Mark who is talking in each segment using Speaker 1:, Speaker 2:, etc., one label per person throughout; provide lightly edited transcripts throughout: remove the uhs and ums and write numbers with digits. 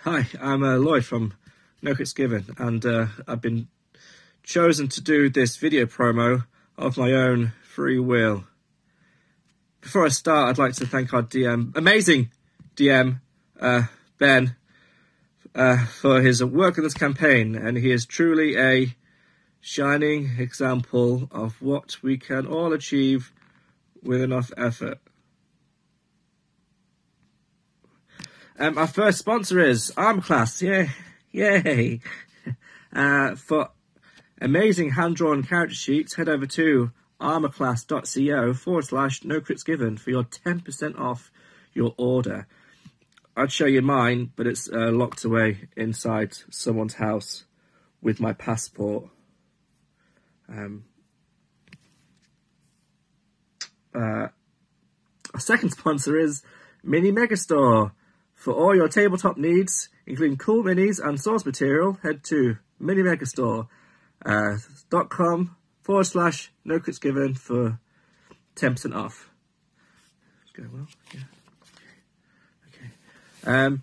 Speaker 1: Hi, I'm Lloyd from NoCritsGiven, and I've been chosen to do this video promo of my own free will. Before I start, I'd like to thank our DM, amazing DM, Ben, for his work on this campaign, and he is truly a shining example of what we can all achieve with enough effort. Our first sponsor is Armorclass, yay! For amazing hand-drawn character sheets, head over to armorclass.co/NoCritsGiven for your 10% off your order. I'd show you mine, but it's locked away inside someone's house with my passport. Our second sponsor is Mini Megastore. For all your tabletop needs, including cool minis and source material, head to minimegastore.com/NoCritsGiven for 10% off. It's going well, yeah. Okay.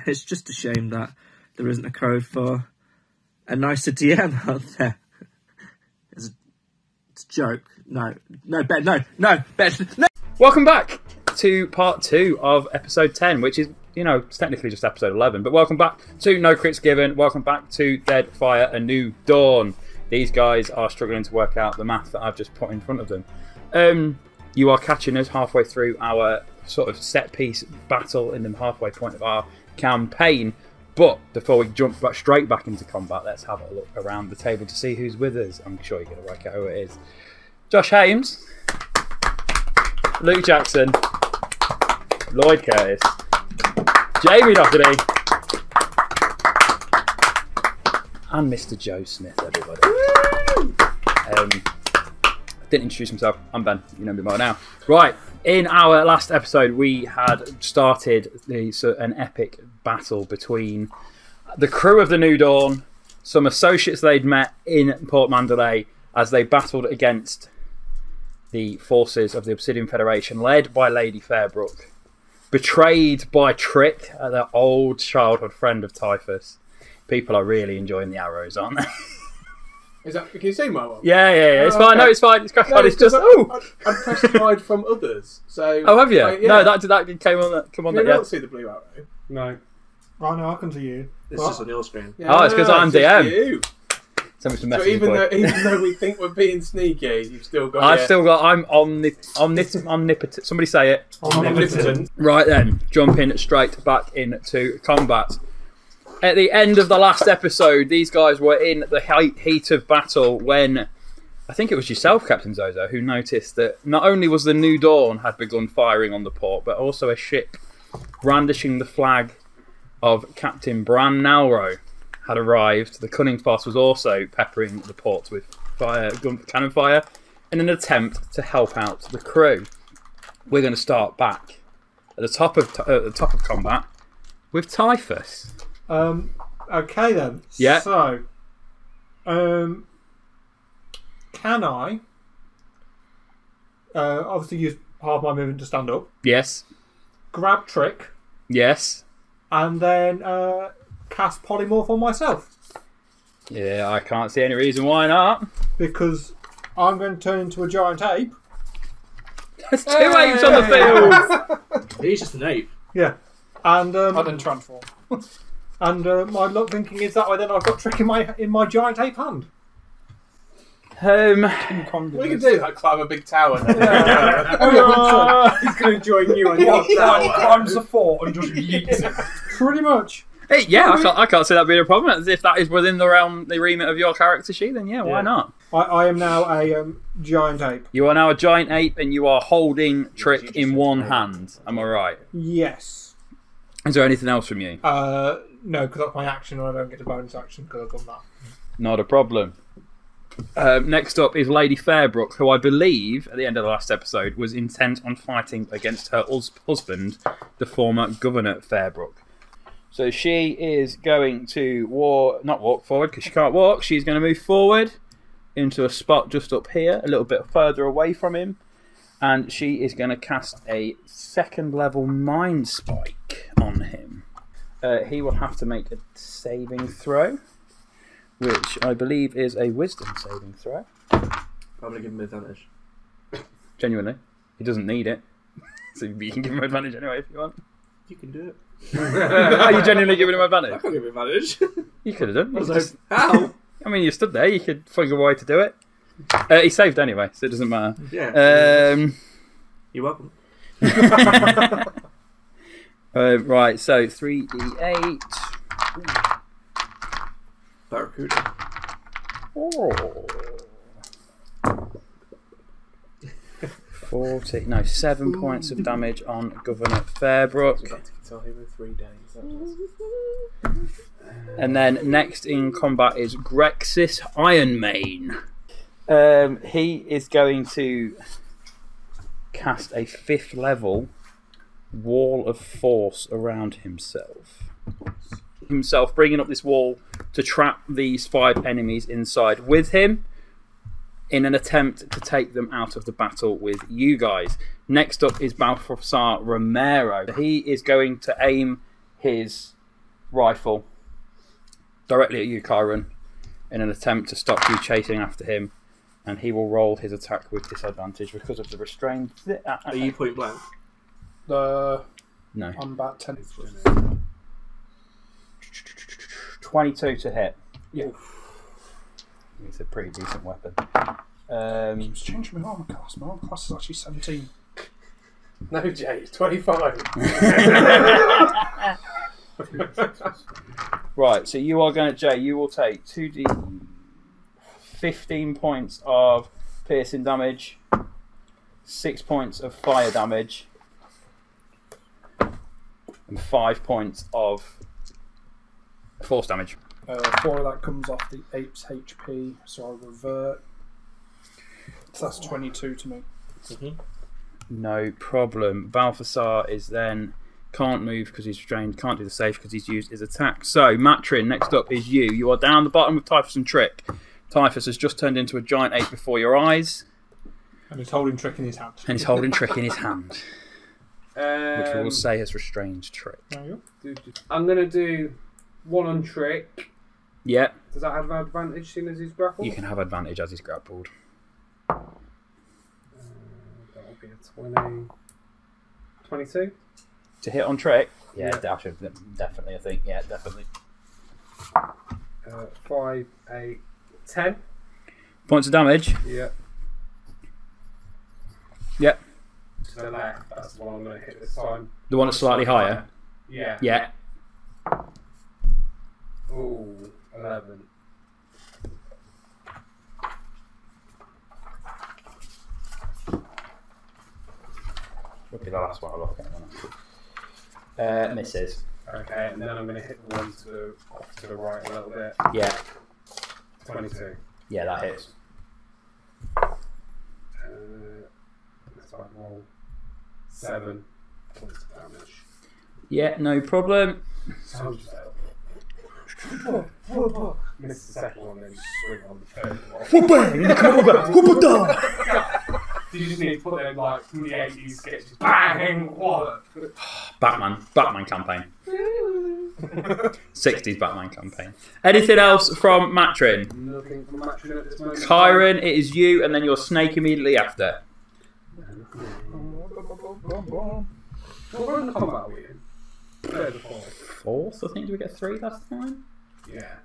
Speaker 1: It's just a shame that there isn't a code for a nicer DM out there. It's a joke. No, Ben, no.
Speaker 2: Welcome back to part 2 of episode 10, which is, it's technically just episode 11, but welcome back to NoCritsGiven, welcome back to Deadfire, A New Dawn. These guys are struggling to work out the math that I've just put in front of them. You are catching us halfway through our sort of set-piece battle in the halfway point of our campaign, but before we jump straight back into combat, let's have a look around the table to see who's with us. I'm sure you're going to work out who it is. Josh Hames, Luke Jackson, Lloyd Curtis, Jamie Docherty, and Mr. Joe Smith, everybody. Didn't introduce myself. I'm Ben. You know me by now. Right. In our last episode, we had started an epic battle between the crew of the New Dawn, some associates they'd met in Port Mandalay, as they battled against the forces of the Obsidian Federation, led by Lady Fairbrook, betrayed by Trick, their old childhood friend of Typhus. People are really enjoying the arrows, aren't they?
Speaker 3: Is that, can you see my one?
Speaker 2: Yeah. It's fine. Okay. No, it's fine. It's crack on. It's just
Speaker 3: I'm pressed hide from others. So.
Speaker 2: Oh, have you?
Speaker 3: Yeah.
Speaker 2: No, that came on. Come on.
Speaker 3: You don't see the blue arrow.
Speaker 4: No. Oh no, I can see you.
Speaker 1: It's just on your screen.
Speaker 2: Yeah, it's because I'm DM.
Speaker 3: You.
Speaker 2: So
Speaker 3: even though we think we're being sneaky, you've still got.
Speaker 2: I'm omnipotent. Somebody say it.
Speaker 3: Omnipotent.
Speaker 2: Right then, jumping straight back into combat. At the end of the last episode, these guys were in the heat of battle when I think it was yourself, Captain Zho-Zho, who noticed that not only was the New Dawn had begun firing on the port, but also a ship brandishing the flag of Captain Bran Nalro had arrived. The Cunning Foss was also peppering the ports with cannon fire in an attempt to help out the crew. We're going to start back at the top of combat with Typhus.
Speaker 4: Okay then.
Speaker 2: Yeah.
Speaker 4: So, can I obviously use half my movement to stand up?
Speaker 2: Yes.
Speaker 4: Grab Trick.
Speaker 2: Yes.
Speaker 4: And then cast Polymorph on myself.
Speaker 2: Yeah, I can't see any reason why not.
Speaker 4: Because I'm going to turn into a giant ape.
Speaker 2: There's 2 apes on the field.
Speaker 1: He's just an ape.
Speaker 4: Yeah. And
Speaker 5: I didn't transform.
Speaker 4: And my luck thinking is that way then I've got Trick in my giant ape hand.
Speaker 3: We can do that, climb a big tower. He's going to join you on your tower.
Speaker 5: Climbs the fort and just yeets it.
Speaker 4: Pretty much.
Speaker 2: Hey, yeah, I can't see that being a problem. If that is within the remit of your character sheet, then yeah, why not?
Speaker 4: I am now a giant ape.
Speaker 2: You are now a giant ape and you are holding Trick in one hand. Am I right?
Speaker 4: Yes.
Speaker 2: Is there anything else from you?
Speaker 4: No, because that's my action and I don't get a bonus action because I've done that.
Speaker 2: Not a problem. Next up is Lady Fairbrook, who I believe, at the end of the last episode, was intent on fighting against her husband, the former Governor Fairbrook. So she is going to not walk forward because she can't walk. She's going to move forward into a spot just up here, a little bit further away from him. And she is going to cast a 2nd level Mind Spike on him. He will have to make a saving throw, which I believe is a Wisdom saving throw.
Speaker 1: I'm going to give him advantage.
Speaker 2: Genuinely. He doesn't need it. So you can give him advantage anyway if you want.
Speaker 1: You can do it.
Speaker 2: Are you genuinely giving him advantage?
Speaker 1: I can't give him advantage.
Speaker 2: You could have done. You
Speaker 1: I was
Speaker 2: just-
Speaker 1: like, how?
Speaker 2: I mean, you stood there. You could find a way to do it. He saved anyway, so it doesn't matter.
Speaker 1: Yeah. You're welcome.
Speaker 2: Right, so 3d8.
Speaker 1: Barracuda.
Speaker 2: Oh. 7 points of damage on Governor Fairbrook. And then next in combat is Grexis Ironmane. He is going to cast a 5th level Wall of Force around himself. Bringing up this wall to trap these 5 enemies inside with him in an attempt to take them out of the battle with you guys. Next up is Balthasar Romero. He is going to aim his rifle directly at you, Chiron, in an attempt to stop you chasing after him, and he will roll his attack with disadvantage because of the restrained.
Speaker 1: Are you point blank?
Speaker 2: No.
Speaker 5: I'm about 10.
Speaker 2: 22 to hit.
Speaker 5: Yeah.
Speaker 2: It's a pretty decent weapon.
Speaker 5: It's changed my armor class. My armor class is actually 17.
Speaker 3: No, Jay, 25.
Speaker 2: Right, so you are going to, Jay, you will take 2d 15 points of piercing damage, 6 points of fire damage, and 5 points of force damage.
Speaker 5: 4 of that comes off the ape's HP, so I'll revert. So that's 22 to me.
Speaker 2: No problem. Balthasar is then can't move because he's restrained, can't do the save because he's used his attack. So, Matryn, next up is you. You are down the bottom with Typhus and Trick. Typhus has just turned into a giant ape before your eyes.
Speaker 5: And he's holding Trick in his hand.
Speaker 2: And he's holding Trick in his hand. Which we will say has restrained Trick.
Speaker 5: There you go.
Speaker 3: I'm going to do 1 on Trick.
Speaker 2: Yeah.
Speaker 3: Does that have advantage seeing as he's grappled?
Speaker 2: You can have advantage as he's grappled.
Speaker 3: That will be a 22.
Speaker 2: To hit on Trick?
Speaker 3: Yeah.
Speaker 2: Definitely, I think. Yeah, definitely.
Speaker 3: 5, 8, 10.
Speaker 2: Points of damage?
Speaker 3: Yeah.
Speaker 2: Yep.
Speaker 3: To the left, that's the one I'm going to hit this time.
Speaker 2: The one that's slightly higher?
Speaker 3: Yeah.
Speaker 2: Yeah.
Speaker 3: Ooh, 11.
Speaker 2: Would be the last one I look at. Misses.
Speaker 3: Okay, and then I'm going to hit the one off to the right a little bit.
Speaker 2: Yeah.
Speaker 3: 22.
Speaker 2: Yeah, that hits.
Speaker 3: Let's roll 7 points of damage.
Speaker 2: Yeah, no problem.
Speaker 3: So I'm just miss the second one, then swing on the third one. You just need to put them like from the 80s sketches. Bang! What?
Speaker 2: Batman campaign. 60s Batman campaign. Anything else from Matryn?
Speaker 3: Nothing from Matryn at this moment.
Speaker 2: Chiron, it is you, and then your snake immediately after.
Speaker 3: What run of combat are we in? Third or fourth?
Speaker 2: Fourth, I think. Did we get 3 last time?
Speaker 3: Yeah.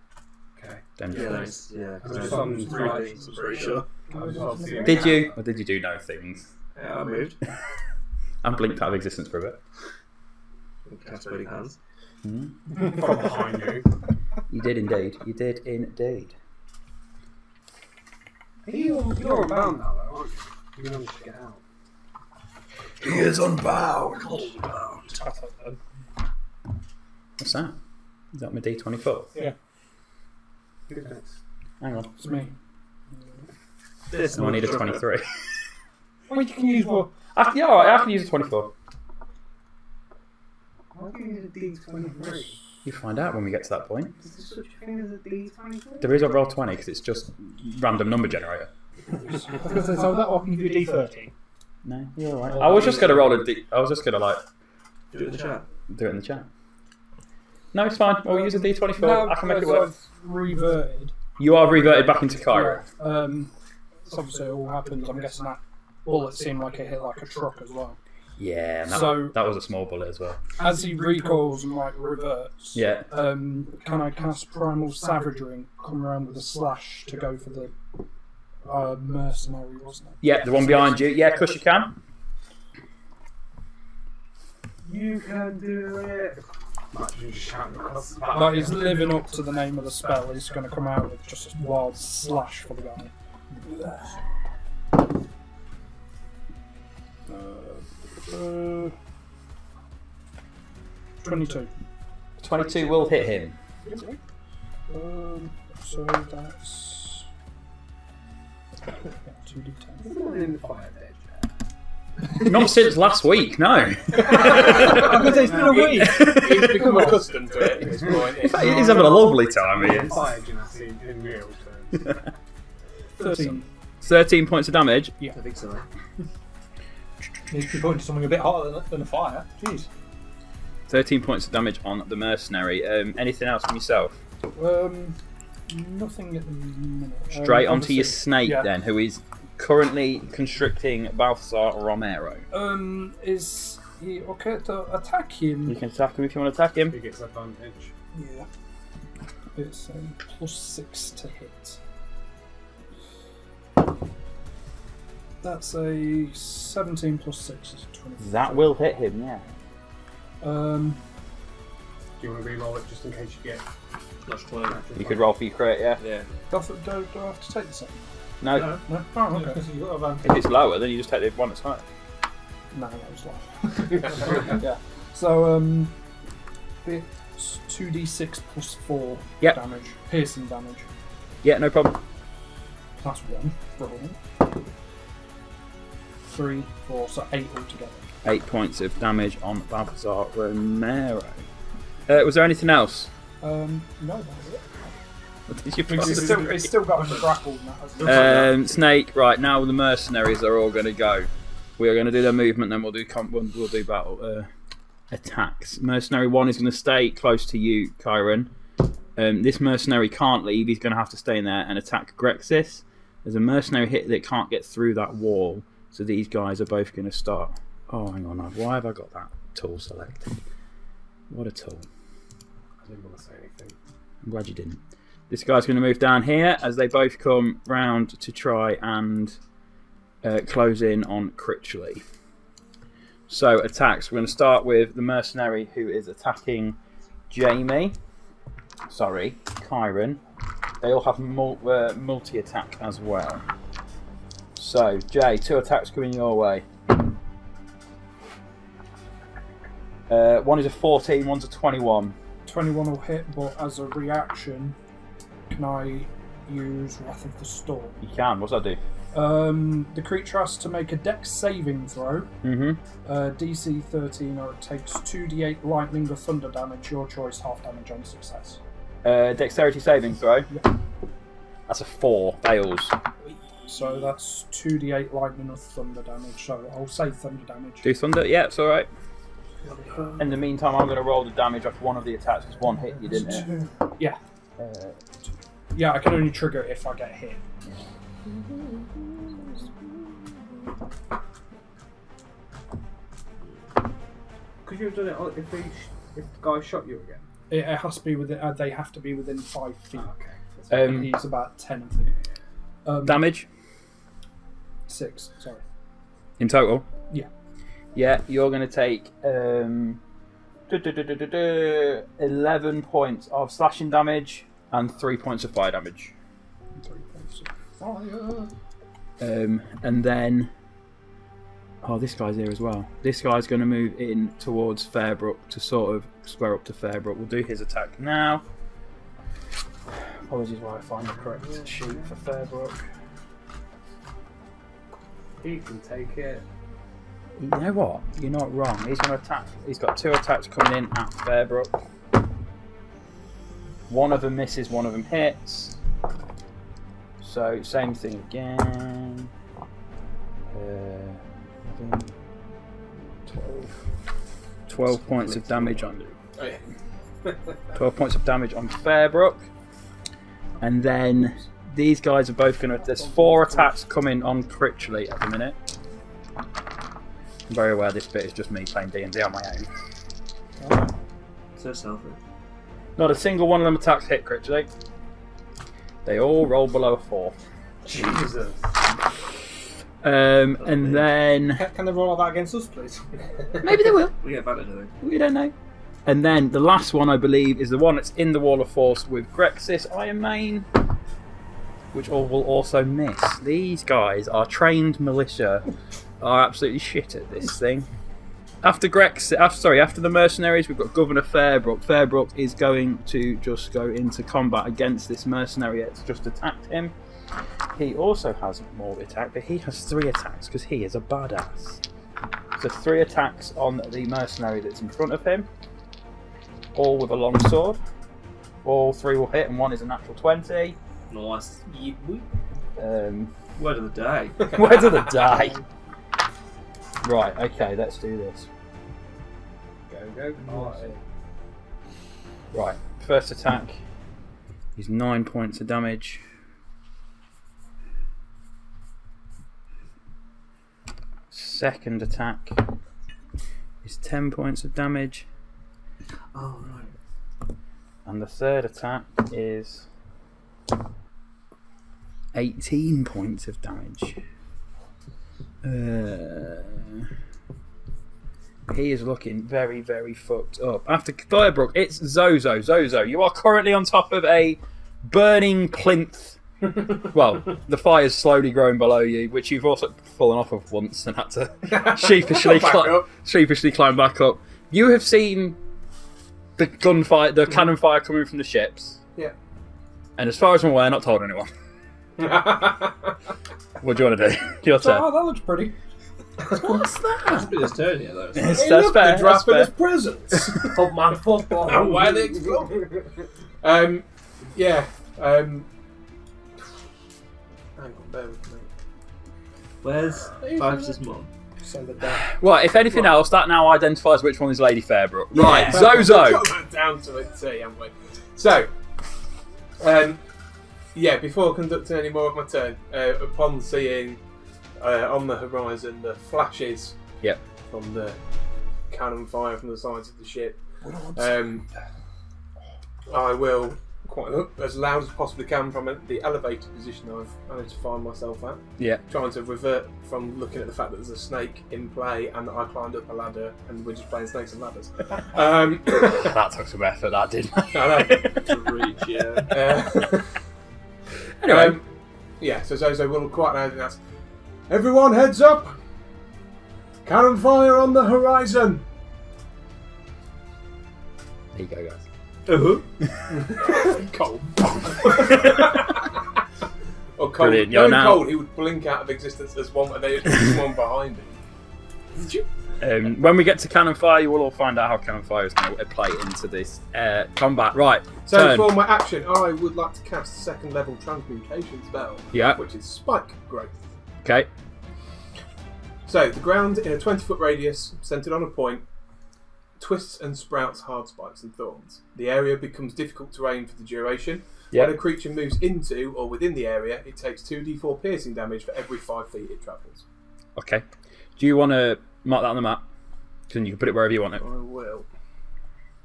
Speaker 3: Okay.
Speaker 2: Then
Speaker 1: Yeah, nice. Yeah.
Speaker 3: There's some
Speaker 1: I'm pretty sure.
Speaker 2: Did you? Or did you do no things?
Speaker 1: Yeah, I moved.
Speaker 2: And blinked out of existence for a bit.
Speaker 1: Cast waiting hands.
Speaker 3: From behind you.
Speaker 2: You did indeed. You did indeed.
Speaker 3: You're unbound now, though, aren't you? You managed to get out.
Speaker 1: He is unbound.
Speaker 2: What's that? Is that my D24?
Speaker 5: Yeah.
Speaker 3: Who's next?
Speaker 2: Hang on.
Speaker 5: It's me.
Speaker 1: This
Speaker 2: No, I need a 23.
Speaker 5: Well, you can use what?
Speaker 2: Yeah, alright, I can use a 24.
Speaker 3: Why do you need a D23?
Speaker 2: You find out when we get to that point.
Speaker 3: Is there such a thing as a D23?
Speaker 2: There is a roll 20 because it's just random number generator.
Speaker 5: So that one can do D30.
Speaker 2: No, you're alright. I was just going to roll a D. I was just going to like
Speaker 1: Do it in the chat.
Speaker 2: do it in the chat. No, it's fine. We'll use a D24.
Speaker 5: No,
Speaker 2: I can make it
Speaker 5: because
Speaker 2: work.
Speaker 5: I've reverted.
Speaker 2: You are reverted back into Chiron.
Speaker 5: So obviously it all happens. I'm guessing that bullet seemed like it hit like a truck as well.
Speaker 2: Yeah, and
Speaker 5: So-
Speaker 2: that was a small bullet as well.
Speaker 5: As he recoils and like reverts,
Speaker 2: Yeah.
Speaker 5: can I cast Primal Savagery and come around with a slash to go for the mercenary, wasn't it?
Speaker 2: Yeah, the one behind you. Yeah, of course you can.
Speaker 3: You can do it. Might you just shout across the back.
Speaker 5: But he's living up to the name of the spell. He's going to come out with just a wild slash for the guy. 22.
Speaker 2: 22 will hit him.
Speaker 5: So that's 2d10.
Speaker 3: In the fire dead.
Speaker 2: Not since last week, no.
Speaker 5: Because it's been a week.
Speaker 3: He's become accustomed to it at this point.
Speaker 2: In fact, he's having a lovely time. He is.
Speaker 3: Fire genasi in real terms.
Speaker 5: 13.
Speaker 2: 13 points of damage.
Speaker 1: I think so.
Speaker 4: Needs to be pointing to something a bit hotter than a fire. Jeez.
Speaker 2: 13 points of damage on the mercenary. Anything else from yourself?
Speaker 5: Nothing at the minute.
Speaker 2: Straight onto your
Speaker 5: obviously-
Speaker 2: snake
Speaker 5: yeah.
Speaker 2: then, who is currently constricting Balthazar Romero.
Speaker 5: Is he okay to attack him?
Speaker 2: You can attack him if you want to attack him.
Speaker 3: He gets advantage.
Speaker 5: Yeah. It's +6 to hit. That's a 17 plus 6 is 20.
Speaker 2: That will hit him, yeah.
Speaker 3: Do you want to re-roll it just in case you get...
Speaker 1: Plus 20.
Speaker 2: You could roll for your crit, yeah.
Speaker 1: Yeah.
Speaker 5: Do I have to take the second?
Speaker 2: No,
Speaker 5: No? Oh, okay.
Speaker 4: Because you've got advantage.
Speaker 2: if it's lower, then you just take the one that's higher.
Speaker 5: No, that was low. Yeah. So, it's 2d6 plus 4
Speaker 2: Yep.
Speaker 5: damage. Piercing damage.
Speaker 2: Yeah, no problem.
Speaker 5: That's 1. Roll. 3, 4, so 8 altogether.
Speaker 2: 8 points of damage on Balthazar Romero. Was there anything else?
Speaker 5: No, that was it.
Speaker 2: What did you
Speaker 5: It's still got him grappled now. hasn't it?
Speaker 2: Snake, right, now the mercenaries are all going to go. We are going to do their movement, then we'll do battle attacks. Mercenary 1 is going to stay close to you, Chiron. This mercenary can't leave, he's going to have to stay in there and attack Grexis. There's a mercenary hit that can't get through that wall, so these guys are both going to start. Oh, hang on, why have I got that tool selected? What a tool.
Speaker 3: I didn't want to say anything.
Speaker 2: I'm glad you didn't. This guy's going to move down here as they both come round to try and close in on Critchley. So, attacks. We're going to start with the mercenary who is attacking Jamie. Sorry, Chiron. They all have multi-attack as well. So, Jay, 2 attacks coming your way. One is a 14, one's a 21.
Speaker 5: 21 will hit, but as a reaction, can I use Wrath of the Storm?
Speaker 2: You can. What's that do?
Speaker 5: The creature has to make a dex saving throw, DC 13, or it takes 2d8 lightning or thunder damage, your choice, half damage on success.
Speaker 2: Dexterity saving throw.
Speaker 5: Yeah.
Speaker 2: That's a 4. Fails.
Speaker 5: So that's 2d8 lightning or thunder damage, so I'll say thunder damage.
Speaker 2: Do thunder? Yeah, it's alright. In the meantime, I'm going to roll the damage off one of the attacks because one hit you, didn't it?
Speaker 5: Yeah. Yeah, I can only trigger it if I get hit.
Speaker 3: Could you have done it if the guy shot you again?
Speaker 5: It has to be within. They have to be within 5 feet.
Speaker 3: Okay.
Speaker 5: He's about 10 of them.
Speaker 2: Damage
Speaker 5: 6. Sorry.
Speaker 2: in total?
Speaker 5: Yeah.
Speaker 2: Yeah, you're going to take 11 points of slashing damage and 3 points of fire damage.
Speaker 5: 3 points of fire.
Speaker 2: And then... Oh, this guy's here as well. This guy's going to move in towards Fairbrook to sort of square up to Fairbrook. We'll do his attack now. Apologies while I find the correct sheet for Fairbrook.
Speaker 3: He can take it.
Speaker 2: You know what? You're not wrong. He's going to attack. He's got 2 attacks coming in at Fairbrook. One of them misses, one of them hits. So, same thing again. 12 points of damage on 12 points of damage on Fairbrook. And then these guys are both going to... There's 4 attacks coming on Critchley at the minute. I'm very aware this bit is just me playing D&D on my own.
Speaker 1: So selfish.
Speaker 2: Not a single one of them attacks hit Critchley. They all roll below a 4.
Speaker 3: Jesus.
Speaker 2: And then...
Speaker 4: Can they roll like that against us, please?
Speaker 2: Maybe they will.
Speaker 1: We get advantage, I think.
Speaker 2: We don't know. And then the last one, I believe, is the one that's in the Wall of Force with Grexis Iron Mane, which all will also miss. These guys are trained militia, are absolutely shit at this thing. After the mercenaries, we've got Governor Fairbrook. Fairbrook is going to just go into combat against this mercenary that's just attacked him. He also has more attack, but he has 3 attacks because he is a badass. So 3 attacks on the mercenary that's in front of him, all with a long sword. All 3 will hit, and 1 is a natural 20.
Speaker 1: Nice.
Speaker 2: Word
Speaker 1: of the day.
Speaker 2: Word of the day. Right, okay, let's do this.
Speaker 3: Go.
Speaker 2: Right, first attack is 9 points of damage. Second attack is 10 points of damage.
Speaker 1: Oh, right.
Speaker 2: And the third attack is 18 points of damage. He is looking very, very fucked up. After Fairbrook, it's Zho-Zho. Zho-Zho, you are currently on top of a burning plinth. Well, the fire's slowly growing below you, which you've also fallen off of once and had to sheepishly climb back up. You have seen the gunfire, the cannon fire coming from the ships.
Speaker 3: Yeah.
Speaker 2: And as far as I'm aware, not told anyone. What do you want to do? Your turn.
Speaker 5: Oh, that looks pretty.
Speaker 2: What's that?
Speaker 1: It's been his turn yet, though.
Speaker 2: That's fair. That's fair.
Speaker 3: presents. Of my football. Why they explode? Yeah. Hang on, bear with me.
Speaker 1: Where's Typhus' mum?
Speaker 5: So the death.
Speaker 2: Well, if anything else, that now identifies which one is Lady Fairbrook.
Speaker 3: Yeah.
Speaker 2: Right, Zho-Zho.
Speaker 3: Got that down to a T, haven't we? So, yeah, before conducting any more of my turn, upon seeing on the horizon the flashes from the cannon fire from the sides of the ship, I will, quite as loud as possibly can from the elevated position I've managed to find myself at, trying to revert from looking at the fact that there's a snake in play and that I climbed up a ladder and we're just playing snakes and ladders.
Speaker 2: That took some effort, that did.
Speaker 3: I know.
Speaker 1: To reach, yeah.
Speaker 2: Anyway.
Speaker 3: Yeah, so Zho-Zho will quite loudly ask, "Everyone heads up! Cannon fire on the horizon!"
Speaker 2: There you go, guys.
Speaker 3: Cold. Or Cold.
Speaker 2: Brilliant, you're now...
Speaker 3: Cold, he would blink out of existence as one, and there's one behind him.
Speaker 2: When we get to cannon fire, you will all find out how cannon fire is going to play into this combat. Right.
Speaker 3: So
Speaker 2: turn.
Speaker 3: for my action, I would like to cast a 2nd level transmutation spell.
Speaker 2: Yeah.
Speaker 3: Which is Spike Growth.
Speaker 2: Okay.
Speaker 3: So the ground in a 20-foot radius, centered on a point, twists and sprouts hard spikes and thorns. The area becomes difficult terrain for the duration.
Speaker 2: Yep.
Speaker 3: When a creature moves into or within the area, it takes 2d4 piercing damage for every 5 feet it travels.
Speaker 2: Okay. Do you want to mark that on the map? Then you can put it wherever you want it.
Speaker 3: I will.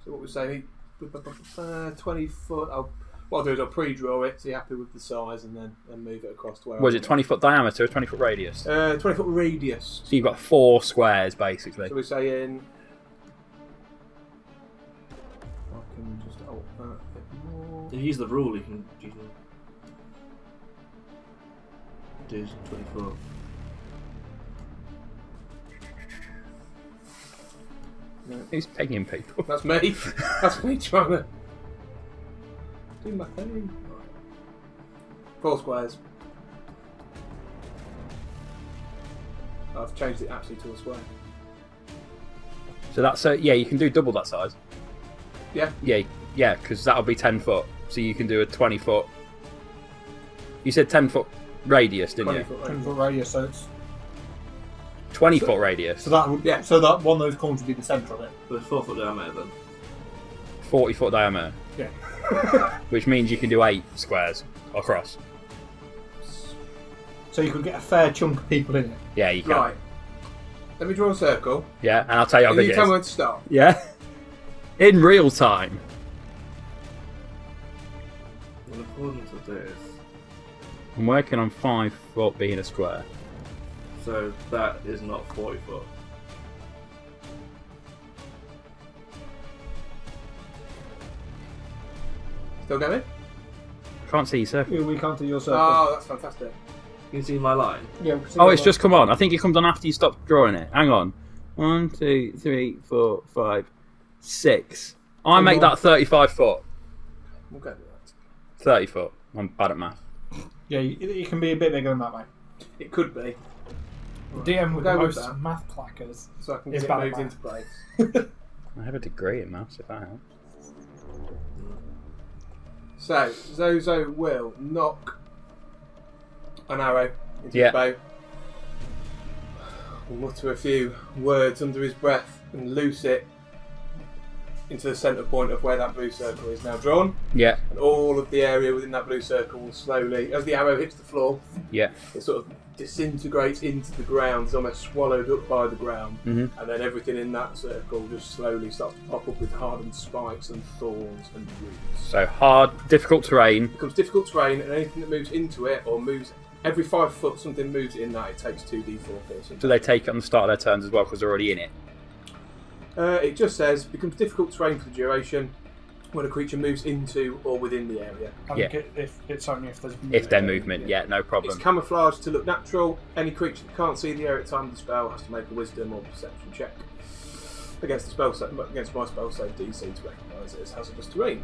Speaker 3: So what we're saying, 20 foot. What I'll do is I'll pre-draw it, so you're happy with the size, and then move it across to where.
Speaker 2: Was it 20-foot diameter or 20-foot radius?
Speaker 3: 20-foot radius.
Speaker 2: So you've got 4 squares, basically.
Speaker 3: So we're saying... I can just alter that a bit more.
Speaker 1: If you use the rule, you can do 20 foot.
Speaker 3: No.
Speaker 2: Who's pegging people?
Speaker 3: That's me. That's me trying to do my thing. 4 squares. I've changed it actually to a square.
Speaker 2: So that's yeah, you can do double that size.
Speaker 3: Yeah.
Speaker 2: Yeah, because that'll be 10 foot. So you can do a 20 foot. You said 10 foot radius, didn't you?
Speaker 5: 10 foot radius, so it's
Speaker 2: 20-foot radius.
Speaker 4: So that would, So that one of those corners would be the centre of it.
Speaker 1: With 4-foot diameter then.
Speaker 2: 40-foot diameter.
Speaker 4: Yeah.
Speaker 2: Which means you can do 8 squares across.
Speaker 4: So you could get a fair chunk of people in it.
Speaker 2: Yeah, you can.
Speaker 3: Right. Let me draw a circle.
Speaker 2: Yeah, and I'll tell you how
Speaker 3: And
Speaker 2: big
Speaker 3: you
Speaker 2: it
Speaker 3: tell me
Speaker 2: is.
Speaker 3: when to start.
Speaker 2: Yeah. In real time.
Speaker 1: Well, according to this,
Speaker 2: I'm working on 5 foot being a square.
Speaker 1: so that is not 40 foot.
Speaker 3: Still going?
Speaker 2: Can't see you, sir.
Speaker 4: Yeah, we can't do your circle.
Speaker 3: Oh, that's fantastic.
Speaker 1: You can see my line.
Speaker 4: Yeah, we can see
Speaker 2: Oh,
Speaker 4: your
Speaker 2: it's
Speaker 4: line.
Speaker 2: just come on. I think it comes on after you stop drawing it. Hang on. 1, 2, 3, 4, 5, 6. I make that 35 foot.
Speaker 3: We'll go with that.
Speaker 2: 30 foot. I'm bad at math.
Speaker 4: Yeah, you can be a bit bigger than that, mate.
Speaker 3: It could be.
Speaker 5: The DM with the
Speaker 3: We'll go with
Speaker 5: most
Speaker 3: that.
Speaker 5: math clackers.
Speaker 3: So I can
Speaker 5: It's
Speaker 3: get
Speaker 5: bad
Speaker 3: moved
Speaker 5: at
Speaker 3: into place.
Speaker 2: I have a degree in maths, if that helps.
Speaker 3: So, Zho-Zho will knock an arrow into
Speaker 2: Yeah.
Speaker 3: his bow. Will mutter a few words under his breath and loose it into the centre point of where that blue circle is now drawn.
Speaker 2: Yeah,
Speaker 3: And all of the area within that blue circle will slowly, as the arrow hits the floor,
Speaker 2: yeah.
Speaker 3: it sort of disintegrates into the ground, is almost swallowed up by the ground,
Speaker 2: Mhm.
Speaker 3: and then everything in that circle just slowly starts to pop up with hardened spikes and thorns and roots.
Speaker 2: So hard, difficult terrain.
Speaker 3: It becomes difficult terrain, and anything that moves into it or moves every 5 foot, something moves in that, it takes 2d4 piercing.
Speaker 2: Do they take it on the start of their turns as well because they're already in it?
Speaker 3: It just says becomes difficult terrain for the duration when a creature moves into or within the area.
Speaker 5: I
Speaker 2: Yeah.
Speaker 5: think it's only if there's
Speaker 2: If their movement, yeah, no problem.
Speaker 3: It's camouflaged to look natural. Any creature that can't see the area at the time of the spell has to make a wisdom or perception check against the spell against my spell save DC to recognise it as hazardous terrain.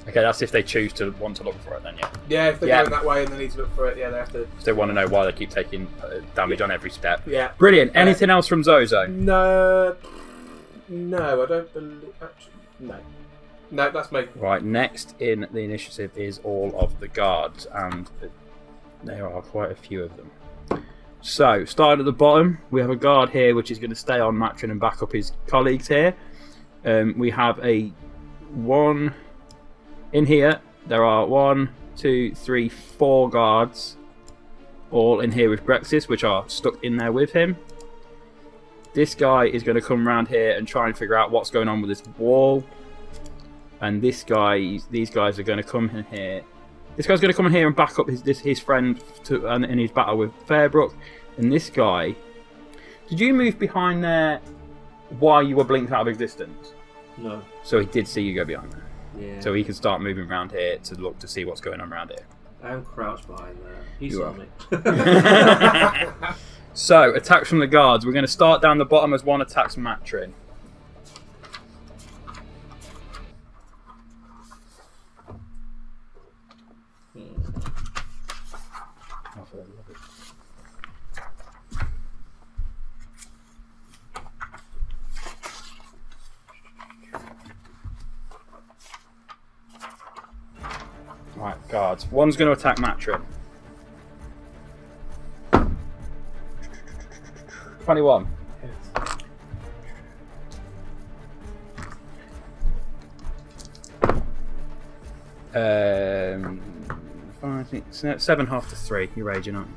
Speaker 2: Okay, that's if they choose to want to look for it then, yeah.
Speaker 3: Yeah, if they're
Speaker 2: Yeah.
Speaker 3: going that way and they need to look for it, yeah, they have to.
Speaker 2: If they want to know why they keep taking damage on every step.
Speaker 3: Yeah.
Speaker 2: Brilliant. Anything else from Zho-Zho?
Speaker 3: No, I don't believe. Actually, no, that's me.
Speaker 2: Right, next in the initiative is all of the guards, and there are quite a few of them. So, starting at the bottom, we have a guard here which is going to stay on Matryn and back up his colleagues here. We have a 1 in here. There are 1, 2, 3, 4 guards, all in here with Grexis, which are stuck in there with him. This guy is going to come around here and try and figure out what's going on with this wall. And these guys are going to come in here. This guy's going to come in here and back up his friend in his battle with Fairbrook. And this guy, did you move behind there while you were blinked out of existence?
Speaker 1: No.
Speaker 2: So he did see you go behind there.
Speaker 1: Yeah.
Speaker 2: So he can start moving around here to look to see what's going on around here.
Speaker 1: I am crouched behind there. He
Speaker 2: You
Speaker 1: saw
Speaker 2: are.
Speaker 1: me.
Speaker 2: So, attacks from the guards. We're going to start down the bottom as one attacks Matryn. Right, guards. One's going to attack Matryn. 21. Five, six, 7 half to 3. You're raging, aren't you?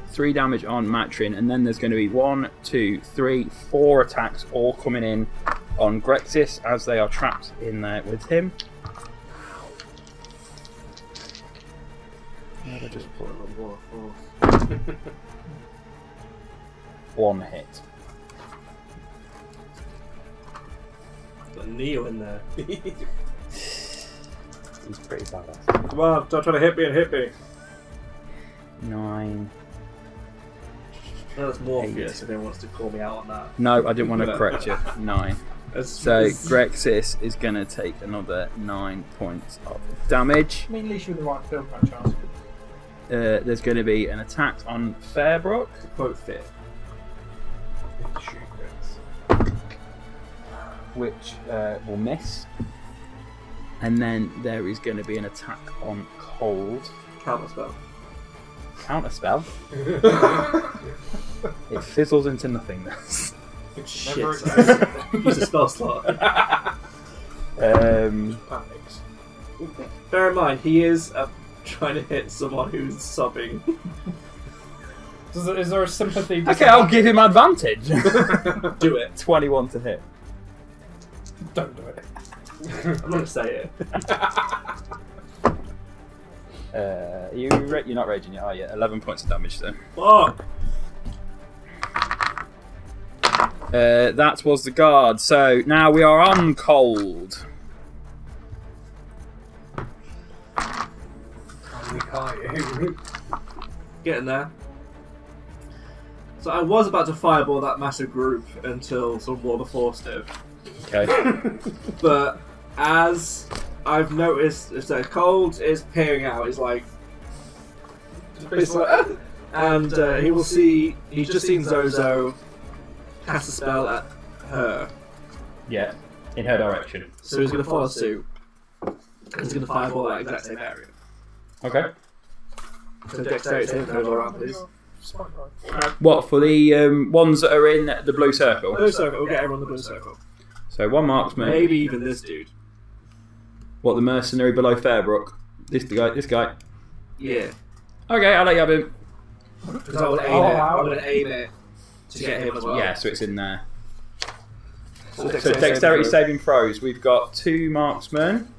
Speaker 2: 3 damage on Matryn, and then there's going to be 1, 2, 3, 4 attacks all coming in on Grexis as they are trapped in there with him.
Speaker 1: I just put a little more force.
Speaker 2: 1 hit.
Speaker 1: Got Neo in there.
Speaker 2: He's pretty badass.
Speaker 4: Come on, don't try to hit me and hit me.
Speaker 2: 9.
Speaker 1: No, that's Morpheus if anyone wants to call me out on that.
Speaker 2: No, I didn't want to correct you. 9. So Grexis is going to take another 9 points of damage.
Speaker 5: I mean, at least you're in the right field, no chance.
Speaker 2: There's going to be an attack on Fairbrook,
Speaker 1: Quote fit.
Speaker 2: which will miss. And then there is going to be an attack on Cauld.
Speaker 1: Counter spell.
Speaker 2: Counter spell. It fizzles into nothingness.
Speaker 1: Shit.
Speaker 5: Never
Speaker 1: Use a spell slot.
Speaker 3: Panics.
Speaker 1: Bear in mind, he is trying to hit someone who's sobbing.
Speaker 5: Is there a sympathy?
Speaker 2: Okay, I'll give him advantage.
Speaker 1: Do it.
Speaker 2: 21 to hit.
Speaker 5: Don't do it.
Speaker 1: I'm not going to say it.
Speaker 2: You're not raging yet, are you? 11 points of damage then.
Speaker 1: Fuck!
Speaker 2: That was the guard. So now we are on Cauld.
Speaker 1: Getting there. So I was about to fireball that massive group until sort of War of the Force did.
Speaker 2: Okay.
Speaker 1: But as I've noticed, that Cauld is peering out. He's like, and he will see. He's just seen Zho-Zho cast a spell at her.
Speaker 2: Yeah, in her direction.
Speaker 1: So he's going to follow suit. He's going to fireball that exact same area.
Speaker 2: Okay.
Speaker 1: So dexterity saving throw around, please.
Speaker 2: What, for the ones that are in the blue circle?
Speaker 1: Blue circle. We'll get everyone in the blue circle.
Speaker 2: So one marksman.
Speaker 1: Maybe even this dude.
Speaker 2: What, the mercenary below Fairbrook? This guy.
Speaker 1: Yeah.
Speaker 2: Okay, I'll let you have him.
Speaker 1: Because I will aim it. I'm going to aim it to get him as well.
Speaker 2: Yeah, so it's in there.
Speaker 1: So
Speaker 2: dexterity saving throws. We've got 2 marksmen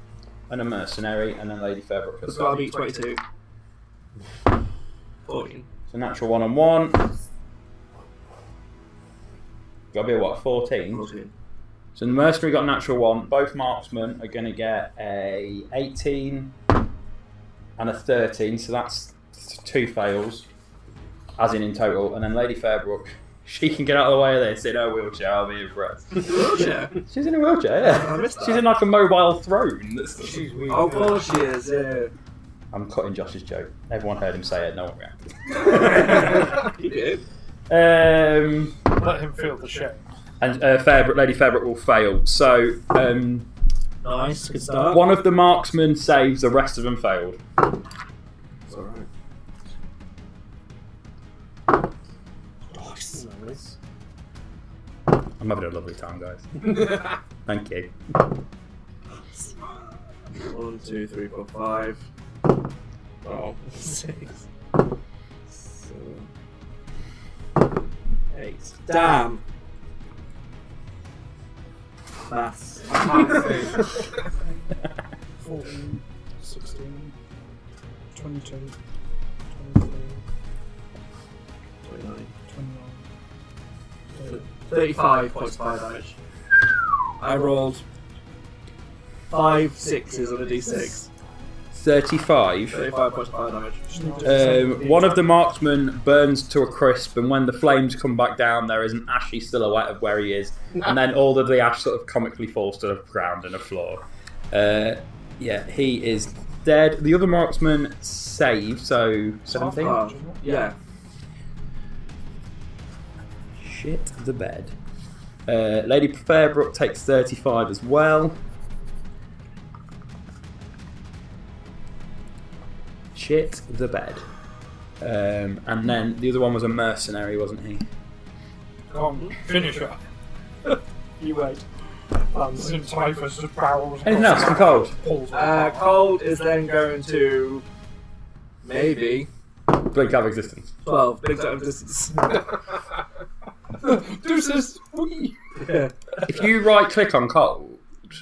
Speaker 2: and a mercenary, and then Lady Fairbrook.
Speaker 1: It's got to be 22. 14.
Speaker 2: So natural 1-on-1. Got to be a what? 14.
Speaker 1: 14.
Speaker 2: So the mercenary got a natural 1. Both marksmen are going to get a 18 and a 13. So that's 2 fails, as in total. And then Lady Fairbrook, she can get out of the way of this in her wheelchair. I'll be impressed.
Speaker 1: Wheelchair?
Speaker 2: She's in a wheelchair, yeah.
Speaker 1: I missed that.
Speaker 2: She's in like a mobile throne.
Speaker 5: She's weird.
Speaker 1: Oh, of course she is, yeah.
Speaker 2: I'm cutting Josh's joke. Everyone heard him say it, no one reacted.
Speaker 1: He did.
Speaker 5: Let him feel the shame.
Speaker 2: And Lady Fairbrook will fail. So,
Speaker 1: Nice, good start.
Speaker 2: one of the marksmen saves, the rest of them failed.
Speaker 1: It's alright.
Speaker 5: Nice.
Speaker 2: I'm having a lovely time, guys. Thank you.
Speaker 1: 1, 2, 3, 4, 5. Oh, 6. 7. 8. Damn! Maths.
Speaker 5: 14, 16, 22, 23,
Speaker 1: 29.
Speaker 5: 29.
Speaker 1: 35 points of fire damage. I rolled 5 6s on a d6.
Speaker 2: 35.
Speaker 1: 35 points of fire damage.
Speaker 2: One of the marksmen burns to a crisp, and when the flames come back down, there is an ashy silhouette of where he is, and then all of the ash sort of comically falls to the ground and the floor. Yeah, he is dead. The other marksman saved, so 17.
Speaker 1: Yeah.
Speaker 2: Shit the bed. Lady Fairbrook takes 35 as well. Shit the bed. And then the other one was a mercenary, wasn't he?
Speaker 5: Come on, finish her.
Speaker 4: You wait.
Speaker 5: Lands in Typhus to barrels.
Speaker 2: Anything else from Cauld?
Speaker 1: Cauld is then going to maybe
Speaker 2: Blink out of existence.
Speaker 1: 12 big out of distance.
Speaker 5: Deuces! Whee!
Speaker 1: Yeah.
Speaker 2: If you right click on Cauld,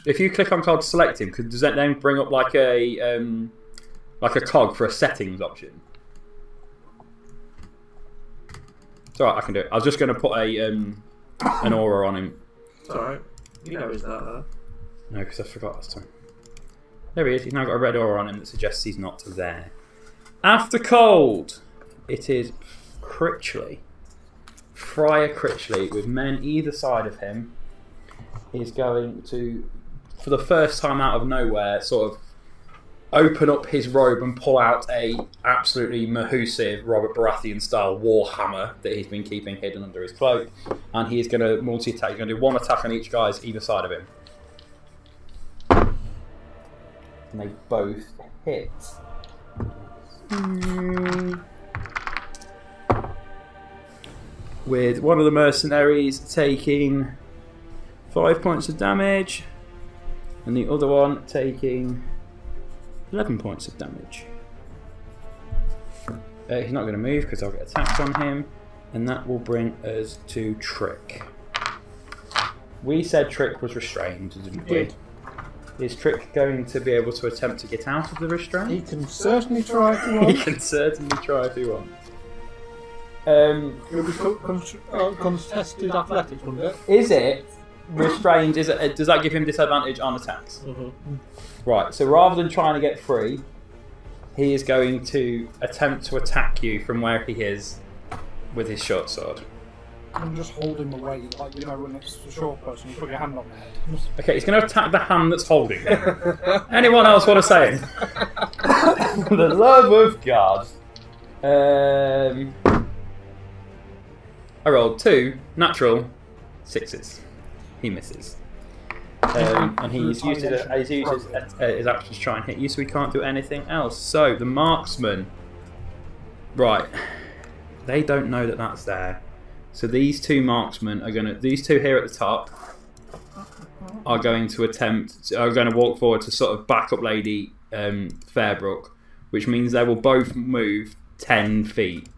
Speaker 2: if you click on Cauld to select him, does that then bring up like a cog for a settings option? It's alright, I can do it. I was just going to put an aura on him.
Speaker 1: It's alright. You know he's that, though.
Speaker 2: No, because I forgot last time. There he is. He's now got a red aura on him that suggests he's not there. After Cauld, it is Critchley. Friar Critchley, with men either side of him, is going to, for the first time out of nowhere, sort of open up his robe and pull out a absolutely mahoosive Robert Baratheon style warhammer that he's been keeping hidden under his cloak, and he is going to multi-attack. He's going to do one attack on each guy's either side of him, and they both hit. with one of the mercenaries taking 5 points of damage, and the other one taking 11 points of damage. He's not going to move because I'll get attacked on him, and that will bring us to Trick. We said Trick was restrained, didn't we? Is Trick going to be able to attempt to get out of the restraint?
Speaker 5: He can certainly try if he wants.
Speaker 2: He can certainly try if he wants.
Speaker 5: It'll be contested athletics, wouldn't it?
Speaker 2: Is it restrained? Does that give him disadvantage on attacks? Right, so rather than trying to get free, he is going to attempt to attack you from where he is with his short sword.
Speaker 5: And just hold him away, like, you know, when it's a short person, you put your hand on their head.
Speaker 2: Okay, he's going to attack the hand that's holding him. Anyone else want to say it? For the love of God. I rolled 2 natural 6s. He misses. And he's used his action to try and hit you, so we can't do anything else. So, the marksman. Right. They don't know that that's there. So these 2 marksmen are these 2 here at the top are going to walk forward to sort of back up Lady Fairbrook, which means they will both move 10 feet.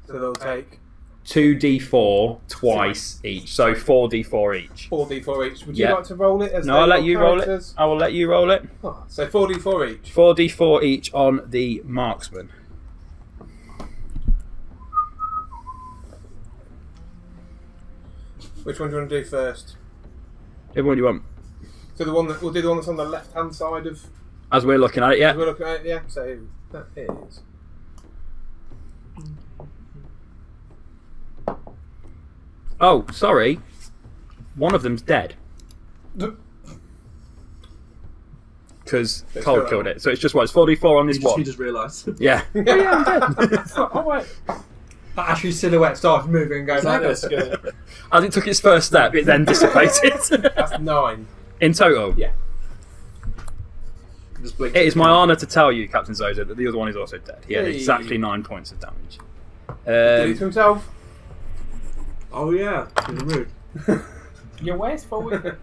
Speaker 3: So they'll take
Speaker 2: 2d4 twice each, so 4d4 each.
Speaker 3: 4d4 each. Would you like to roll it?
Speaker 2: No, I'll let you roll it. I will let you roll it.
Speaker 3: Oh, so 4d4 each.
Speaker 2: 4d4 each on the marksman.
Speaker 3: Which one do you want to do first?
Speaker 2: Which one do you want?
Speaker 3: So we'll do the one that's on the left-hand side of.
Speaker 2: As we're looking at it, yeah.
Speaker 3: As we're looking at it, yeah. So that is.
Speaker 2: Oh, sorry. One of them's dead. Because Cauld killed it. So it's just what? It's 4d4 on this one.
Speaker 1: He just realised.
Speaker 2: Yeah.
Speaker 5: Oh, yeah, I'm dead. Oh, wait.
Speaker 3: That actually silhouette started moving and going like this.
Speaker 2: As it took its first step, it then dissipated.
Speaker 3: That's 9.
Speaker 2: In total?
Speaker 3: Yeah.
Speaker 2: It is my honour to tell you, Captain Zho-Zho, that the other one is also dead. He had exactly 9 points of damage.
Speaker 3: Did he to himself?
Speaker 1: Oh yeah, he's rude.
Speaker 5: Your waist forward.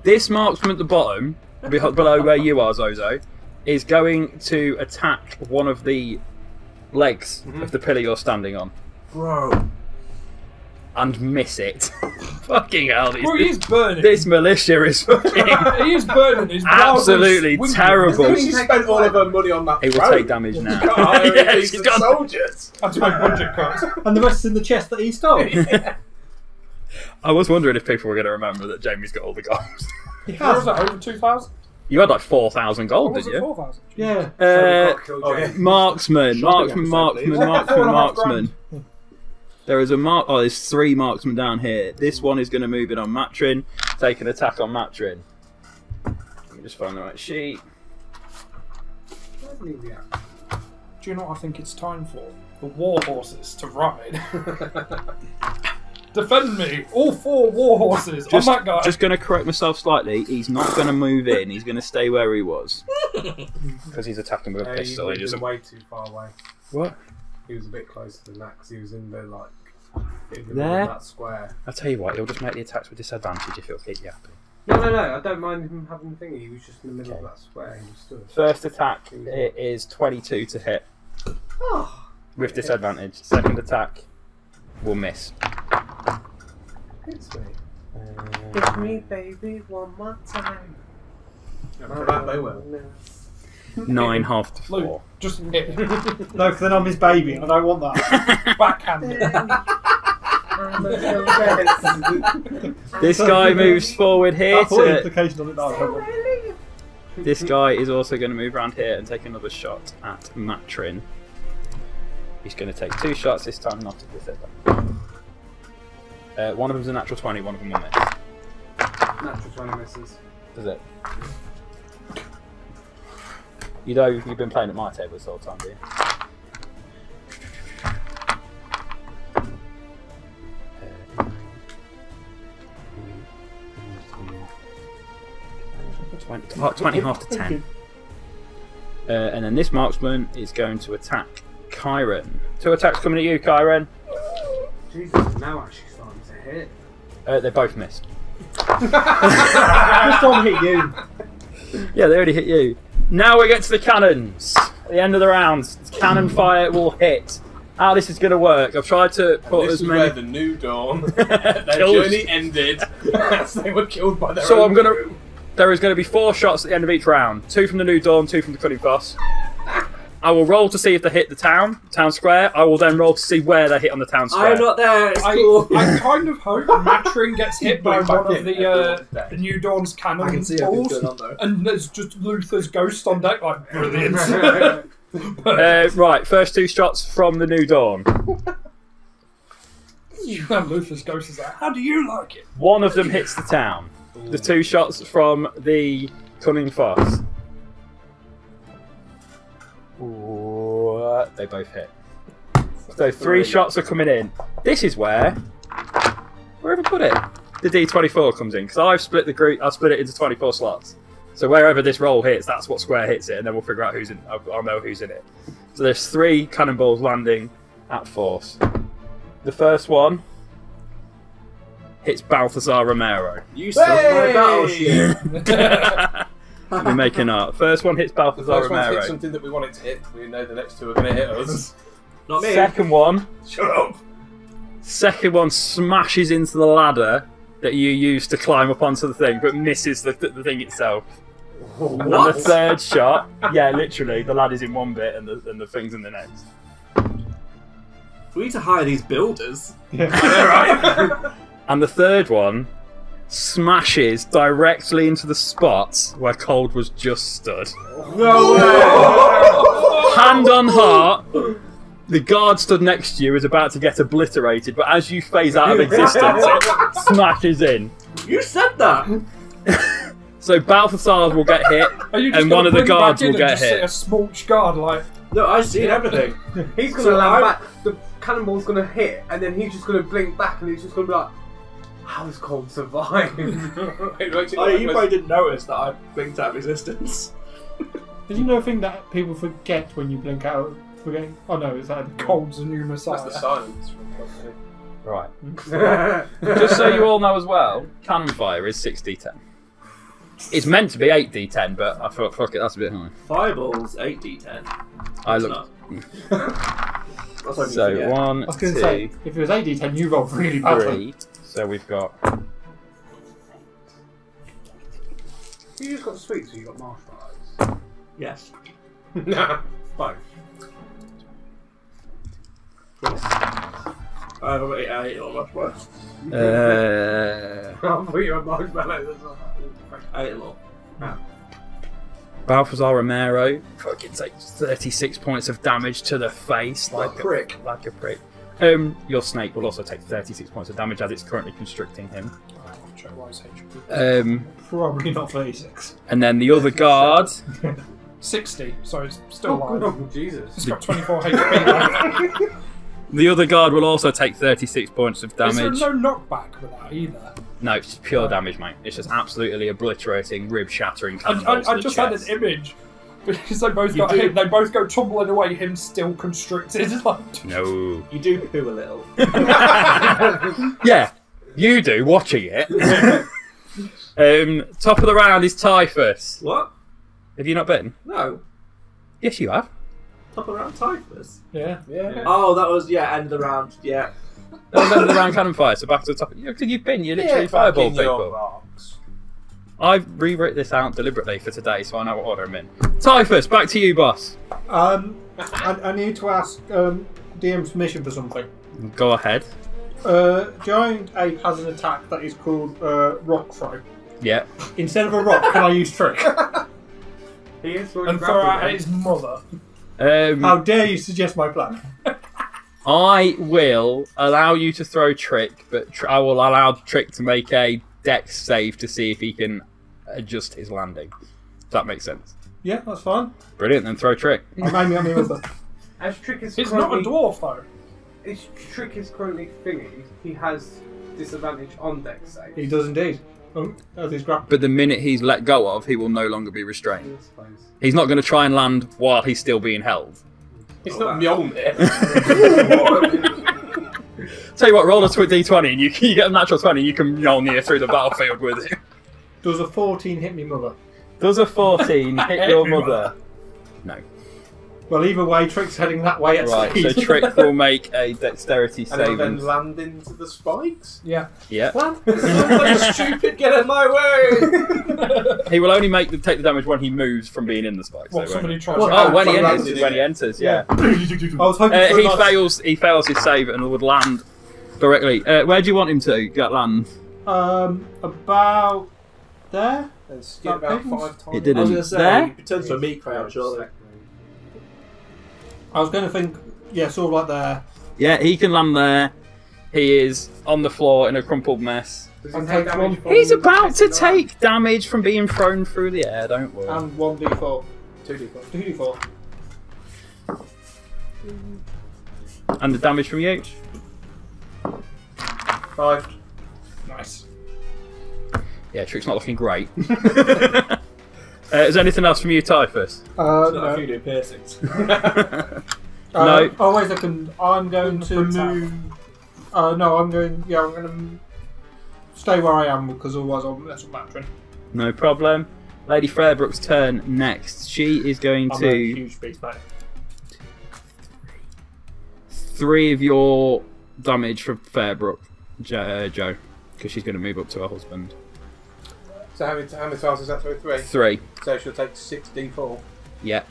Speaker 2: This marksman at the bottom, below where you are, Zho-Zho, is going to attack one of the legs of the pillar you're standing on.
Speaker 3: Bro.
Speaker 2: And miss it. Fucking hell.
Speaker 5: Bro, he is burning.
Speaker 2: This militia is fucking...
Speaker 5: He is burning. His
Speaker 2: absolutely terrible.
Speaker 3: She spent all of her money on that.
Speaker 2: He will take damage now.
Speaker 3: Yeah, he's got soldiers.
Speaker 5: That's my budget cut.
Speaker 4: And the rest is in the chest that he stole.
Speaker 2: I was wondering if people were going to remember that Jamie's got all the gold.
Speaker 5: What was that, over 2,000?
Speaker 2: You had like 4,000 gold, didn't you?
Speaker 5: 4,000?
Speaker 4: Yeah.
Speaker 2: Marksman. There is there's 3 marksmen down here. This one is going to move in on Matryn, take an attack on Matryn. Let me just find the right sheet.
Speaker 5: Do you know what I think it's time for? The war horses to ride. Defend me! All 4 war horses on that guy!
Speaker 2: Just going to correct myself slightly. He's not going to move in. He's going to stay where he was. Because he's attacking with a pistol.
Speaker 3: He was way too far away.
Speaker 2: What?
Speaker 3: He was a bit closer than that because he was in the in the
Speaker 2: there?
Speaker 3: middle of that square.
Speaker 2: I'll tell you what, he'll just make the attacks with disadvantage if it'll keep you happy.
Speaker 3: No, I don't mind him having the thingy. He was just in the middle of that square. He just stood.
Speaker 2: First attack it is 22 to hit.
Speaker 3: Oh,
Speaker 2: with disadvantage. Second attack will miss.
Speaker 3: It's me. It's me, baby, one more time. No, that they will.
Speaker 2: 9 half to 4.
Speaker 5: Luke, just hit.
Speaker 4: No, because then I'm his baby. I don't want that.
Speaker 5: Backhand.
Speaker 2: This guy moves forward here.
Speaker 4: Implication on it now.
Speaker 2: This guy is also going to move around here and take another shot at Matryn. He's going to take 2 shots this time, not at disadvantage. One of them's a natural 20, one of them will miss.
Speaker 3: Natural 20 misses.
Speaker 2: Does it? You know you've been playing at my table this whole time, do you? Uh, 20 half to 10. And then this marksman is going to attack Chiron. 2 attacks coming at you, Chiron.
Speaker 6: Jesus, now actually starting to hit.
Speaker 2: They both missed.
Speaker 4: This one hit you.
Speaker 2: Yeah, they already hit you. Now we get to the cannons. At the end of the round, cannon fire will hit. How this is going to work? I've tried to put
Speaker 3: this
Speaker 2: as
Speaker 3: is
Speaker 2: many.
Speaker 3: where the New Dawn, their journey ended as they were killed by their own crew.
Speaker 2: There is going to be 4 shots at the end of each round. 2 from the New Dawn, 2 from the Cunning Foss. I will roll to see if they hit the town square. I will then roll to see where they hit on the town square.
Speaker 1: I'm not there. It's cool.
Speaker 5: I kind of hope Matryn gets hit by one of the New Dawn's cannons.
Speaker 1: I can see everything going on though.
Speaker 5: And there's just Luther's ghost on deck, like, brilliant.
Speaker 2: Right, first 2 shots from the New Dawn.
Speaker 5: Luther's ghost is like, how do you like it?
Speaker 2: One of them hits the town. The 2 shots from the Cunning Foss. Ooh, they both hit. So 3 shots are coming in. This is where have I put it? The D24 comes in because I've split the group. I've split it into 24 slots. So wherever this roll hits, that's what square hits it, and then we'll figure out who's in. I'll know who's in it. So there's 3 cannonballs landing at force. The first one hits Balthazar Romero.
Speaker 1: You still my battleship.
Speaker 2: We're making art. First one hits Balthazar
Speaker 3: First one
Speaker 2: Romero.
Speaker 3: hit something that we want it to hit. We know the next 2 are going to hit us.
Speaker 1: Not me.
Speaker 2: Second one.
Speaker 3: Shut up.
Speaker 2: Second one smashes into the ladder that you use to climb up onto the thing, but misses the thing itself.
Speaker 1: What?
Speaker 2: And the third shot, yeah, literally, the ladder's in one bit and the thing's in the next.
Speaker 1: We need to hire these builders.
Speaker 3: Right.
Speaker 2: And the third one smashes directly into the spot where Cauld was just stood.
Speaker 1: No way!
Speaker 2: Hand on heart, the guard stood next to you is about to get obliterated, but as you phase out of existence, it smashes in.
Speaker 1: You said that!
Speaker 2: So Balthazar will get hit, and one of the guards will get hit.
Speaker 5: A smooch guard, like.
Speaker 1: No, I've seen everything.
Speaker 6: He's going to land back. The cannonball's going to hit, and then he's just going to blink back, and he's just going to be like, how does Cauld survive?
Speaker 1: You probably didn't notice that I blinked out of existence.
Speaker 4: Did you know thing that people forget when you blink out? Oh no, is that
Speaker 5: Cauld's a new messiah?
Speaker 3: That's the silence from
Speaker 2: Right. Just so you all know as well, cannon fire is 6d10. It's meant to be 8d10, but I thought, fuck it, that's a bit high.
Speaker 1: Fireball's 8d10.
Speaker 2: I looked. So 1,
Speaker 4: I was going to
Speaker 2: 2,
Speaker 4: say, if it was 8d10, you rolled really badly.
Speaker 2: 3. So we've got.
Speaker 6: You just got sweets, so you got marshmallows.
Speaker 1: Yes.
Speaker 6: Nah, both.
Speaker 1: I ate a lot much worse.
Speaker 6: I'll put you on marshmallows as well.
Speaker 1: I ate a lot.
Speaker 2: Balthazar Romero fucking takes 36 points of damage to the face, like a prick. Like a prick. Your snake will also take 36 points of damage as it's currently constricting him.
Speaker 4: Probably not 36.
Speaker 2: And then the other guard.
Speaker 5: 60, so it's still alive.
Speaker 6: Oh, Jesus.
Speaker 5: It's got 24 HP.
Speaker 2: The other guard will also take 36 points of damage.
Speaker 5: Is there no knockback with that either?
Speaker 2: No, it's just pure damage, mate. It's just absolutely obliterating, rib-shattering cannonballs
Speaker 5: I
Speaker 2: to the
Speaker 5: just
Speaker 2: chest.
Speaker 5: had an image. Because they both got him, they both go tumbling away, him still constricted. Like,
Speaker 2: no.
Speaker 1: You do poo a little.
Speaker 2: Yeah, you do, watching it. Top of the round is Typhus.
Speaker 1: What?
Speaker 2: Have you not been?
Speaker 1: No.
Speaker 2: Yes, you have.
Speaker 1: Top of the round Typhus?
Speaker 5: yeah.
Speaker 1: Oh, that was, end of the round, yeah.
Speaker 2: That was end of the round cannon fire, so back to the top. You've been, you literally fireball people. I've rewritten this out deliberately for today, so I know what order I'm in. Typhus, back to you, boss.
Speaker 4: I need to ask DM's permission for something.
Speaker 2: Go ahead.
Speaker 4: Giant Ape has an attack that is called Rock Throw.
Speaker 2: Yeah.
Speaker 4: Instead of a rock, can I use Trick?
Speaker 6: He is
Speaker 5: And throw out at his mother.
Speaker 4: How dare you suggest my plan?
Speaker 2: I will allow you to throw Trick, but I will allow Trick to make a dex save to see if he can adjust his landing. If that makes sense.
Speaker 4: Yeah, that's fine.
Speaker 2: Brilliant, then throw Trick.
Speaker 4: I made me with it.
Speaker 6: As Trick is
Speaker 5: He's not a dwarf though.
Speaker 6: His Trick is currently thingy. He has disadvantage on dex save.
Speaker 4: He does indeed. Oh, as he's grabbed.
Speaker 2: But the minute he's let go of, he will no longer be restrained. He's not going to try and land while he's still being held.
Speaker 3: It's not Mjolnir.
Speaker 2: Tell you what, roll a d20 and you get a natural 20 and you can roll near through the battlefield with it.
Speaker 4: Does a 14 hit me mother?
Speaker 2: Does a 14 hit your mother? No.
Speaker 4: Well, either way, Trick's heading that way at speed.
Speaker 2: So Trick will make a dexterity
Speaker 3: And
Speaker 2: save.
Speaker 3: then land into the spikes?
Speaker 4: Yeah.
Speaker 2: Yeah.
Speaker 6: Stupid, get out of my way!
Speaker 2: He will only take the damage when he moves from being in the spikes.
Speaker 5: What, somebody tries
Speaker 2: Oh, when he
Speaker 3: landed
Speaker 2: enters.
Speaker 3: in
Speaker 2: When
Speaker 3: it.
Speaker 2: he enters, yeah.
Speaker 4: I was hoping for a nice-
Speaker 2: He fails his save and would land directly. Where do you want him to get land?
Speaker 4: About there.
Speaker 3: And skid about 5 times.
Speaker 2: It didn't.
Speaker 6: I was going to say,
Speaker 2: There?
Speaker 6: he turns to a meat crowd, surely.
Speaker 4: I was going to think, yeah, sort of like there.
Speaker 2: Yeah, he can land there. He is on the floor in a crumpled mess.
Speaker 3: Does he take damage from
Speaker 2: He's about to
Speaker 3: hitting the
Speaker 2: take damage from being thrown through the air, don't worry.
Speaker 4: And 1d4.
Speaker 3: 2d4.
Speaker 4: 2d4.
Speaker 2: And the damage from you?
Speaker 3: 5.
Speaker 4: Nice.
Speaker 2: Yeah, Trick's not looking great. Is there anything else from you, Typhus?
Speaker 6: Not
Speaker 4: No.
Speaker 6: if you do piercings.
Speaker 2: No.
Speaker 4: Oh, wait a second. I'm going to move. No, I'm going. Yeah, I'm going to stay where I am because otherwise I'll mess with Matryn.
Speaker 2: No problem. Lady Fairbrook's turn next. She is going
Speaker 4: I'm a
Speaker 2: to
Speaker 4: huge beast, mate.
Speaker 2: 3 of your damage from Fairbrook, Joe, because she's going to move up to her husband.
Speaker 3: So how many tiles is that through? 3?
Speaker 2: 3.
Speaker 3: So she'll take 6d4.
Speaker 2: Yeah.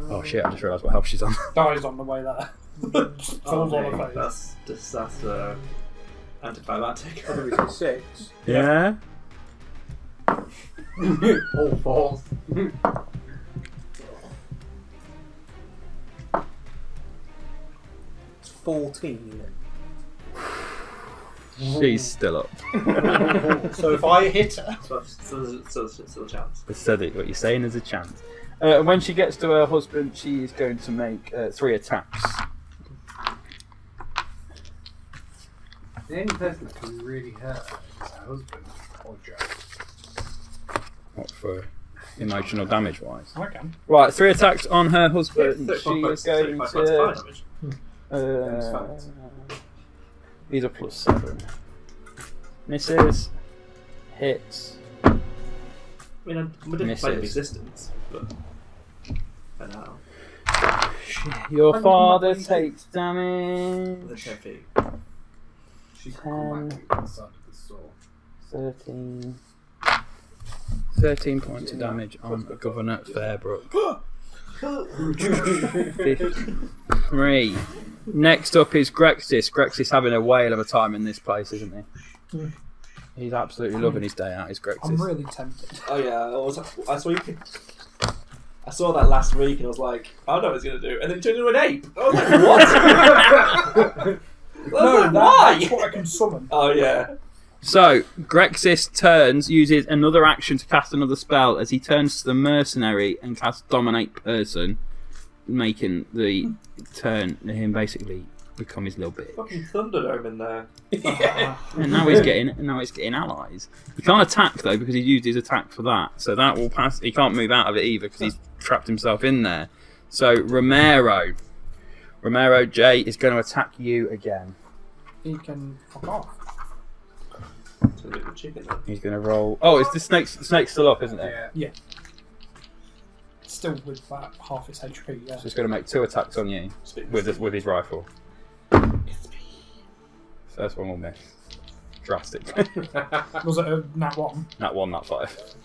Speaker 2: Oh shit! I just realised what health she's on.
Speaker 5: Dies on the way there. Falls on her face.
Speaker 6: That's disaster. Anticlimactic.
Speaker 3: I'll give it 6.
Speaker 2: Yeah.
Speaker 6: All falls.
Speaker 3: It's 14.
Speaker 2: She's still up.
Speaker 4: So if I hit her,
Speaker 6: Still a chance.
Speaker 2: I said it. What you're saying is a chance. When she gets to her husband, she is going to make 3 attacks.
Speaker 6: The only person that can really hurt is her husband or Joe.
Speaker 2: What for emotional damage wise?
Speaker 5: I can.
Speaker 2: Right, 3 attacks on her husband.
Speaker 6: Yeah,
Speaker 2: She is going to. These are +7. Misses. Hits.
Speaker 6: I mean, we didn't play
Speaker 2: Misses.
Speaker 6: Resistance, but for now.
Speaker 2: Your father takes damage.
Speaker 6: That's heavy.
Speaker 3: She's
Speaker 2: 10,
Speaker 3: inside of the saw.
Speaker 2: 13 points of damage on Governor Fairbrook. 3. Next up is Grexis. Grexis having a whale of a time in this place, isn't he? He's absolutely loving his day out, is Grexis.
Speaker 5: I'm really tempted.
Speaker 6: Oh yeah, I saw that last week and I was like, I know what he's going to do. And then he turned into an ape. I was like, what? Why?
Speaker 5: That's what I can summon.
Speaker 6: Oh yeah.
Speaker 2: So, Grexis uses another action to cast another spell as he turns to the mercenary and casts Dominate Person, making the turn him basically become his little bitch.
Speaker 6: Fucking Thunderdome in there.
Speaker 3: Yeah.
Speaker 2: And now he's getting allies. He can't attack though because he used his attack for that, so that will pass. He can't move out of it either because he's trapped himself in there. So Romero J is going to attack you again.
Speaker 5: He can fuck off.
Speaker 6: It's a little chicken.
Speaker 2: He's going to roll. Oh, it's the snake's still up, isn't it?
Speaker 5: Yeah. Still with that half its HP, yeah.
Speaker 2: So he's going to make 2 attacks on you with his rifle. First one will miss. Drastic.
Speaker 5: Was it a nat 1?
Speaker 2: Nat 1, nat 5.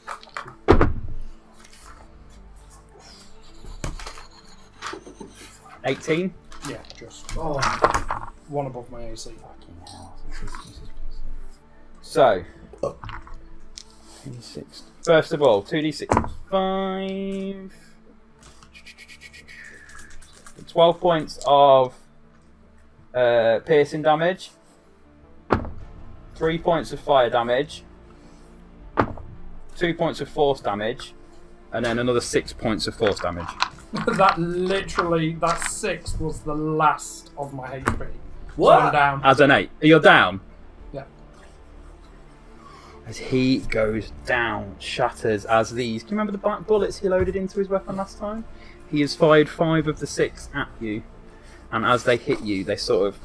Speaker 2: $18.
Speaker 5: Yeah, just
Speaker 3: Oh,
Speaker 5: one above my AC.
Speaker 2: Fucking hell. So, 2d6. First of all, 2d6. 5. 12 points of piercing damage. 3 points of fire damage. 2 points of force damage. And then another 6 points of force damage.
Speaker 5: that 6 was the last of my HP.
Speaker 6: What?
Speaker 5: So I'm down.
Speaker 2: As an 8. You're down.
Speaker 5: Yeah.
Speaker 2: As he goes down, shatters as these. Can you remember the black bullets he loaded into his weapon last time? He has fired 5 of the 6 at you. and as they hit you, they sort of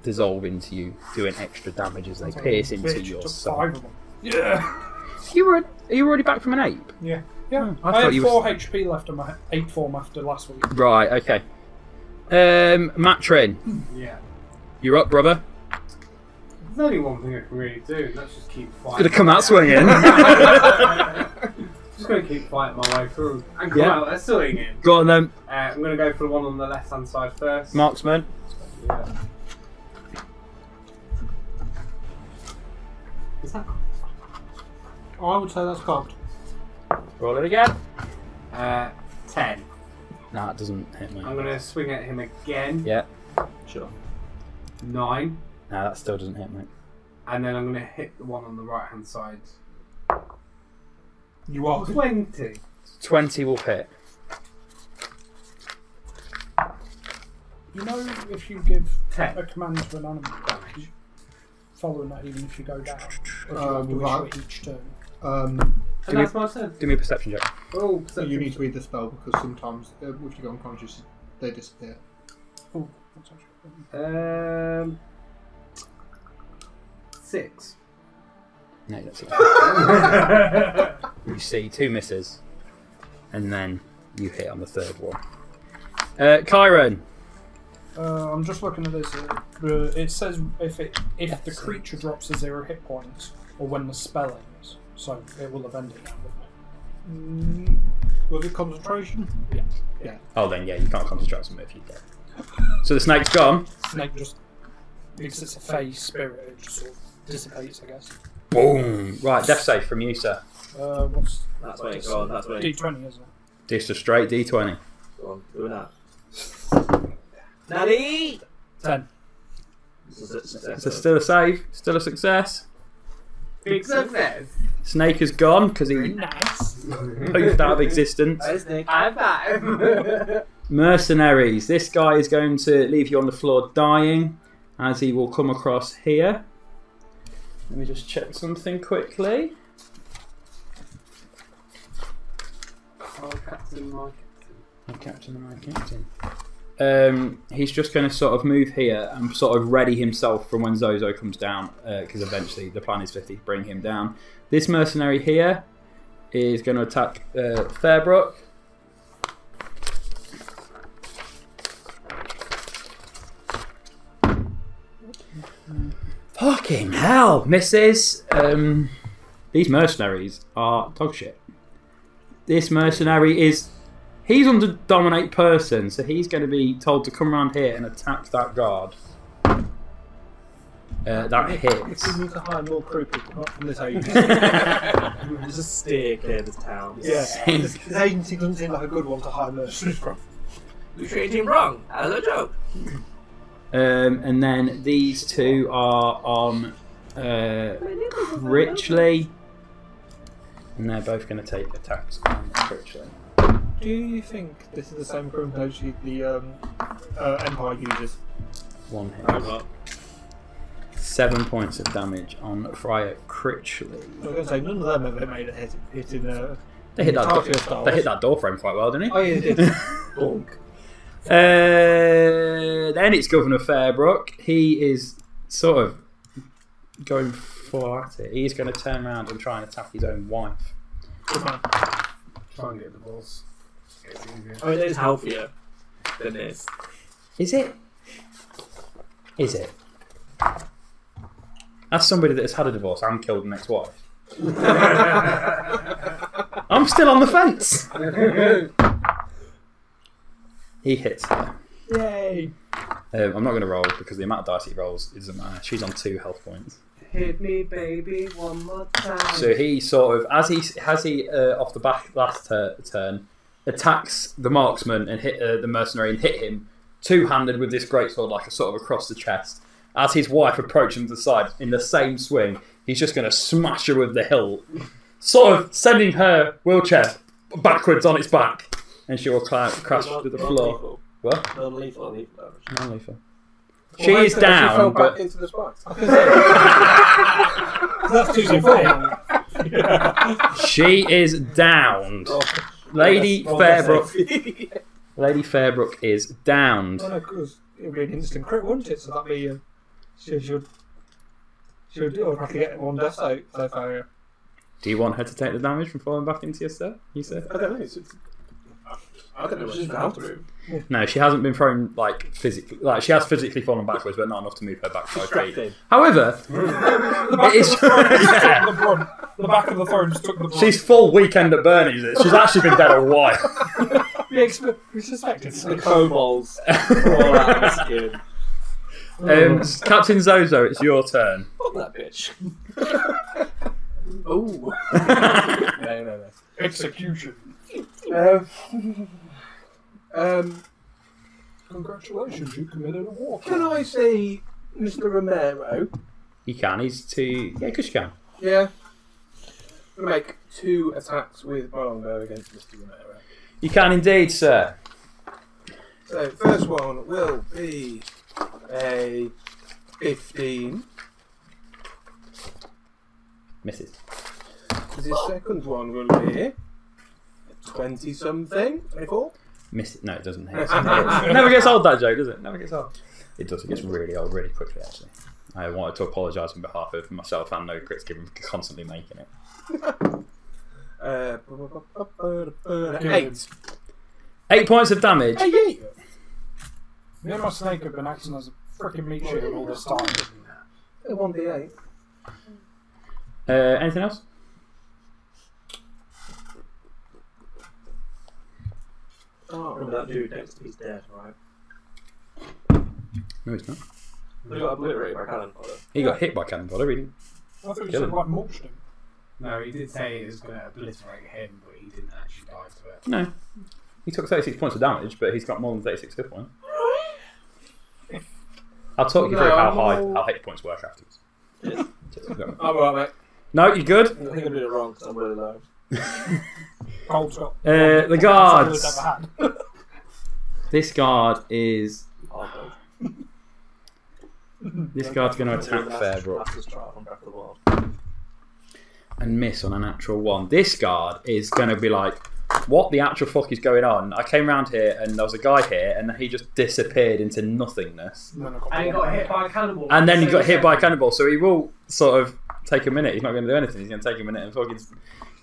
Speaker 2: dissolve into you, doing extra damage as they pierce into your side.
Speaker 5: Yeah.
Speaker 2: Are you already back from an ape?
Speaker 5: Yeah. Yeah.
Speaker 2: Oh,
Speaker 5: I had 4 HP left on my ape form after last week.
Speaker 2: Right. Okay. Matryn.
Speaker 7: Yeah.
Speaker 2: You're up, brother.
Speaker 7: There's only one thing I can really do. Let's just keep fighting.
Speaker 2: Gonna come out swinging.
Speaker 7: Just gonna keep fighting my way through. And come out, let's swing in.
Speaker 2: Go on then.
Speaker 7: I'm gonna go for the one on the left hand side first.
Speaker 2: Marksman.
Speaker 7: Yeah. Is that?
Speaker 4: I would say that's cocked.
Speaker 2: Roll it again.
Speaker 7: 10.
Speaker 2: Nah, it doesn't hit me.
Speaker 7: I'm gonna swing at him again.
Speaker 2: Yeah.
Speaker 6: Sure.
Speaker 7: 9.
Speaker 2: Nah, that still doesn't hit me.
Speaker 7: And then I'm gonna hit the one on the right hand side.
Speaker 4: You are.
Speaker 7: 20.
Speaker 2: 20 will hit.
Speaker 5: You know, if you give
Speaker 7: 10.
Speaker 5: a command to an animal damage, following that, even if you go down, or do you have to
Speaker 4: right.
Speaker 5: wish for each turn?
Speaker 7: And that's my turn.
Speaker 2: Do me a perception check.
Speaker 7: Oh,
Speaker 4: So you need to read the spell because sometimes if you go unconscious, they disappear.
Speaker 5: Oh, that's actually
Speaker 7: 6.
Speaker 2: No, that's it. You see 2 misses, and then you hit on the 3rd one. Chiron.
Speaker 5: I'm just looking at this. It says if the creature drops to 0 hit points, or when the spell ends, so it will have ended now, wouldn't it?
Speaker 4: Was it concentration?
Speaker 5: Yeah.
Speaker 2: Oh, then yeah, you can't concentrate on something if you dead. So the snake's gone.
Speaker 5: Snake just, because it's a phase spirit, it just sort of dissipates, I guess.
Speaker 2: Boom. Right, death save from you, sir.
Speaker 5: What's
Speaker 6: That's when it's gone. That's when it's
Speaker 5: D20, isn't it?
Speaker 2: Just a straight D20.
Speaker 6: gone. Doing that. Natty!
Speaker 5: 10.
Speaker 2: So still a save, still a success.
Speaker 7: Big success.
Speaker 2: Snake is gone because he
Speaker 5: Nice.
Speaker 2: poofed out of existence.
Speaker 7: High five.
Speaker 2: Mercenaries. This guy is going to leave you on the floor dying, as he will come across here. Let me just check something quickly.
Speaker 7: Oh, Captain, my
Speaker 2: Captain, my captain. He's just going to sort of move here and sort of ready himself from when Zho-Zho comes down, because eventually the plan is to bring him down. This mercenary here is going to attack Fairbrook. Fucking hell, misses. These mercenaries are dog shit. This mercenary is... He's under dominate person, so he's going to be told to come around here and attack that guard. That hits.
Speaker 4: We need to hire more crew people, not from this agency.
Speaker 6: Just steer clear of this town.
Speaker 4: Yeah, this agency doesn't seem like a good one to hire mercenaries from.
Speaker 6: You treated him wrong. As a joke.
Speaker 2: And then these two are on Critchley, and they're both going to take attacks on Critchley.
Speaker 4: Do you think this is the same crew approach the Empire uses?
Speaker 2: One hit.
Speaker 6: Over.
Speaker 2: 7 points of damage on Friar Critchley.
Speaker 4: I was going to say, none of them ever made a hit in
Speaker 2: They hit
Speaker 4: Tarsier
Speaker 2: that.
Speaker 4: Star
Speaker 2: They
Speaker 4: Wars.
Speaker 2: hit that door frame quite well, didn't he?
Speaker 4: Oh yeah, they did. Bonk.
Speaker 2: Then it's Governor Fairbrook. He is sort of going for at it. He's going to turn around and try and attack his own wife.
Speaker 7: Try and get the balls.
Speaker 6: I mean, it is healthier than this.
Speaker 2: Is it? Is it? As somebody that has had a divorce and killed an ex-wife, I'm still on the fence. He hits her.
Speaker 4: Yay!
Speaker 2: I'm not going to roll because the amount of dice he rolls doesn't matter. She's on 2 health points.
Speaker 7: Hit me, baby, one more time.
Speaker 2: So he sort of, as he off the back last turn, attacks the marksman and hit the mercenary and hit him two-handed with this greatsword, like a sort of across the chest. As his wife approaches him to the side in the same swing, he's just going to smash her with the hilt, sort of sending her wheelchair backwards on its back, and she will crash to the floor. What?
Speaker 6: Non-lethal.
Speaker 2: Non-lethal. She is down,
Speaker 3: She fell back
Speaker 2: but
Speaker 3: into the spikes.
Speaker 4: That's too simple.
Speaker 2: she is downed. Lady Fairbrook is downed.
Speaker 4: No, because
Speaker 5: it'd be an instant crit, wouldn't it? So that'd be she would have to get one death save failure.
Speaker 2: Do you want her to take the damage from falling back into your stuff? You said.
Speaker 3: I don't know. I don't know what she's about to do.
Speaker 2: No, she hasn't been thrown like physically. Like she has physically fallen backwards, but not enough to move her back 5 feet. However, it is.
Speaker 5: The back of the throne just took the brunt.
Speaker 2: She's full weekend at Bernie's. She's actually been dead a while.
Speaker 5: We suspected
Speaker 6: The kobolds crawl out of the skin.
Speaker 2: Captain Zho-Zho, it's your turn.
Speaker 6: Fuck that bitch.
Speaker 3: Ooh. No.
Speaker 5: Execution. Congratulations, you committed a war.
Speaker 3: Can I see Mr. Romero?
Speaker 2: You can. He's too. Yeah, because you can.
Speaker 3: Yeah. I'm gonna make 2 attacks with my longbow against Mr. Romero.
Speaker 2: You can indeed, sir.
Speaker 3: So first one will be a 15.
Speaker 2: Misses.
Speaker 3: The second one will be 20 something. 24.
Speaker 2: Miss. No, it doesn't hit. It never gets old, that joke, does it? Never gets old. It does. It gets really old really quickly, actually. I wanted to apologise on behalf of myself and NoCritsGiven for constantly making it.
Speaker 3: 8.
Speaker 2: 8 points of damage.
Speaker 3: Hey,
Speaker 5: Me and my snake have been acting as a freaking meat shield all this time.
Speaker 3: 1d8.
Speaker 2: Anything else?
Speaker 6: Oh, remember that dude next to me's dead, right?
Speaker 2: No, he's not.
Speaker 6: He got obliterated by cannon fodder.
Speaker 2: He got hit by cannon fodder. He didn't.
Speaker 5: I thought you
Speaker 2: Kill
Speaker 5: said
Speaker 2: him.
Speaker 5: like mulched him.
Speaker 7: No, he did say it was going to obliterate him, but he didn't actually die to it.
Speaker 2: No. He took 36 points of damage, but he's got more than 36 hit points. I'll talk you through how hit points work afterwards.
Speaker 3: I'm alright, mate.
Speaker 2: No, you good?
Speaker 6: I think I'm doing it wrong because I'm really low.
Speaker 5: Cauld's got
Speaker 2: The guards.
Speaker 5: ever had.
Speaker 2: This guard is.
Speaker 6: Oh,
Speaker 2: This guard's going to attack Fairbrook
Speaker 6: Master's trial from Breath of the Wild.
Speaker 2: and miss on a natural 1. This guard is going to be like, what the actual fuck is going on? I came around here and there was a guy here and he just disappeared into nothingness.
Speaker 7: And he got hit by a cannonball.
Speaker 2: And then he got hit by a cannonball, so he will sort of take a minute. He's not going to do anything. He's going to take a minute and fucking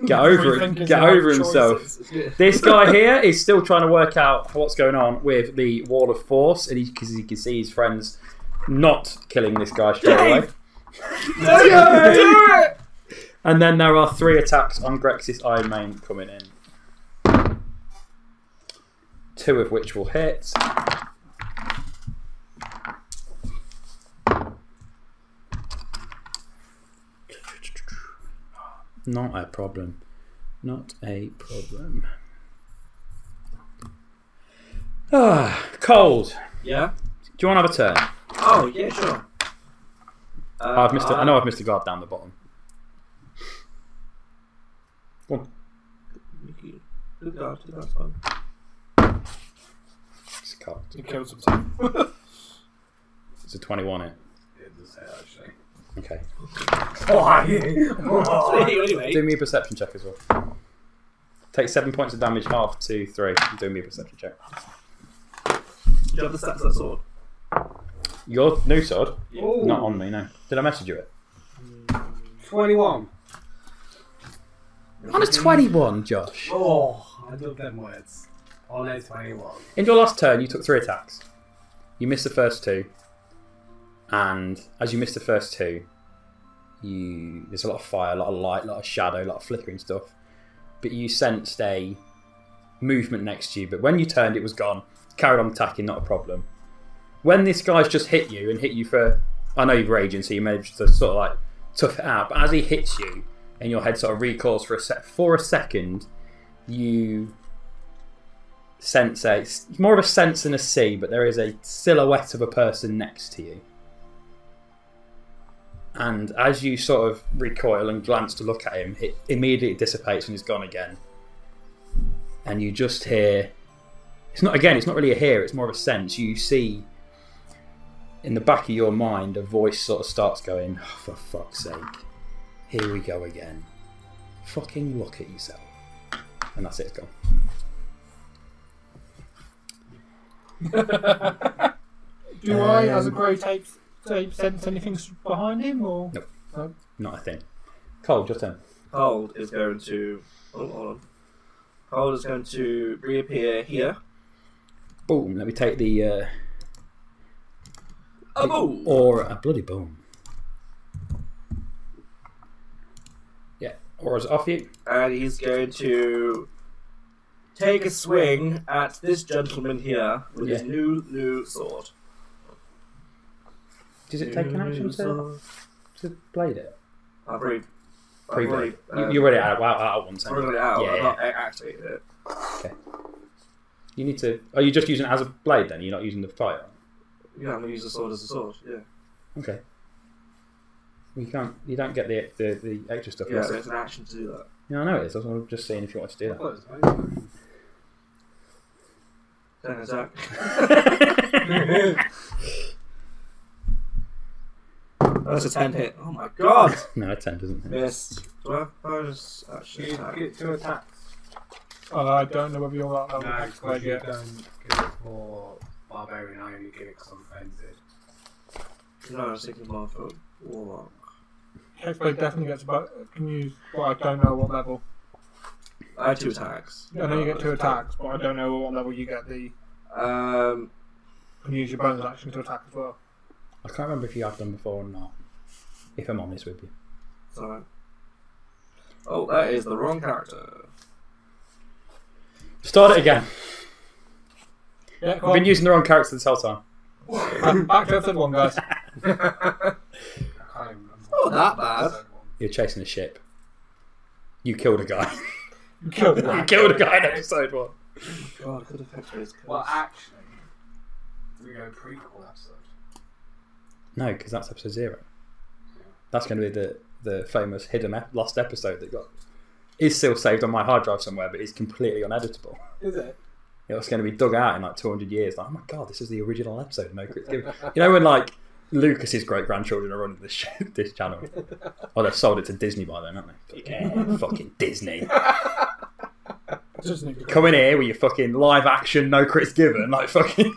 Speaker 2: get over himself. This guy here is still trying to work out what's going on with the wall of force, and because he can see his friends not killing this guy straight away.
Speaker 3: Do it!
Speaker 2: And then there are 3 attacks on Grex's Iron Mane coming in. 2 of which will hit. Not a problem. Not a problem. Cauld.
Speaker 6: Yeah?
Speaker 2: Do you want to have a turn?
Speaker 6: Oh, yeah, sure.
Speaker 2: I know I've missed a guard down the bottom. Go on.
Speaker 6: Do the guard's fine.
Speaker 2: It's a card.
Speaker 5: He killed something.
Speaker 2: It's a 21 hit.
Speaker 7: It does say, actually.
Speaker 2: Okay.
Speaker 6: Anyway.
Speaker 2: Do me a perception check as well. Take 7 points of damage, half to 3. Do me a perception check.
Speaker 6: Do you have the stats of that sword?
Speaker 2: Your new sword?
Speaker 6: Yeah.
Speaker 2: Not on me, no. Did I message you it?
Speaker 7: 21.
Speaker 2: On a 21, Josh.
Speaker 7: Oh, I love them words. On a 21.
Speaker 2: In your last turn, you took 3 attacks. You missed the first 2. And as you missed the first 2, there's a lot of fire, a lot of light, a lot of shadow, a lot of flickering stuff. But you sensed a movement next to you. But when you turned, it was gone. Carried on attacking, not a problem. When this guy's just hit you and hit you for... I know you're raging, so you managed to sort of like tough it out. But as he hits you, and your head sort of recoils for a second, you sense it's more of a sense than a see, but there is a silhouette of a person next to you. And as you sort of recoil and glance to look at him, it immediately dissipates and is gone again. And you just hear... It's not really a hear, it's more of a sense. You see, in the back of your mind, a voice sort of starts going, oh, for fuck's sake. Here we go again. Fucking look at yourself. And that's it, it's gone.
Speaker 5: Do I, as a grey tape, sense anything behind him, or
Speaker 2: Nope.
Speaker 5: No?
Speaker 2: Not a thing. Cauld, your turn.
Speaker 1: Cauld is going to. Oh, hold on. Cauld is going to reappear here.
Speaker 2: Boom. Let me take the.
Speaker 1: A boom!
Speaker 2: Or a bloody boom. Yeah. Aura's off you.
Speaker 1: And he's going to take a swing at this gentleman here with his new sword.
Speaker 2: Does it take an action to blade it?
Speaker 1: I've already.
Speaker 2: You read it out once.
Speaker 1: I read it out.
Speaker 2: Yeah,
Speaker 1: I've not activated it.
Speaker 2: Okay. You need to. Are you just using it as a blade then? You're not using the fire?
Speaker 1: Yeah, I'm going to use the sword as a sword, yeah.
Speaker 2: Okay. You don't get the extra stuff.
Speaker 1: Yeah, so it's an action to do that.
Speaker 2: Yeah, I know it is. I was just seeing if you wanted to do that.
Speaker 1: Then attack. That's a 10 hit. Oh my god!
Speaker 2: No, a 10 doesn't hit.
Speaker 1: Missed. Do I have bonus action
Speaker 7: You
Speaker 1: attack?
Speaker 7: get 2 attacks.
Speaker 5: I don't know whether you're that level.
Speaker 7: No, because you don't give it for Barbarian, I only give it because I'm offended.
Speaker 1: No, I was thinking more for Warlock.
Speaker 5: Hexblade definitely gets about. Can use. Well, I don't know what level.
Speaker 1: I have 2 attacks.
Speaker 5: I know you get 2 attacks, but I don't know what level you get the. Can you use your bonus action to attack as well?
Speaker 2: I can't remember if you have done before or not. If I'm honest with you.
Speaker 1: Sorry. Oh, that is the wrong character.
Speaker 2: Start it again.
Speaker 5: Yeah,
Speaker 2: I've been using the wrong character this whole time.
Speaker 5: Back to episode 1, guys.
Speaker 7: I can't even remember.
Speaker 1: Not that bad.
Speaker 2: You're chasing a ship. You killed a guy.
Speaker 5: You killed
Speaker 2: You
Speaker 5: that.
Speaker 2: killed a guy in episode 1.
Speaker 1: God, I could have picked his
Speaker 7: Well, actually, we go prequel episode.
Speaker 2: No, because that's episode 0. That's going to be the famous hidden lost episode that is still saved on my hard drive somewhere, but it's completely uneditable.
Speaker 3: Is it?
Speaker 2: It's going to be dug out in like 200 years. Like, oh my god, this is the original episode of NoCritsGiven. You know when like Lucas's great-grandchildren are running this channel? Oh, they've sold it to Disney by then, haven't they? Yeah, fucking Disney. Come in here with your fucking live-action NoCritsGiven, like fucking...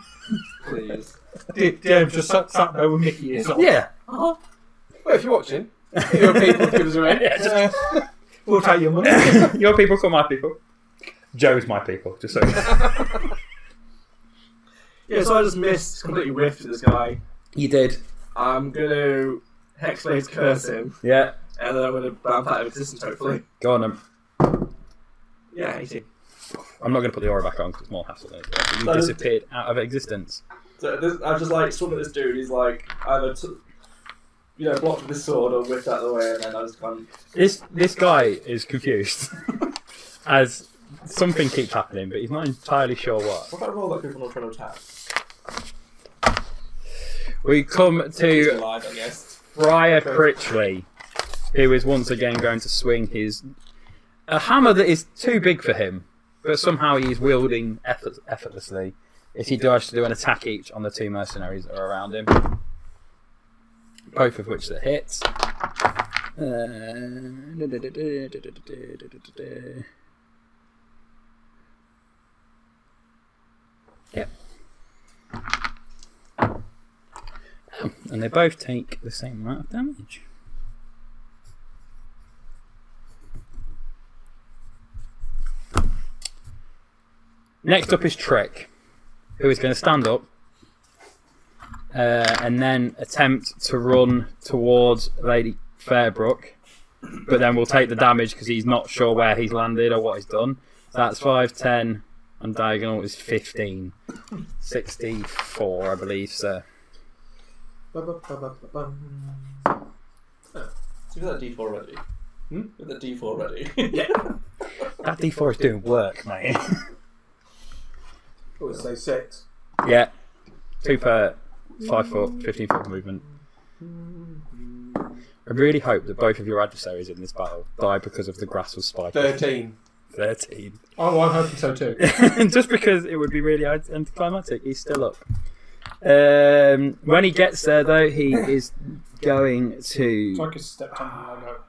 Speaker 1: Please.
Speaker 5: James just sat there with Mickey ears on.
Speaker 2: Yeah.
Speaker 3: Well, if you're watching, your people give us a ring.
Speaker 2: Yeah,
Speaker 5: We'll take your money.
Speaker 2: your people call my people. Joe's my people, just so you know.
Speaker 1: Yeah, so I just missed, completely whiffed at this guy.
Speaker 2: You did.
Speaker 1: I'm going to Hexblade curse him,
Speaker 2: Yeah.
Speaker 1: and then I'm going to bump out of existence, hopefully.
Speaker 2: Go on then.
Speaker 1: Yeah, 18.
Speaker 2: I'm not going to put the aura back on because it's more hassle than it is. You
Speaker 1: So-
Speaker 2: disappeared out of existence.
Speaker 1: So I'm just like swung at this dude. He's like either blocked with this sword or whipped out of the way, and then I just gone.
Speaker 2: This guy is confused as something keeps happening, but he's not entirely sure what.
Speaker 1: What kind of roll that people are trying to attack?
Speaker 2: We come
Speaker 1: He's
Speaker 2: to
Speaker 1: alive, I guess.
Speaker 2: Friar Critchley, who is once again going to swing a hammer that is too big for him, but somehow he's wielding effortlessly. If he does to do an attack each on the 2 mercenaries that are around him, both of which that hits. Yep. And they both take the same amount of damage. Next up is Trick, who is going to stand up and then attempt to run towards Lady Fairbrook, but then we'll take the damage because he's not sure where he's landed or what he's done. So that's 5, 10, and diagonal is 15. 64, I believe, sir.
Speaker 6: Give that D4 ready. Get the D4 ready.
Speaker 2: That D4 is doing work, mate.
Speaker 3: I would say 6.
Speaker 2: Yeah. 2 per 5 foot, 15 foot movement. I really hope that both of your adversaries in this battle die because of the grass was spiky.
Speaker 3: 13.
Speaker 2: 13.
Speaker 5: Oh, I'm hoping so too.
Speaker 2: Just because it would be really anticlimactic. He's still up. When he gets there, though, he is going
Speaker 5: It's
Speaker 2: to...
Speaker 5: like a step logo.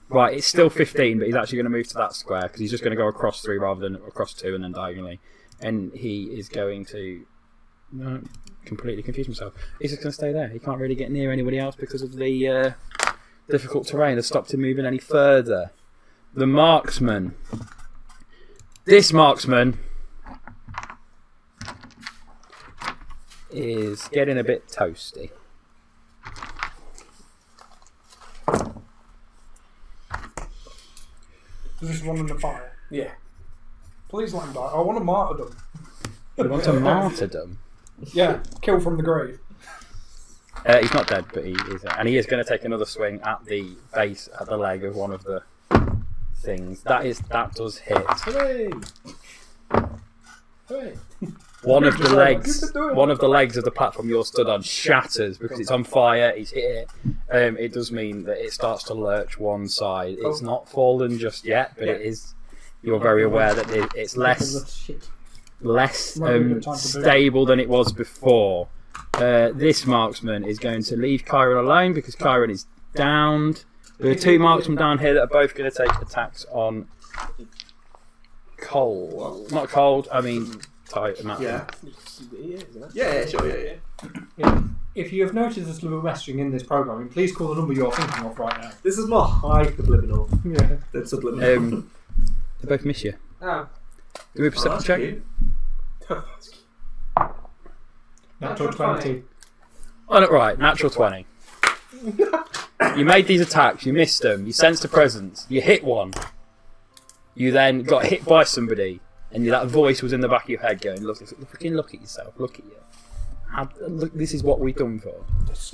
Speaker 2: Right, it's still 15, but he's actually going to move to that square because he's just going to go across 3 rather than across 2 and then diagonally. And he is going to No, completely confused myself. He's just going to stay there. He can't really get near anybody else because of the difficult terrain that stopped him moving any further. The marksman. This marksman is getting a bit toasty.
Speaker 5: Is this one in the fire?
Speaker 3: Yeah.
Speaker 5: Please let him die. I want a martyrdom.
Speaker 2: You want a martyrdom?
Speaker 5: Yeah, kill from the grave.
Speaker 2: He's not dead, but he is, and he is going to take another swing at the base, at the leg of one of the things. That does hit.
Speaker 3: Hooray! Hooray!
Speaker 2: One of the legs of the platform you're stood on shatters because it's on fire. He's hit it. It does mean that it starts to lurch one side. It's not fallen just yet, but it is. You're very aware that it's less stable than it was before. This marksman is going to leave Chiron alone because Chiron is downed. There are two marksmen down here that are both going to take attacks on Cauld. Not Cauld, I mean Matryn.
Speaker 6: Yeah, sure, yeah.
Speaker 5: If you have noticed there's little messaging in this programming, please call the number you're thinking of right now.
Speaker 6: This is more high subliminal than subliminal.
Speaker 2: They both miss you.
Speaker 3: Oh.
Speaker 2: Do we perception check?
Speaker 3: Cute.
Speaker 5: Natural 20.
Speaker 2: Oh, no, right, natural 20. You made these attacks, you missed them, you sensed a presence, you hit one. You then got hit by somebody, and that voice was in the back of your head going, look at yourself, look at you. Look, this is what we've done for.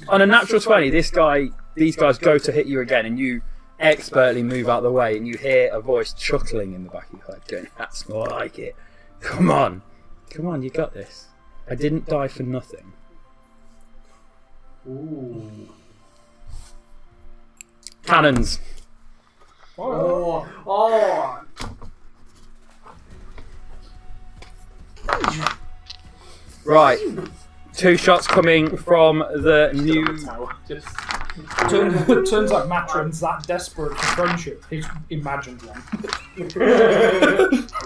Speaker 2: On a natural 20, these guys go to hit you again, and you expertly move out of the way, and you hear a voice chuckling in the back of your head going, that's more like it. Come on, you got this. I didn't die for nothing.
Speaker 3: Ooh.
Speaker 2: Cannons.
Speaker 3: Oh.
Speaker 2: Right. 2 shots coming from the new...
Speaker 5: Turns out Matryn's that desperate for friendship. He's imagined one.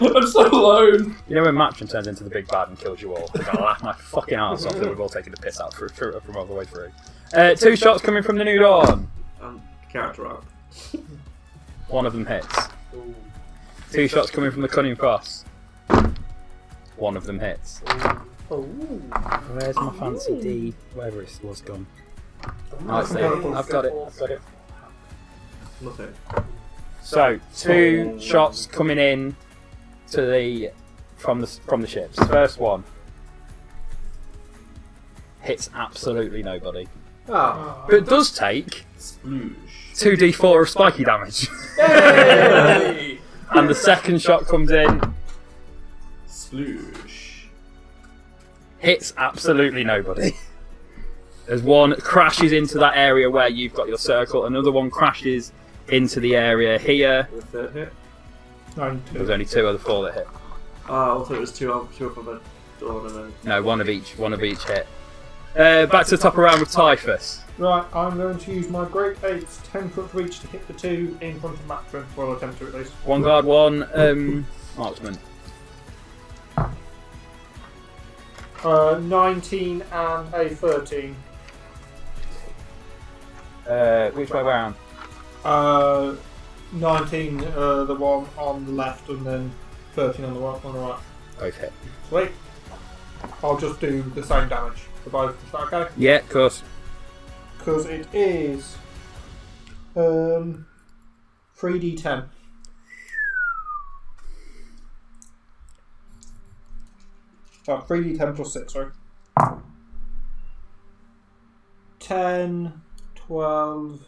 Speaker 5: I'm so alone.
Speaker 2: You know when Matryn turns into the big bad and kills you all? I'm going to laugh my fucking ass off that we've all taken the piss out from all the way through. 2 shots coming from the new dawn.
Speaker 6: Character up.
Speaker 2: One of them hits. 2 shots coming from the cunning frost. One of them hits. Where's my fancy D? Wherever it was gone. Oh, it's there. I've got it.
Speaker 6: Nothing.
Speaker 2: So 2 shots coming in to from the ships. First one hits absolutely nobody, but it does take 2d4 of spiky damage.
Speaker 6: Yay!
Speaker 2: And the second shot comes in.
Speaker 6: Sploosh.
Speaker 2: Hits absolutely nobody. As one crashes into that area where you've got your circle, another one crashes into the area here.
Speaker 6: The third hit?
Speaker 2: There was only 2 of the 4 that hit.
Speaker 6: Oh, I thought it was 2 from a dawn and then...
Speaker 2: No, one of each hit. Back to the top around with Typhus.
Speaker 5: Right, I'm going to use my Great Eight's 10-foot reach to hit the 2 in front of Matryn. Well, I'll attempt to at least.
Speaker 2: 1 guard, 1 marksman.
Speaker 5: 19 and a 13.
Speaker 2: Which way round?
Speaker 5: 19, the one on the left, and then 13 on the right.
Speaker 2: Both hit.
Speaker 5: Sweet. I'll just do the same damage for both. Is that okay?
Speaker 2: Yeah, of course.
Speaker 5: Because it is 3d10. Oh, 3d10 plus 6, sorry. 10, 12,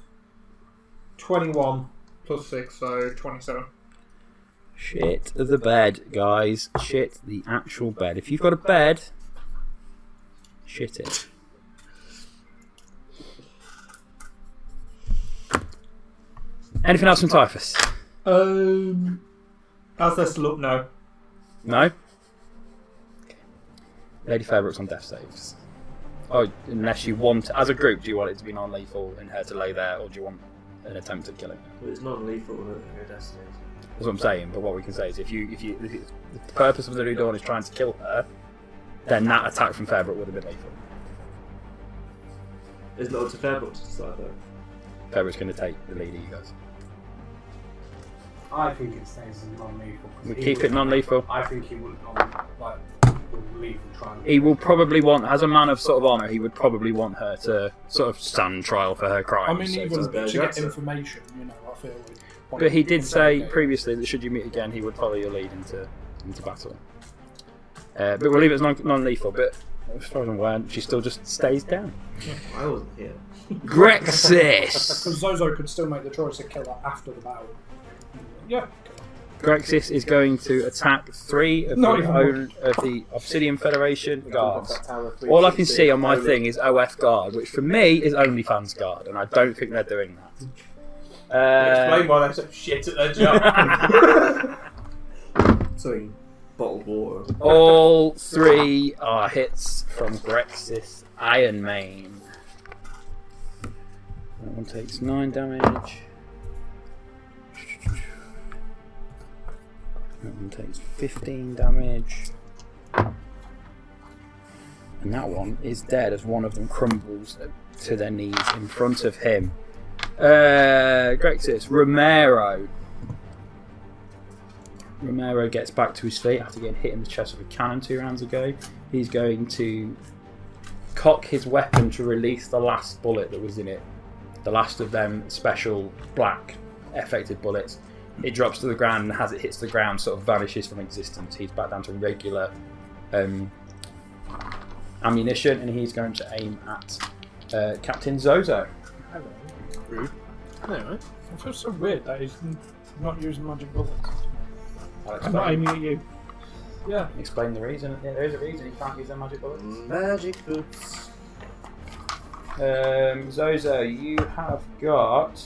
Speaker 5: 21 plus 6, so 27.
Speaker 2: Shit the bed, guys. Shit the actual bed. If you've got a bed, shit it. Anything else from Typhus?
Speaker 5: As they're still up, no.
Speaker 2: No? Lady Fairbrooks on death saves. Oh, unless you want, as a group, do you want it to be non-lethal and her to lay there, or do you want an attempt at killing her?
Speaker 6: Well, it's non-lethal with her death saves.
Speaker 2: That's what I'm saying, but what we can say is if the purpose of the new dawn is trying to kill her, then that attack from Fairbrook would have been lethal.
Speaker 6: It's not up to Fairbrook to decide though.
Speaker 2: Fairbrook's going to take the lead, you guys.
Speaker 7: I think it stays as non-lethal.
Speaker 2: We keep it non-lethal.
Speaker 7: I think he would have gone like lethal trial.
Speaker 2: He will probably want, as a man of sort of honour, he would probably want her to sort of stand trial for her crimes.
Speaker 5: I mean,
Speaker 2: so
Speaker 5: even
Speaker 2: to-
Speaker 5: to get information, I feel.
Speaker 2: But he did say previously that should you meet again, he would follow your lead into battle. But we'll leave it as non-lethal. But as far as I'm aware, she still just stays down.
Speaker 6: I wasn't here.
Speaker 2: Grexis.
Speaker 5: Because Zho-Zho could still make the choice to kill her after the battle. Yeah.
Speaker 2: Grexis is going to attack 3 of the Obsidian Federation guards. All I can see on my thing is OF guard, which for me is OnlyFans guard, and I don't think they're doing that.
Speaker 3: Explain why they're so shit at their job.
Speaker 6: Something bottled water.
Speaker 2: All 3 are hits from Grexis Iron Mane. That one takes 9 damage. That one takes 15 damage. And that one is dead as one of them crumbles to their knees in front of him. Grexis, Romero. Romero gets back to his feet after getting hit in the chest with a cannon 2 rounds ago. He's going to cock his weapon to release the last bullet that was in it. The last of them special black affected bullets. It drops to the ground, and as it hits the ground, sort of vanishes from existence. He's back down to regular ammunition, and he's going to aim at Captain Zho-Zho.
Speaker 3: Rude. Anyway.
Speaker 5: It feels so weird that he's not using magic bullets.
Speaker 2: Alex,
Speaker 5: I'm not aiming at you. Yeah.
Speaker 2: explain the reason. Yeah, there is a reason he can't use their magic bullets.
Speaker 6: Magic boots.
Speaker 2: Zho-Zho, you have got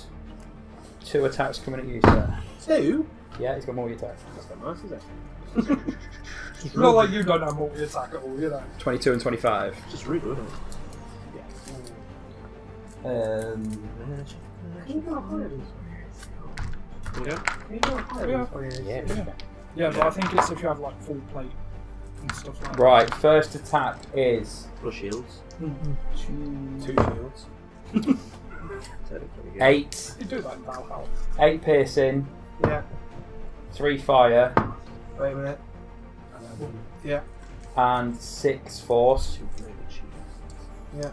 Speaker 2: 2 attacks coming at you, sir.
Speaker 3: 2?
Speaker 2: Yeah, he's got more attacks.
Speaker 3: That's not nice, is it?
Speaker 5: It's not like you don't have multi-attack at all,
Speaker 2: 22 and 25.
Speaker 6: Just rude, isn't it?
Speaker 5: Yeah, but I think it's if you have like full plate and stuff like that.
Speaker 2: Right, first attack is
Speaker 6: Plus shields.
Speaker 3: 2 shields.
Speaker 2: 8.
Speaker 5: You do that in Valhalla.
Speaker 2: 8 piercing,
Speaker 3: Yeah.
Speaker 2: 3 fire,
Speaker 3: Wait a minute. Yeah.
Speaker 2: and 6 force.
Speaker 3: Yeah.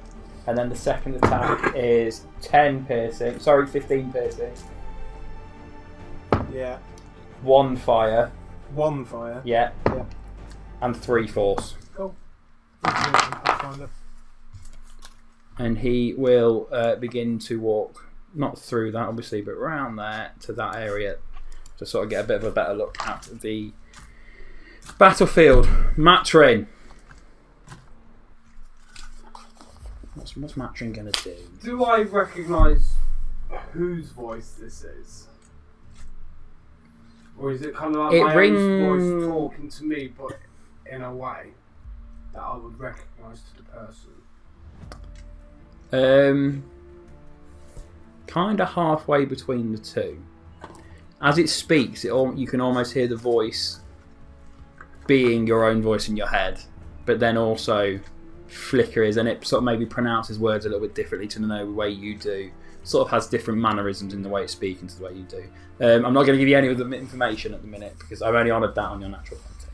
Speaker 2: And then the second attack is 10 piercing, sorry, 15 piercing,
Speaker 3: Yeah.
Speaker 2: 1 fire,
Speaker 3: 1 fire.
Speaker 2: yeah,
Speaker 3: Yeah.
Speaker 2: and 3 force.
Speaker 3: Cool.
Speaker 2: And he will begin to walk, not through that obviously, but around there to that area to sort of get a bit of a better look at the battlefield. Matryn. What's Matryn going to do?
Speaker 7: Do I recognise whose voice this is? Or is it kind of like
Speaker 2: It
Speaker 7: my own voice
Speaker 2: rings-
Speaker 7: talking to me, but in a way that I would recognise to the person?
Speaker 2: Kind of halfway between the two. As it speaks, you can almost hear the voice being your own voice in your head, but then also flickers, and it sort of maybe pronounces words a little bit differently to the way you do. Sort of has different mannerisms in the way it's speaking to the way you do. I'm not going to give you any of the information at the minute because I've only honoured that on your natural content.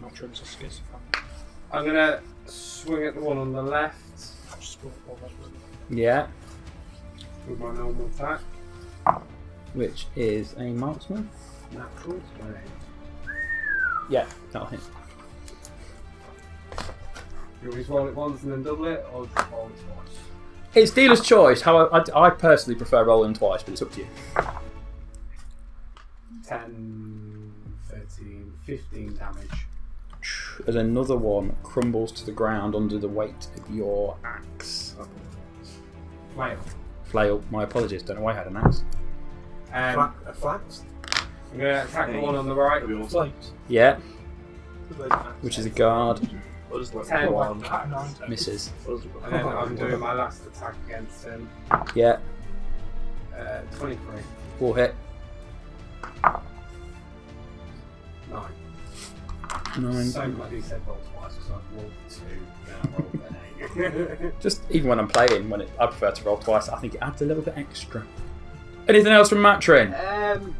Speaker 5: Matryn's a schizophrenic.
Speaker 7: I'm going to swing at the one on the left
Speaker 2: Yeah,
Speaker 7: with my normal attack.
Speaker 2: which is a marksman.
Speaker 7: Natural 20.
Speaker 2: Yeah, that'll hit.
Speaker 7: You want me to roll it once and then double it, or just roll it twice?
Speaker 2: It's dealer's choice. However, I personally prefer rolling twice, but it's up to you.
Speaker 7: 10, 13, 15 damage.
Speaker 2: As another one crumbles to the ground under the weight of your axe.
Speaker 7: Flail.
Speaker 2: Flail, my apologies, don't know why I had an axe.
Speaker 3: Flax?
Speaker 7: I'm going to attack the one on the right.
Speaker 2: Yeah, which is a guard.
Speaker 6: Or just like
Speaker 7: 10.
Speaker 6: one.
Speaker 2: Misses.
Speaker 7: And then I'm doing my last attack against him.
Speaker 2: Yeah,
Speaker 7: 23.
Speaker 2: will hit.
Speaker 7: 9.
Speaker 2: 9.
Speaker 7: So glad he said roll twice because I've rolled 2, now rolled an 8.
Speaker 2: Just even when I'm playing, I prefer to roll twice. I think it adds a little bit extra. Anything else from Matryn?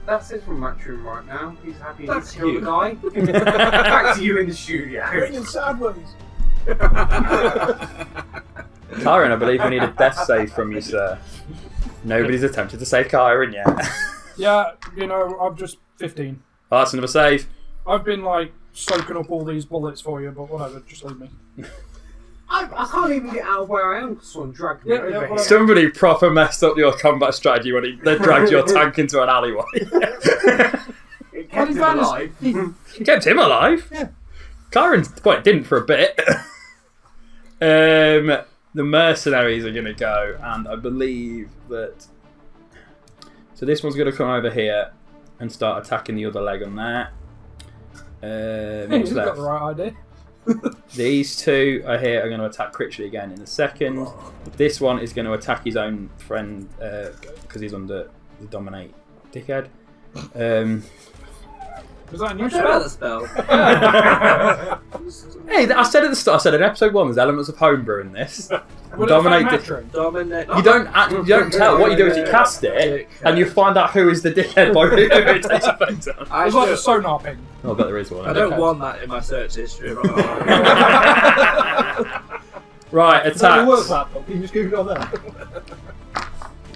Speaker 7: That's it from Matryn right now. He's happy to
Speaker 6: That's
Speaker 7: kill
Speaker 6: you.
Speaker 7: the guy. Back to you in the studio.
Speaker 3: Bringing sideways.
Speaker 2: Chiron, I believe we need a death save from you, sir. Nobody's attempted to save Chiron yet.
Speaker 5: Yeah, you know, I'm just 15.
Speaker 2: Oh, that's another save.
Speaker 5: I've been like soaking up all these bullets for you, but whatever, just leave me.
Speaker 7: I can't even get out of where I am because someone dragged me over here.
Speaker 5: whatever.
Speaker 2: Somebody proper messed up your combat strategy when they dragged your tank into an alleyway.
Speaker 7: It kept him alive.
Speaker 2: Kept him alive.
Speaker 5: Yeah.
Speaker 2: Chiron's, well, it didn't for a bit. The mercenaries are going to go, and I believe that... So this one's going to come over here and start attacking the other leg on there. What's
Speaker 5: You've got
Speaker 2: left?
Speaker 5: the right idea.
Speaker 2: These two are here are going to attack Critchley again in a second. This one is going to attack his own friend because he's under the Dominate dickhead.
Speaker 5: Was that a new
Speaker 6: I don't know
Speaker 5: spell?
Speaker 6: that spell.
Speaker 2: Hey, I said at the start, I said in episode 1 there's elements of homebrew in this. Dominate dickhead.
Speaker 6: Dominate.
Speaker 2: You don't tell. What you do is you cast it, and you find out who is the dickhead by who it takes effect on.
Speaker 5: It's like a sonar ping.
Speaker 2: Oh, I bet there is one.
Speaker 6: I don't want that in my search history.
Speaker 2: Right, attack.
Speaker 4: laptop. Can you just Google it on there?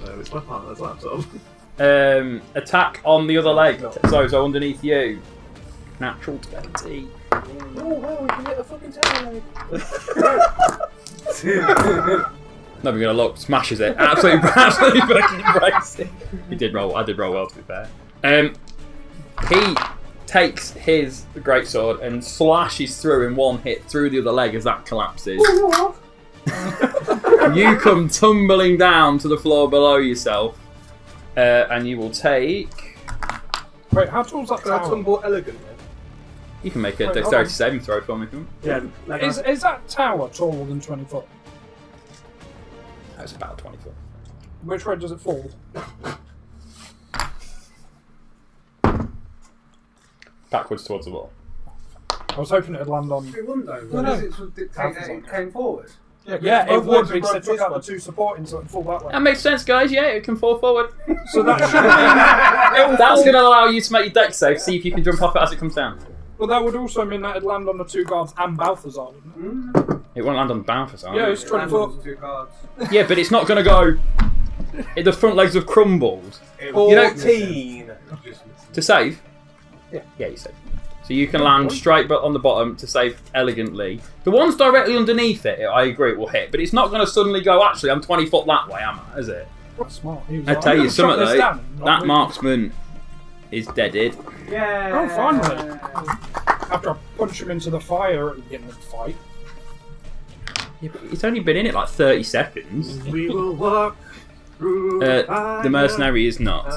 Speaker 6: No, it's my partner's laptop.
Speaker 2: Attack on the other leg. So underneath you. Natural 20.
Speaker 3: Oh, wow, we can hit a fucking tower.
Speaker 2: Not even gonna look. Smashes it. Absolutely fucking breaks it. He did roll. I did roll well, to be fair. He takes his greatsword and slashes through in one hit through the other leg as that collapses. You come tumbling down to the floor below yourself, and you will take.
Speaker 5: Wait, how tall's that
Speaker 3: Can I
Speaker 5: tower?
Speaker 3: tumble elegantly?
Speaker 2: You can make a
Speaker 5: Wait,
Speaker 2: dexterity saving throw for me if you want.
Speaker 6: Yeah,
Speaker 5: Is that tower taller than 20 foot?
Speaker 2: That's about 20 foot.
Speaker 5: Which way does it fall?
Speaker 2: Backwards towards the wall.
Speaker 5: I was hoping it'd land on.
Speaker 7: It wouldn't though.
Speaker 5: No, no.
Speaker 7: Physics would dictate that it came forward.
Speaker 5: Yeah, it would because they
Speaker 3: both
Speaker 5: took out the
Speaker 3: ways.
Speaker 5: two supporting so it fall that way.
Speaker 2: That makes sense, guys. Yeah, it can fall forward.
Speaker 5: So that should mean
Speaker 2: That's going to allow you to make your dex save, see if you can jump off it as it comes down.
Speaker 5: Well, that would also mean that it'd land on the two guards and Balthazar, wouldn't it?
Speaker 2: It won't land on the Balthazar.
Speaker 5: Yeah, it's 20 foot.
Speaker 7: Two cards.
Speaker 2: Yeah, but it's not going to go. The front legs have crumbled.
Speaker 3: 14.
Speaker 2: To save?
Speaker 5: Yeah.
Speaker 2: Yeah, you save. So you can land straight but on the bottom to save elegantly. The ones directly underneath it, I agree, it will hit. But it's not going to suddenly go, actually, I'm 20 foot that way, am I? Is it?
Speaker 5: That's smart. He was
Speaker 2: I
Speaker 5: like,
Speaker 2: tell
Speaker 5: I'm
Speaker 2: you
Speaker 5: gonna
Speaker 2: something,
Speaker 5: shut this
Speaker 2: though.
Speaker 5: down and not
Speaker 2: That
Speaker 5: move.
Speaker 2: marksman is deaded.
Speaker 7: Yeah.
Speaker 5: Oh, finally. After I punch him into the fire at the beginning of the fight.
Speaker 2: Yeah, but he's only been in it like 30 seconds.
Speaker 6: we will walk through
Speaker 2: The mercenary is not.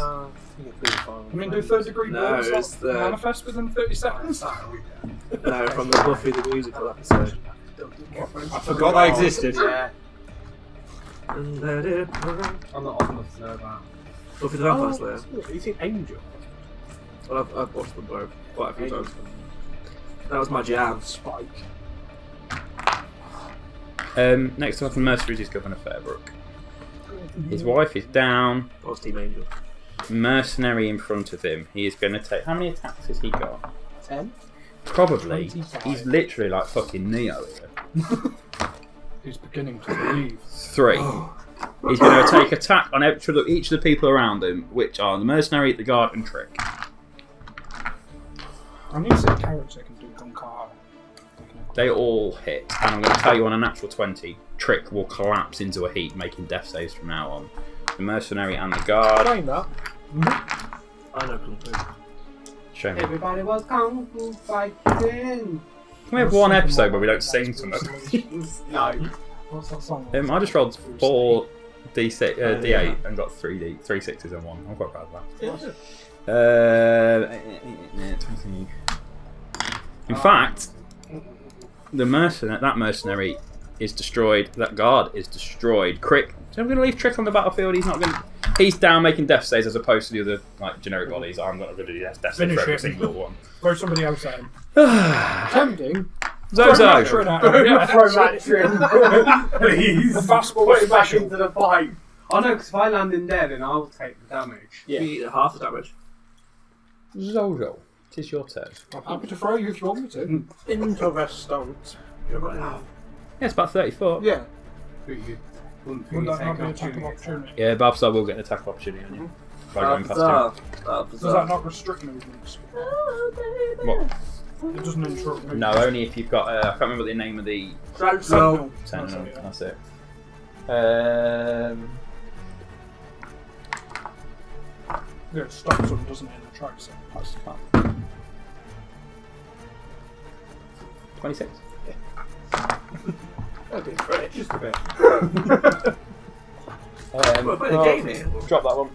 Speaker 5: I mean, do third degree
Speaker 6: No,
Speaker 5: burns
Speaker 6: it's the-
Speaker 5: manifest within 30 seconds?
Speaker 6: No, from the Buffy the Musical episode.
Speaker 1: I forgot that existed.
Speaker 7: Yeah.
Speaker 6: And let it burn.
Speaker 7: I'm not old enough to know that.
Speaker 6: Buffy the Vampire Slayer.
Speaker 3: Have you seen Angel?
Speaker 6: Well, I've watched them both quite a few times. That was my jam.
Speaker 3: Spike.
Speaker 2: Next up on mercenaries is Governor Fairbrook. His wife is down.
Speaker 6: I was Team Angel.
Speaker 2: Mercenary in front of him. He is going to take. How many attacks has he got?
Speaker 3: 10.
Speaker 2: Probably.
Speaker 5: 25.
Speaker 2: He's literally like fucking Neo here.
Speaker 5: He's beginning to believe.
Speaker 2: 3. He's going to take attack on each of the people around him, which are the mercenary, the guard, and Trick.
Speaker 5: I need to see carrots I can do Gonkar.
Speaker 2: They all hit, and I'm going to tell you on a natural 20, Trick will collapse into a heap, making death saves from now on. The mercenary and the guard.
Speaker 5: Saying that,
Speaker 6: I know Kung Fu.
Speaker 2: Show me.
Speaker 7: Everybody was kung fu fighting.
Speaker 2: Can we have one episode where we don't sing to them?
Speaker 7: No.
Speaker 5: what's that song?
Speaker 2: I just rolled 4 D8 and got 3 6s and 1. I'm quite proud of that. 20. In fact, that mercenary is destroyed. That guard is destroyed. Crick. So I'm going to leave Trick on the battlefield. He's not going. He's down making death saves as opposed to the other like generic bodies. I'm going to do death saves for every single one.
Speaker 5: Throw somebody else at him. Tempting.
Speaker 2: Zho-Zho.
Speaker 7: Throw Matryn. Please.
Speaker 5: Fastball
Speaker 7: Put it back
Speaker 5: special.
Speaker 7: into the fight. Oh no, because if I land in there, then I'll take the damage.
Speaker 6: You eat half the damage.
Speaker 2: Zho-Zho, it is your turn.
Speaker 5: I'm happy to throw you if you want me to.
Speaker 3: Interesting.
Speaker 2: Yeah, it's about 30 foot.
Speaker 5: Yeah.
Speaker 7: But you wouldn't
Speaker 5: Would
Speaker 7: think
Speaker 5: that not be an
Speaker 7: take
Speaker 5: attack of opportunity?
Speaker 2: Yeah, Balthazar will get an attack opportunity on you. If I go in past
Speaker 5: Does that not restrict movements?
Speaker 2: him. What?
Speaker 5: It doesn't interrupt movements.
Speaker 2: No, only if you've got. I can't remember the name of the.
Speaker 5: Sentinel.
Speaker 2: Sentinel, that's it.
Speaker 5: Yeah, it stops them, doesn't it, and attracts them.
Speaker 2: That's fine. 26.
Speaker 3: Just a bit.
Speaker 6: We're playing a game here.
Speaker 2: Drop that one.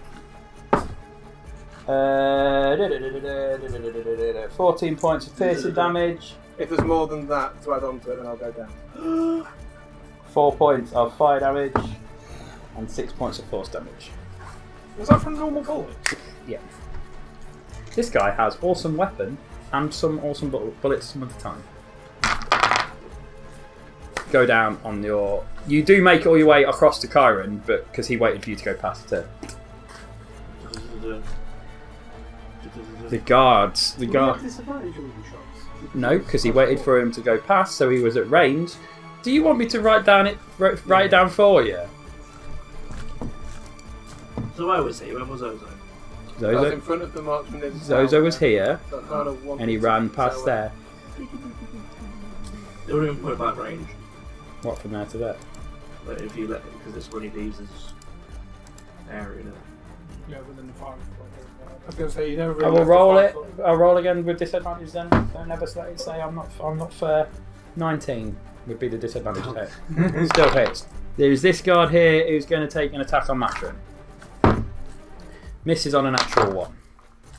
Speaker 2: 14 points of piercing damage.
Speaker 3: If there's more than that to add on to it, then I'll go down.
Speaker 2: 4 points of fire damage. And 6 points of force damage.
Speaker 5: Was that from normal bullets?
Speaker 2: Yeah. This guy has awesome weapon and some awesome bullets some of the time. Go down on your... You do make all your way across to Chiron, but because he waited for you to go past it. The guards... No, because he waited for him to go past, so he was at range. Do you want me to write it down for you?
Speaker 6: So where was he? When was Zho-Zho?
Speaker 3: I was in front of the marksman.
Speaker 2: Zho-Zho was here,
Speaker 3: So I kind of wanted
Speaker 2: and he
Speaker 3: to
Speaker 2: ran
Speaker 3: go
Speaker 2: past
Speaker 3: away.
Speaker 2: there.
Speaker 6: They wouldn't even put back range.
Speaker 2: What, from there to there?
Speaker 6: Like if you let it, because it's when he leaves his area.
Speaker 5: Yeah, within the 5 foot. I was going to say, you never really
Speaker 2: I will
Speaker 5: left the
Speaker 2: roll
Speaker 5: 5
Speaker 2: it.
Speaker 5: foot.
Speaker 2: I'll roll again with disadvantage then. Don't ever say I'm not fair. 19 would be the disadvantage hit. Still hits. There's this guard here who's going to take an attack on Matryn. Misses on a natural 1.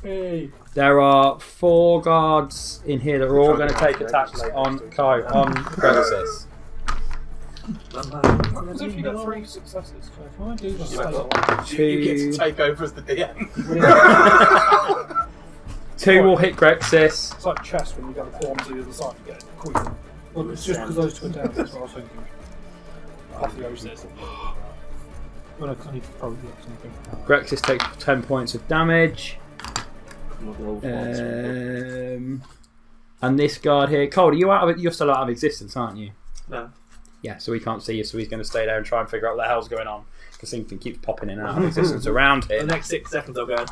Speaker 5: Hey.
Speaker 2: There are 4 guards in here that are all going to take attacks on Grexis.
Speaker 5: As if you got 3 successes. So if I do just stay
Speaker 3: You get to take over as the DM.
Speaker 2: 2 will hit Grexis.
Speaker 5: It's like chess when you go form to the other side to get it quicker. Well, it's just because those 2 are down, that's what I was thinking. Half the others. Well, I need to probably get something.
Speaker 2: Grexis takes 10 points of damage. And this guard here, Cauld, you're still out of existence, aren't you?
Speaker 6: No.
Speaker 2: Yeah, so he can't see you, so he's going to stay there and try and figure out what the hell's going on. Because something keeps popping in and out of existence around
Speaker 6: The
Speaker 2: here.
Speaker 6: next 6 seconds I'll go.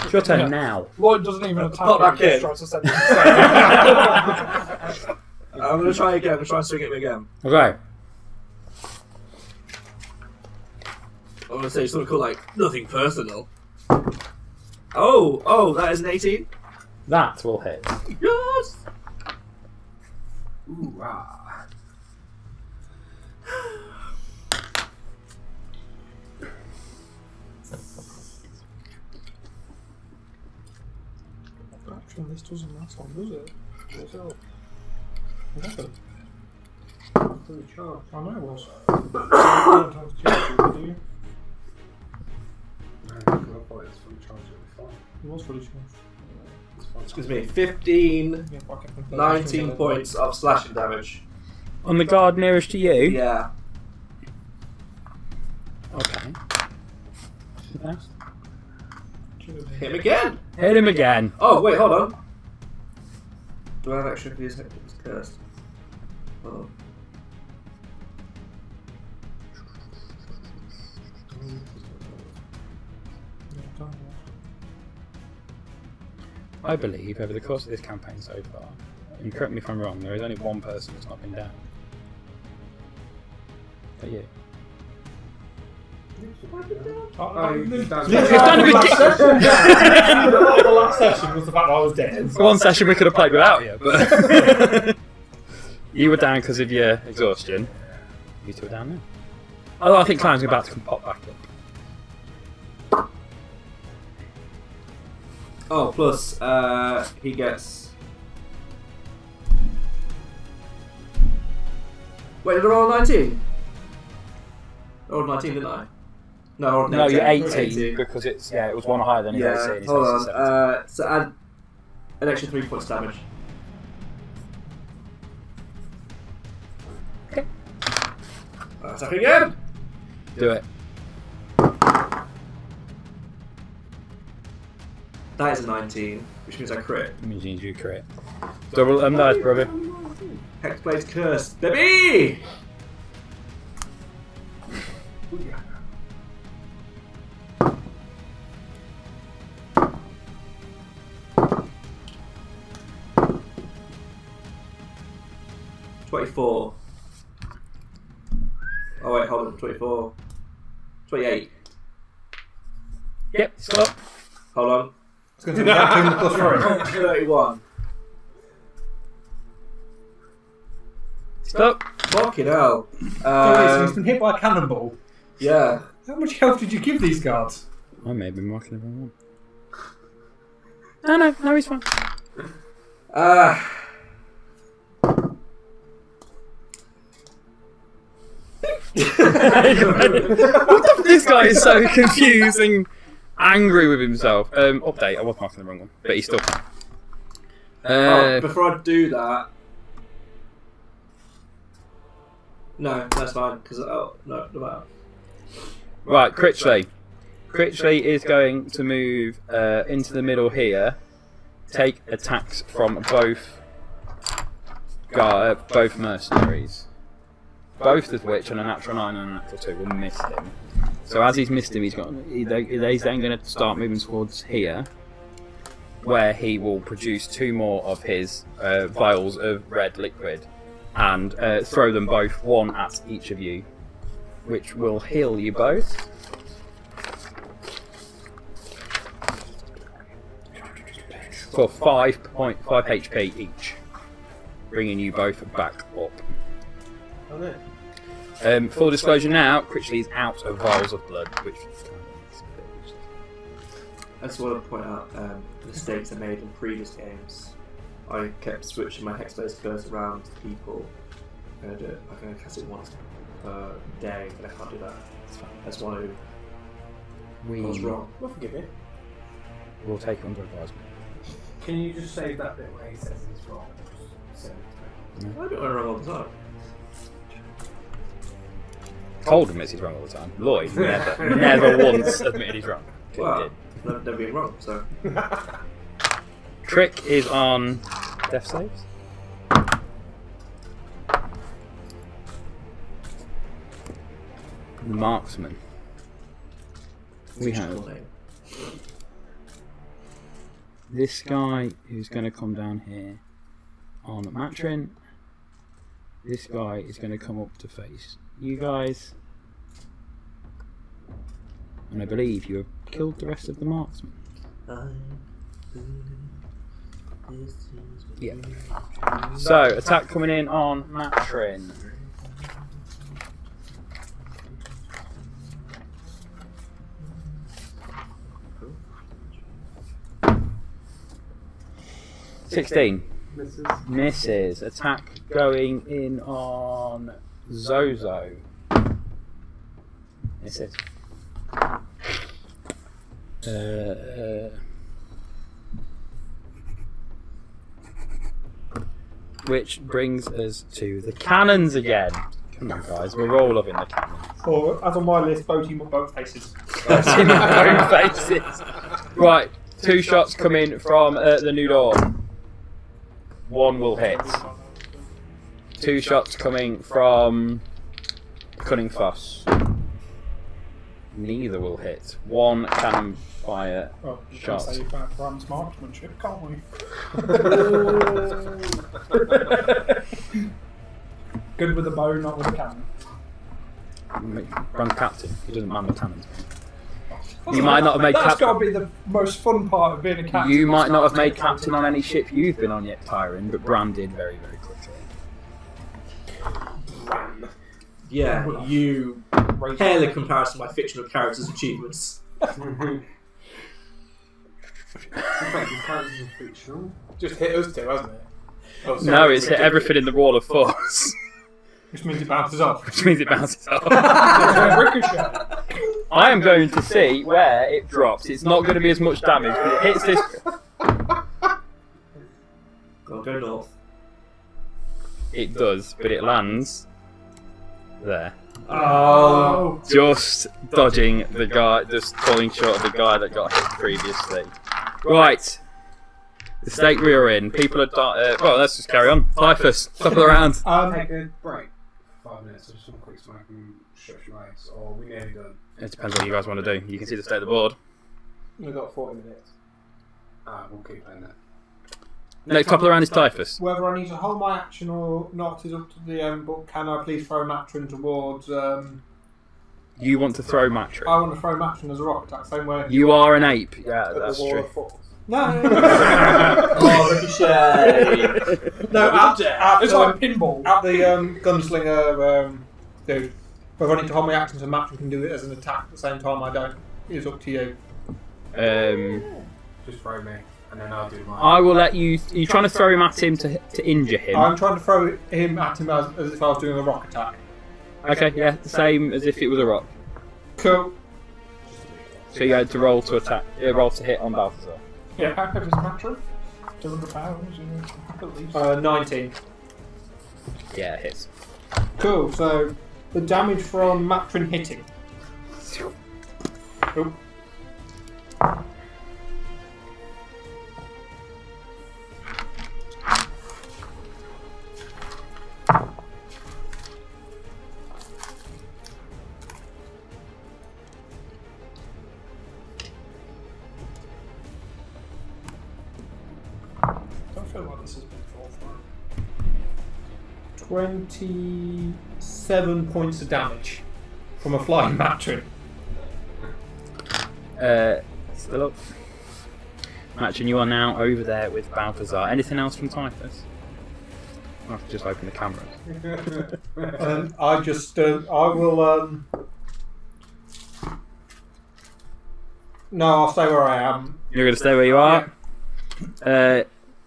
Speaker 2: It's your turn now.
Speaker 5: Lloyd doesn't even attack
Speaker 6: Pop back
Speaker 5: him,
Speaker 6: in.
Speaker 5: just tries to send him
Speaker 6: I'm going to try again. I'm going to try and swing at him again.
Speaker 2: Okay.
Speaker 6: I'm going to say something cool like, nothing personal. Oh, that is an 18.
Speaker 2: That will hit.
Speaker 6: Yes!
Speaker 7: Ooh, ah.
Speaker 5: Actually, this doesn't last long, does it? What's up? What?
Speaker 7: Fully charged.
Speaker 5: I know it was. You don't have to charge it, do you?
Speaker 7: No, I thought it was fully charged. It'll be fine.
Speaker 5: It was fully charged.
Speaker 7: It's fine.
Speaker 6: Excuse me, 15,
Speaker 5: Yeah, fuck it.
Speaker 6: 19 points of slashing damage.
Speaker 2: On the guard nearest to you?
Speaker 6: Yeah.
Speaker 2: Okay.
Speaker 6: Hit him again!
Speaker 2: Hit him again.
Speaker 6: Oh, wait, hold on. Do I have extra for his cursed? Oh.
Speaker 2: I believe over the course of this campaign so far, and correct me if I'm wrong, there is only one person that's not been down. Is that you?
Speaker 5: You've
Speaker 2: done a
Speaker 5: The last session was the fact that I was dead.
Speaker 2: The one session we could have played without you, but you were down because of your exhaustion. You two are down now. Oh, I think Climb's about to pop back up.
Speaker 6: Oh, plus, he gets... Wait, did I roll 19? I rolled 19, didn't I? No, I rolled
Speaker 2: No, you're
Speaker 6: 18.
Speaker 2: 18 because it's it was one higher than his
Speaker 6: Yeah,
Speaker 2: 18.
Speaker 6: hold on. So add an extra 3 points damage. Attack again!
Speaker 2: Do it.
Speaker 6: That is a 19, which means I crit.
Speaker 2: Means you crit. Double dice, brother.
Speaker 6: Hexblade's Curse, baby! $24. Oh wait, hold on, 24. 28.
Speaker 2: Yep, stop.
Speaker 6: Hold on.
Speaker 4: It's going to be exactly the plus 3.
Speaker 6: 31.
Speaker 2: Stop.
Speaker 6: Fucking hell.
Speaker 4: He's been hit by a cannonball.
Speaker 6: Yeah.
Speaker 4: How much health did you give these guards?
Speaker 2: I may have been marking the wrong one. No, he's fine. This guy is so confusing, angry with himself. Update, I was marking the wrong one, but he's still fine.
Speaker 6: Before I do that... No, that's fine, because... Oh, no matter.
Speaker 2: Right, Critchley. Critchley is going to move into the middle here, take attacks from both mercenaries. Both of which, on a natural 9 and a natural 2, will miss him. So as he's missed him, he's then going to start moving towards here, where he will produce 2 more of his vials of red liquid, and throw them both, one at each of you, which will heal you both. For 5 HP each, bringing you both back up. Full disclosure now, Critchley is out of vials of blood, which
Speaker 6: I just want to point out mistakes I made in previous games. I kept switching my Hexblade's Curse around to people. I'm going to do it. I'm going to cast it once per day, but I can't do that. I just want to... What's wrong?
Speaker 3: We'll forgive it.
Speaker 2: We'll take under advisement.
Speaker 7: Can you just save that bit where he says he's wrong?
Speaker 6: I do it wrong all the time.
Speaker 2: Cauld admits he's wrong all the time. Lloyd never once admitted he's wrong.
Speaker 6: Well, I've never been wrong, so...
Speaker 2: Trick is on death saves. The marksman. We have this guy who's going to come down here on Matryn. This guy is going to come up to face you guys. And I believe you have killed the rest of the marksmen. Yeah. So, attack coming in on Matryn. $16. Misses. Attack going in on Zho-Zho. Misses. Which brings us to the cannons again. Come on, guys, we're all loving the cannons.
Speaker 4: Or, as on my list, boating with both faces.
Speaker 2: Boating with both faces. Right, 2 shots coming from the new door. 1 will hit. 2 shots coming from Cunning Foss. Neither will hit. 1 cannon fire shot.
Speaker 5: Say about Bram's marksmanship, can't we? Good with a bow, not with a cannon.
Speaker 2: Bram's captain. He doesn't man the cannons. You might not have made
Speaker 5: That's got to be the most fun part of being a captain.
Speaker 2: You might not have made captain on any ship you've been on yet, Typhus, but Bram did very, very quickly.
Speaker 6: Bram. Yeah, you pale in comparison to my fictional character's achievements.
Speaker 3: Just hit us 2, hasn't it? Oh, sorry,
Speaker 2: no, it's hit everything in the wall of force.
Speaker 4: Which means it bounces off.
Speaker 2: Which means it bounces off. I am going to see where it drops. It's not going to be as much damage, but it hits this.
Speaker 6: Go north.
Speaker 2: It does, but it lands there.
Speaker 5: Oh!
Speaker 2: Just dodging the guy, just falling short of the guy that got hit previously. Right. The state we are in. People are well, let's just carry on. Typhus, top of the round.
Speaker 7: Take a break. 5 minutes, just some quick smoke and stretch your legs, or we nearly done.
Speaker 2: It depends what you guys want to do. You can see the state of the board.
Speaker 3: We've got 40 minutes.
Speaker 7: We'll keep playing that.
Speaker 2: Next top of the round is Typhus.
Speaker 4: Whether I need to hold my action or not is up to the but can I please throw Matryn towards...
Speaker 2: You want to throw Matryn.
Speaker 4: I want to throw Matryn as a rock attack, same way...
Speaker 2: You are an ape. Yeah, that's true.
Speaker 4: No!
Speaker 6: Oh, ricochet!
Speaker 4: No,
Speaker 5: It's like pinball.
Speaker 4: At the gunslinger dude. Whether I need to hold my action so Matryn can do it as an attack at the same time I don't, is up to you.
Speaker 7: Just throw me, and then I'll do mine.
Speaker 2: I will let you... Are you trying to throw him at him to injure him?
Speaker 4: I'm trying to throw him at him as if I was doing a rock attack.
Speaker 2: Okay, yeah, the same as if it was a rock.
Speaker 4: Cool.
Speaker 2: So you had to roll to attack, roll to hit on Balthazar.
Speaker 5: Yeah, how heavy is Matryn? 200 pounds, at least.
Speaker 4: 19.
Speaker 2: Yeah, it hits.
Speaker 4: Cool, so the damage from Matryn hitting. Oop.
Speaker 5: I don't feel like this has been thought through.
Speaker 4: 27 points of damage from a flying Matryn.
Speaker 2: Still up. Matryn, you are now over there with Balthazar. Anything else from Typhus? I have to just open the cameras.
Speaker 4: I will. No, I'll stay where I am.
Speaker 2: You're going to stay where you are?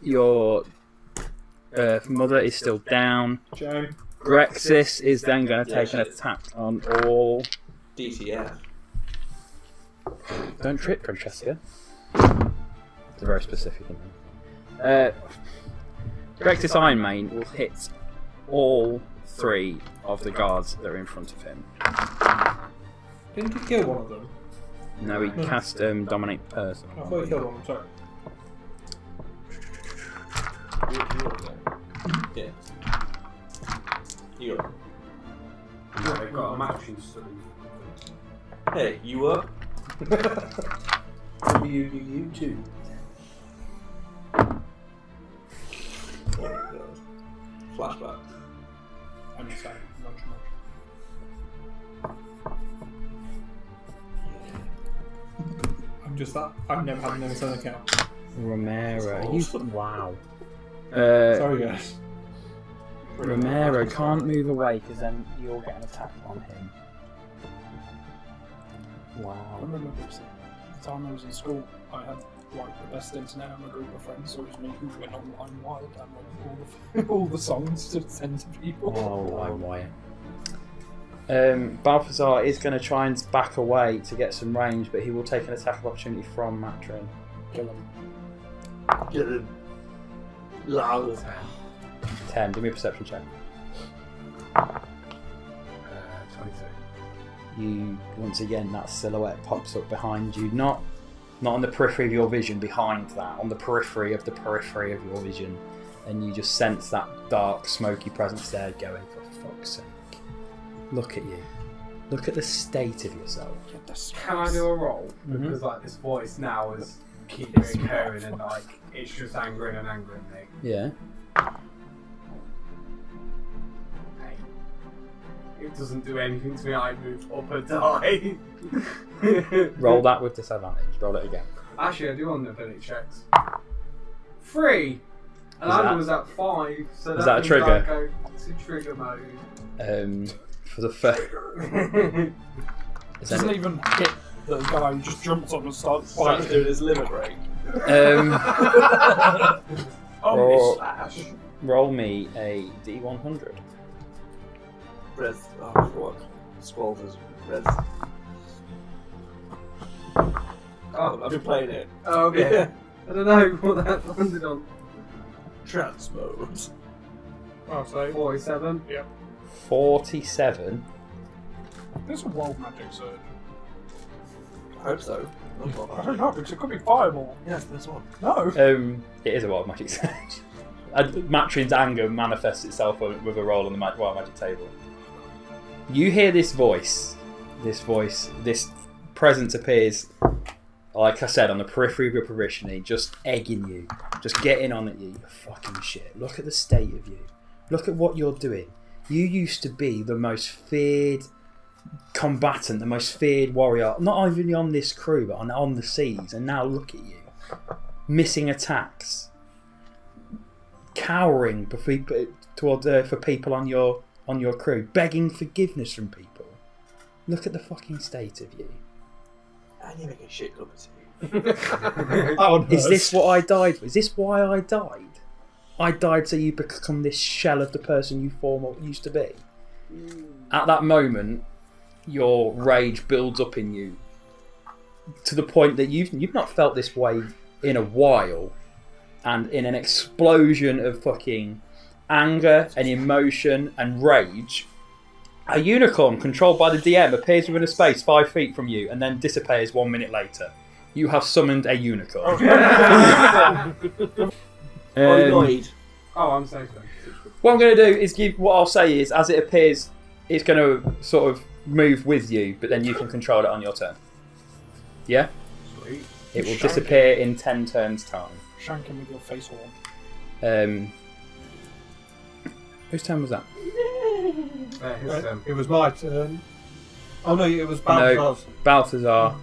Speaker 2: Your mother is still down.
Speaker 4: Joan.
Speaker 2: Grexis is then going to take an attack on all...
Speaker 6: DTF.
Speaker 2: Don't trip, Francesca. It's a very specific one. Grexis Iron Mane will hit all 3 of the guards that are in front of him.
Speaker 4: Didn't he kill one of them?
Speaker 2: No, he cast Dominate Person.
Speaker 4: I thought he killed one, sorry.
Speaker 6: Yeah. You up?
Speaker 7: Yeah, they've got a matching study.
Speaker 6: Hey, you up? you too. Oh god. Flashback.
Speaker 5: I'm sorry, nudge.
Speaker 4: I'm just that. I've never had an MSN account.
Speaker 2: Romero. Wow.
Speaker 4: Sorry, guys.
Speaker 2: Romero can't move away because then you'll get an attack on him.
Speaker 5: I
Speaker 2: Wow.
Speaker 5: remember the time I was in school, I had like the best internet and a group of friends, so it was me who went online wild downloading all the songs to send to people.
Speaker 2: Oh, I'm wire. Balthazar is going to try and back away to get some range, but he will take an attack of opportunity from Matryn.
Speaker 5: Kill him.
Speaker 6: Get him. Loud.
Speaker 2: 10. Give me a perception check.
Speaker 7: 22.
Speaker 2: You once again, that silhouette pops up behind you, not on the periphery of your vision, behind that, on the periphery of your vision, and you just sense that dark, smoky presence there, going, for fuck's sake. Look at you. Look at the state of yourself.
Speaker 7: Can I do a roll? Because like this voice now is keeping recurring and like it's just angering me.
Speaker 2: Yeah.
Speaker 7: It doesn't do anything to me. I move up a die.
Speaker 2: Roll that with disadvantage. Roll it again.
Speaker 7: Actually, I do on the ability checks. 3. And I was at 5. So
Speaker 2: is that a
Speaker 7: means
Speaker 2: trigger?
Speaker 7: I go to trigger mode.
Speaker 2: For the first.
Speaker 5: Doesn't even hit the guy who just jumps on and starts
Speaker 6: Starts
Speaker 5: fighting.
Speaker 6: doing his liver break.
Speaker 2: Roll me a D100.
Speaker 6: Red. Oh, what? Squalls is red. Oh, I've been playing it.
Speaker 7: Oh, okay.
Speaker 6: Yeah.
Speaker 7: I don't know what that landed on.
Speaker 6: Transpose.
Speaker 4: I'll say.
Speaker 7: 47.
Speaker 4: Yep.
Speaker 2: 47.
Speaker 5: There's a wild magic surge.
Speaker 6: I hope so.
Speaker 5: I don't know, because it could be fireball.
Speaker 6: Yes, there's one.
Speaker 5: No.
Speaker 2: It is a wild magic surge. Matryn's anger manifests itself with a roll on the wild magic table. You hear this voice. This presence appears, like I said, on the periphery of your parishioner, just egging you, just getting on at you. You fucking shit. Look at the state of you. Look at what you're doing. You used to be the most feared combatant, the most feared warrior, not only on this crew, but on the seas. And now look at you. Missing attacks. Cowering for people on your crew. Begging forgiveness from people. Look at the fucking state of you.
Speaker 6: And you're making shit cup of tea.
Speaker 2: Is this what I died for? Is this why I died? I died so you become this shell of the person you used to be. At that moment, your rage builds up in you to the point that you've not felt this way in a while, and in an explosion of fucking anger and emotion and rage, a unicorn controlled by the DM appears within a space 5 feet from you and then disappears 1 minute later. You have summoned a unicorn.
Speaker 6: Lloyd.
Speaker 3: Oh, I'm so sorry.
Speaker 2: What I'm going to do is what I'll say is, as it appears, it's going to sort of move with you, but then you can control it on your turn. Yeah?
Speaker 3: Sweet.
Speaker 2: It will disappear in 10 turns' time.
Speaker 5: Shank him with your face horn.
Speaker 2: Whose turn was that?
Speaker 3: His turn.
Speaker 4: It was my turn. Oh no, it was Balthazar's.
Speaker 2: No, Balthazar.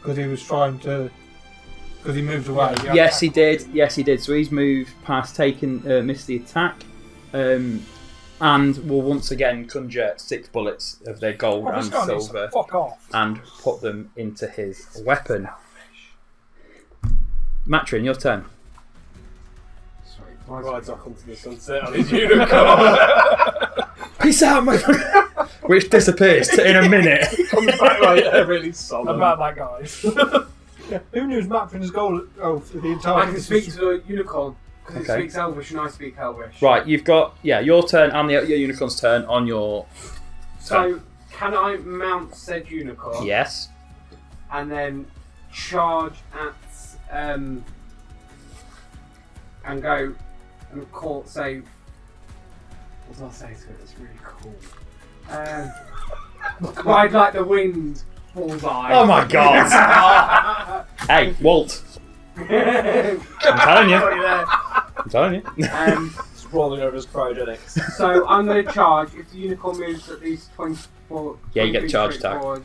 Speaker 4: Because he was trying to... Because he moved away.
Speaker 2: Yes, he did. Yes, he did. So he's moved past missed the attack. And will once again conjure 6 bullets of their gold and silver.
Speaker 5: Fuck off.
Speaker 2: And put them into his weapon. Matryn, your turn.
Speaker 3: Rides off into the sunset on his unicorn.
Speaker 2: Peace out, motherfucker! Which disappears in a minute.
Speaker 3: Comes back like really solid.
Speaker 5: About that, guys.
Speaker 4: Who knew Matryn's goal for the entire...
Speaker 3: I can speak to a unicorn because it speaks Elvish and I speak Elvish.
Speaker 2: Right, you've got your turn and your unicorn's turn on your turn.
Speaker 3: So, can I mount said unicorn?
Speaker 2: Yes.
Speaker 3: And then charge at and go and call, say, what do I say to it that's really cool? Ride like the wind, bullseye.
Speaker 2: Oh my god! Hey, Walt. I'm telling you. I'm telling you.
Speaker 6: It's rolling over his cryogenics.
Speaker 3: So I'm going to charge. If the unicorn moves at least 24...
Speaker 2: Yeah, you get the charge attack.
Speaker 3: Forward,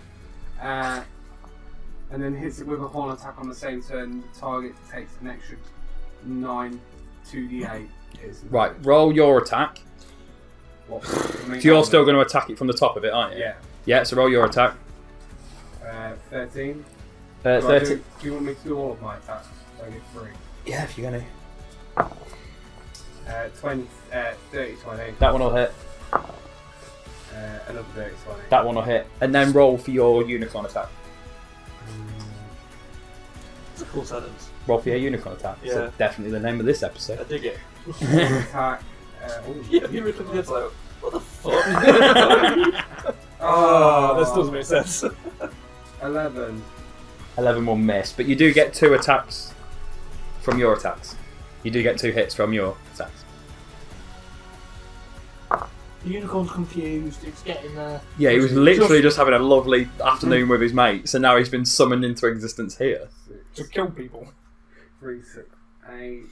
Speaker 3: and then hits it with a horn attack on the same turn, the target takes an extra 9 2d8.
Speaker 2: Right, roll your attack. So you're still going to attack it from the top of it, aren't you?
Speaker 3: Yeah.
Speaker 2: Yeah, so roll your attack.
Speaker 3: 13.
Speaker 2: 13.
Speaker 3: Do you want me to do all of my attacks? So I get 3.
Speaker 2: Yeah, if you're going to.
Speaker 3: 20, 30, 20.
Speaker 2: That one will hit.
Speaker 3: Another 30, 20.
Speaker 2: That one will hit. And then roll for your unicorn attack.
Speaker 6: It's a cool sentence.
Speaker 2: Roll for your unicorn attack.
Speaker 6: Yeah.
Speaker 2: So definitely the name of this episode.
Speaker 6: I dig it.
Speaker 3: Attack.
Speaker 6: Yeah, you were looking at like, what the fuck? Oh, this doesn't make sense.
Speaker 3: 11.
Speaker 2: 11 will miss, but you do get 2 attacks from your attacks. You do get 2 hits from your attacks.
Speaker 4: The unicorn's confused, it's getting there.
Speaker 2: Yeah, he was literally just having a lovely afternoon with his mates, and now he's been summoned into existence here.
Speaker 5: To kill people.
Speaker 3: 3, 6, 8.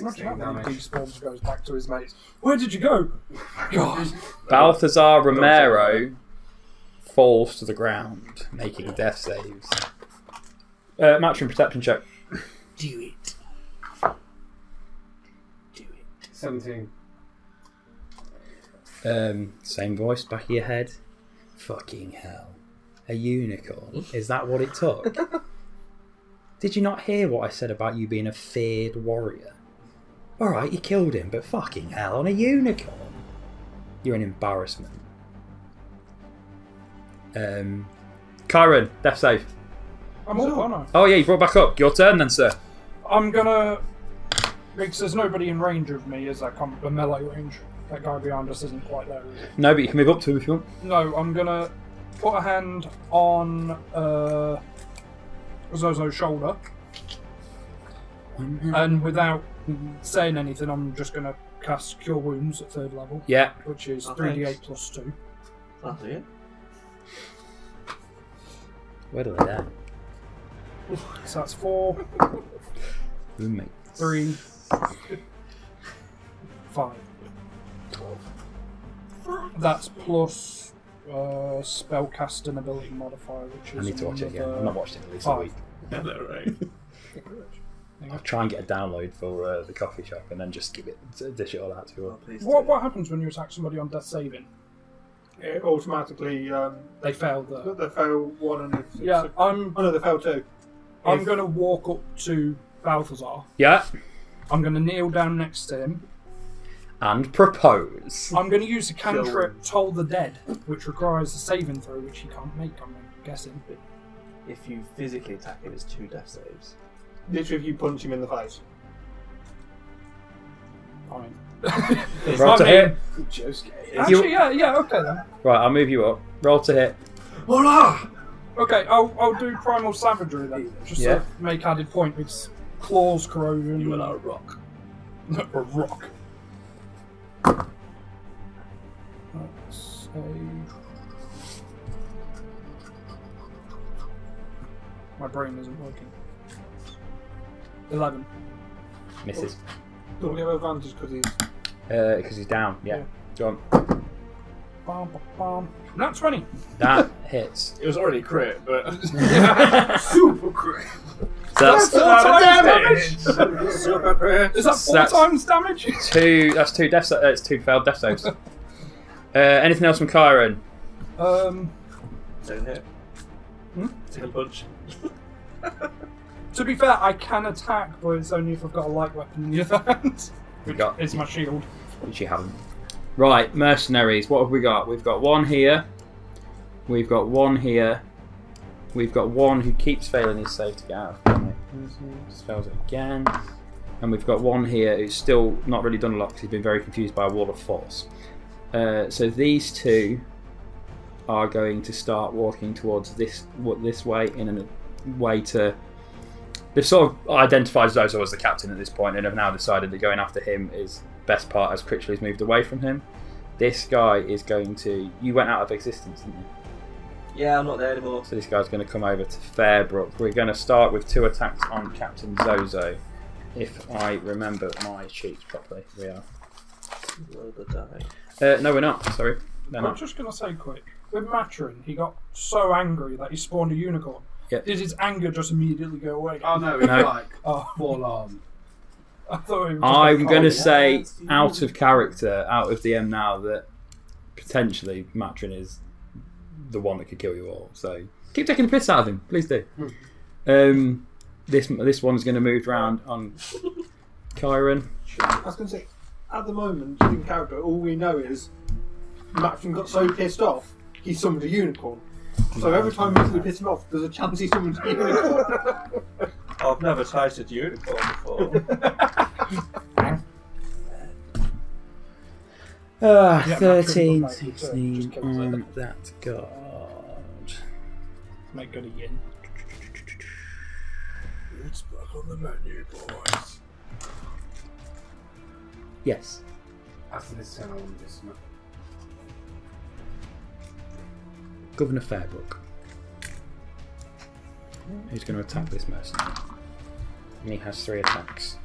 Speaker 5: Imagine how many despawns goes back to his mates. Where did you go? God.
Speaker 2: Balthazar Romero falls to the ground, making death saves. Matryn, perception check.
Speaker 6: Do it.
Speaker 3: 17.
Speaker 2: Same voice, back of your head. Fucking hell. A unicorn? Is that what it took? Did you not hear what I said about you being a feared warrior? Alright, you killed him, but fucking hell, on a unicorn. You're an embarrassment. Chiron, death save.
Speaker 5: I'm all on.
Speaker 2: Oh yeah, you brought back up. Your turn then, sir.
Speaker 5: I'm gonna... Because there's nobody in range of me as I come to melee range. That guy behind us isn't quite there, is he?
Speaker 2: No, but you can move up to him if you want.
Speaker 5: No, I'm gonna put a hand on Zho-Zho's shoulder. And without saying anything, I'm just gonna cast Cure Wounds at 3rd level.
Speaker 2: Yeah.
Speaker 5: Which is 3d8 plus 2.
Speaker 6: That'll do it.
Speaker 2: Where do they die?
Speaker 5: So that's 4,
Speaker 2: Roommate.
Speaker 5: 3, 5. That's plus spellcasting ability modifier, which is.
Speaker 2: I need to watch it again. I've not watched it in at least
Speaker 5: 5.
Speaker 2: a week.
Speaker 6: Hello, right.
Speaker 2: I'll try and get a download for the coffee shop and then just give it, dish it all out to you all.
Speaker 5: What happens when you attack somebody on death saving?
Speaker 4: It automatically
Speaker 5: They fail the.
Speaker 4: they fail 1 and if
Speaker 5: Yeah,
Speaker 4: oh no, they fail 2.
Speaker 5: I'm going to walk up to Balthazar.
Speaker 2: Yeah.
Speaker 5: I'm going to kneel down next to him.
Speaker 2: And propose.
Speaker 5: I'm going to use the cantrip Toll the Dead, which requires a saving throw, which he can't make, I'm guessing.
Speaker 6: If you physically attack him, it's 2 death saves.
Speaker 4: Literally, if you punch him in the face.
Speaker 5: Fine.
Speaker 2: Roll to hit.
Speaker 5: Actually, yeah, okay then.
Speaker 2: Right, I'll move you up. Roll to hit.
Speaker 6: Voila!
Speaker 5: Okay, I'll do Primal Savagery then, just to make added point with Claws, Corrosion.
Speaker 6: You are a rock.
Speaker 5: A rock. Let's say... My brain isn't working. 11.
Speaker 2: Misses.
Speaker 4: Don't give advantage
Speaker 2: Because he's down, yeah. Go on.
Speaker 5: Bum, bum, bum. Not 20.
Speaker 2: That hits.
Speaker 6: It was already crit, but...
Speaker 4: Super crit.
Speaker 2: So
Speaker 5: that's 4 times damage!
Speaker 6: Super crit.
Speaker 5: Is that 4 times damage?
Speaker 2: That's 2 death saves. It's 2 failed death saves. Anything else from Chiron?
Speaker 6: Second hit. Second punch.
Speaker 5: To be fair, I can attack, but it's only if I've got a light weapon in the other hand. Which is my shield.
Speaker 2: Which you haven't. Right, mercenaries. What have we got? We've got 1 here. We've got 1 here. We've got 1 who keeps failing his save to get out of it. Just fails it again. And we've got 1 here who's still not really done a lot because he's been very confused by a wall of force. So these 2 are going to start walking towards this way in a way to... They've sort of identified Zho-Zho as the captain at this point and have now decided that going after him is best part as Critchley's moved away from him. This guy is going to... You went out of existence, didn't you?
Speaker 6: Yeah, I'm not there anymore.
Speaker 2: So this guy's going to come over to Fairbrook. We're going to start with 2 attacks on Captain Zho-Zho. If I remember my sheets properly. We are. No, we're not. Sorry.
Speaker 5: I'm just going to say quick. With Matryn, he got so angry that he spawned a unicorn.
Speaker 2: Yep.
Speaker 5: Did his anger just immediately go away?
Speaker 7: Oh no, it's like full on.
Speaker 5: I thought it was
Speaker 2: I'm going to say, out of character, out of DM now, that potentially Matryn is the one that could kill you all. So keep taking the piss out of him, please do. This one's going to move round on Chiron.
Speaker 4: I was going to say, at the moment, in character, all we know is Matryn got so pissed off, he summoned a unicorn. So every time we piss him off, there's a chance he summons a unicorn.
Speaker 6: I've never tasted unicorn before.
Speaker 2: 13, 16 on that guard.
Speaker 5: Make good a yin.
Speaker 6: It's back on the menu, boys.
Speaker 2: Yes.
Speaker 7: After this turn, I want to dismiss.
Speaker 2: Governor Fairbrook. Who's going to attack this mercenary? And he has 3 attacks.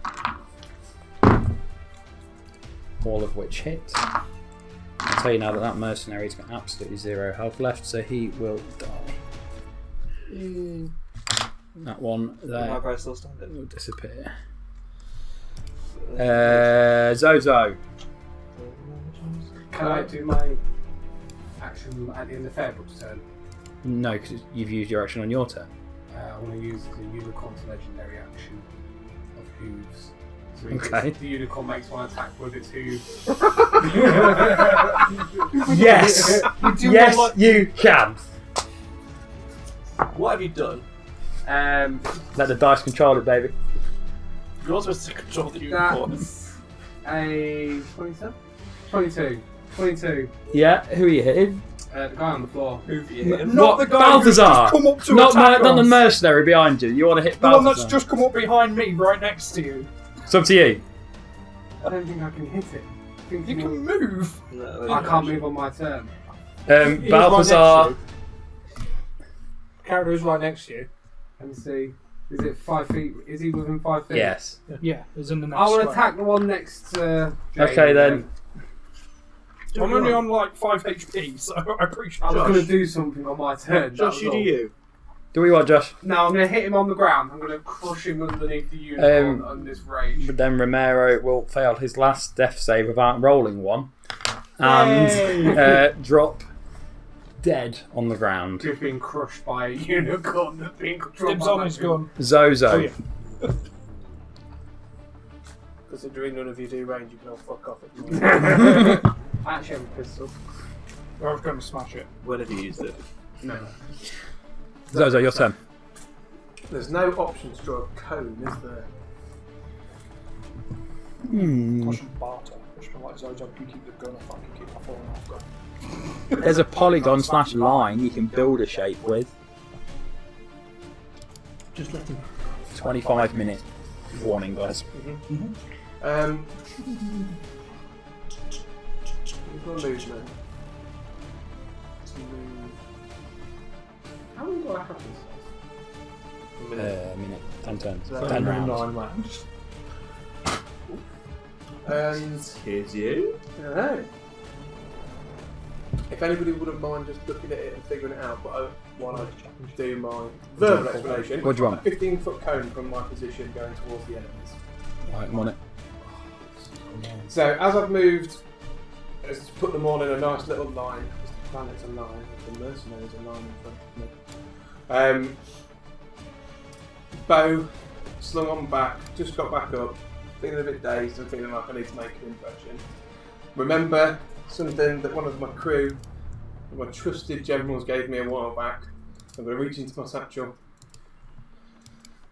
Speaker 2: All of which hit. I'll tell you now that that mercenary's got absolutely 0 health left, so he will die. That one there
Speaker 6: My still standing.
Speaker 2: will disappear. Zho-Zho.
Speaker 7: Can I do my action at the end of Fairbrook's turn?
Speaker 2: No, because you've used your action on your turn.
Speaker 7: I want to use the unicorn's legendary action of hooves. So
Speaker 2: Okay.
Speaker 7: The unicorn makes 1 attack with its hooves.
Speaker 2: Yes! Yes, you can!
Speaker 6: What have you done?
Speaker 2: Let the dice control it, baby.
Speaker 6: You're supposed to control the unicorn.
Speaker 7: That's a 27. 22. 22.
Speaker 2: Yeah, who are you hitting?
Speaker 7: The guy on the floor.
Speaker 3: Who've you hit?
Speaker 5: Not the guy who's
Speaker 2: Balthazar.
Speaker 5: just come up to
Speaker 2: Not
Speaker 5: attack
Speaker 2: the
Speaker 5: us.
Speaker 2: mercenary behind you. You want to hit
Speaker 5: The one
Speaker 2: Balthazar?
Speaker 5: that's just come up behind me, right next to you.
Speaker 2: It's up to you.
Speaker 7: I don't think I can hit it.
Speaker 5: You can move.
Speaker 3: No,
Speaker 7: I can't move on my turn.
Speaker 4: He's
Speaker 2: Balthazar.
Speaker 4: right next to you. Character is right next to you.
Speaker 7: Let me see. Is it 5 feet? Is he within 5 feet?
Speaker 2: Yes.
Speaker 5: Yeah, it's in the next
Speaker 7: I will
Speaker 5: square.
Speaker 7: attack the one next to Jane.
Speaker 2: Okay then.
Speaker 5: I'm only on like 5 HP, so I appreciate
Speaker 7: I
Speaker 5: it.
Speaker 7: was going to do something on my turn.
Speaker 3: Josh, you do you.
Speaker 2: Do we what, Josh?
Speaker 7: No, I'm going to hit him on the ground. I'm going to crush him underneath the unicorn on this rage.
Speaker 2: But then Romero will fail his last death save without rolling one, and drop dead on the ground.
Speaker 7: Just being crushed by a unicorn that's being dropped
Speaker 5: Dibs on his gun.
Speaker 2: Zho-Zho.
Speaker 5: Oh, yeah.
Speaker 3: Considering none of you do range, you can all fuck off at the moment.
Speaker 7: I actually have a pistol.
Speaker 5: I was going to smash it.
Speaker 3: When have you used it?
Speaker 7: No.
Speaker 2: Zho-Zho, your turn.
Speaker 3: There's no option to draw a cone, is there?
Speaker 5: I should barter. I should be like Zho-Zho, you keep the gun if I can keep my falling off gun.
Speaker 2: There's a polygon / line you can build a shape with.
Speaker 4: Just let him.
Speaker 2: 25 minute warning, guys.
Speaker 3: You've got movement. To move. How long do I have this?
Speaker 2: A minute, 10 turns,
Speaker 3: So that's
Speaker 2: 10
Speaker 3: 9
Speaker 2: rounds.
Speaker 3: rounds. And here's you. I don't know. If anybody wouldn't mind just looking at it and figuring it out, but while I do my verbal explanation,
Speaker 2: What do you want?
Speaker 3: a 15-foot cone from my position going towards the enemies.
Speaker 2: Right, I'm on it.
Speaker 3: So as I've moved, as put them all in a nice little line, because the planet's a line, the mercenaries a line in front of me. Bow slung on back, just got back up, feeling a bit dazed and feeling like I need to make an impression. Remember something that one of my crew, my trusted generals, gave me a while back. I'm going to reach into my satchel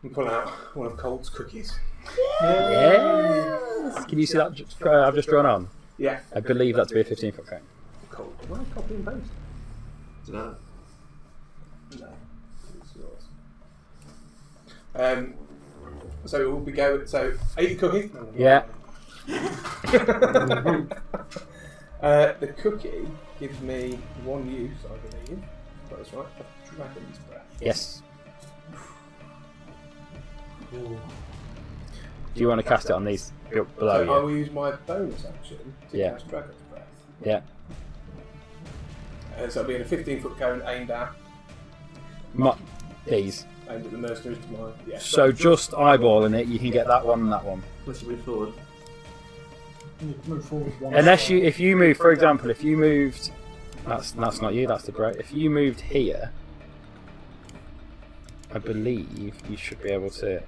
Speaker 3: and pull out one of Cauld's cookies.
Speaker 2: Yes! Can you see that I've just drawn on?
Speaker 3: Yeah.
Speaker 2: I believe that to be a 15-foot cone.
Speaker 3: Cauld. Why copy and paste?
Speaker 6: No.
Speaker 3: No. It's yours. So it will be go. So 80 cookies.
Speaker 2: Yeah.
Speaker 3: The cookie gives me one use, I believe. That's right. A dragon's breath.
Speaker 2: Yes. Do you want to cast it on these below
Speaker 3: So I
Speaker 2: you?
Speaker 3: will use my bonus action to
Speaker 2: Yeah.
Speaker 3: cast dragon's breath.
Speaker 2: Yeah.
Speaker 3: So it'll be in a 15-foot cone aimed at
Speaker 2: These.
Speaker 3: the mercenaries to my. Yeah.
Speaker 2: So just eyeballing it, you can get that one and that one.
Speaker 6: Let's move forward.
Speaker 5: You need to move forward one
Speaker 2: Unless you, if you move, for example, if you moved, that's not you, that's the great. If you moved here, I believe you should be able to.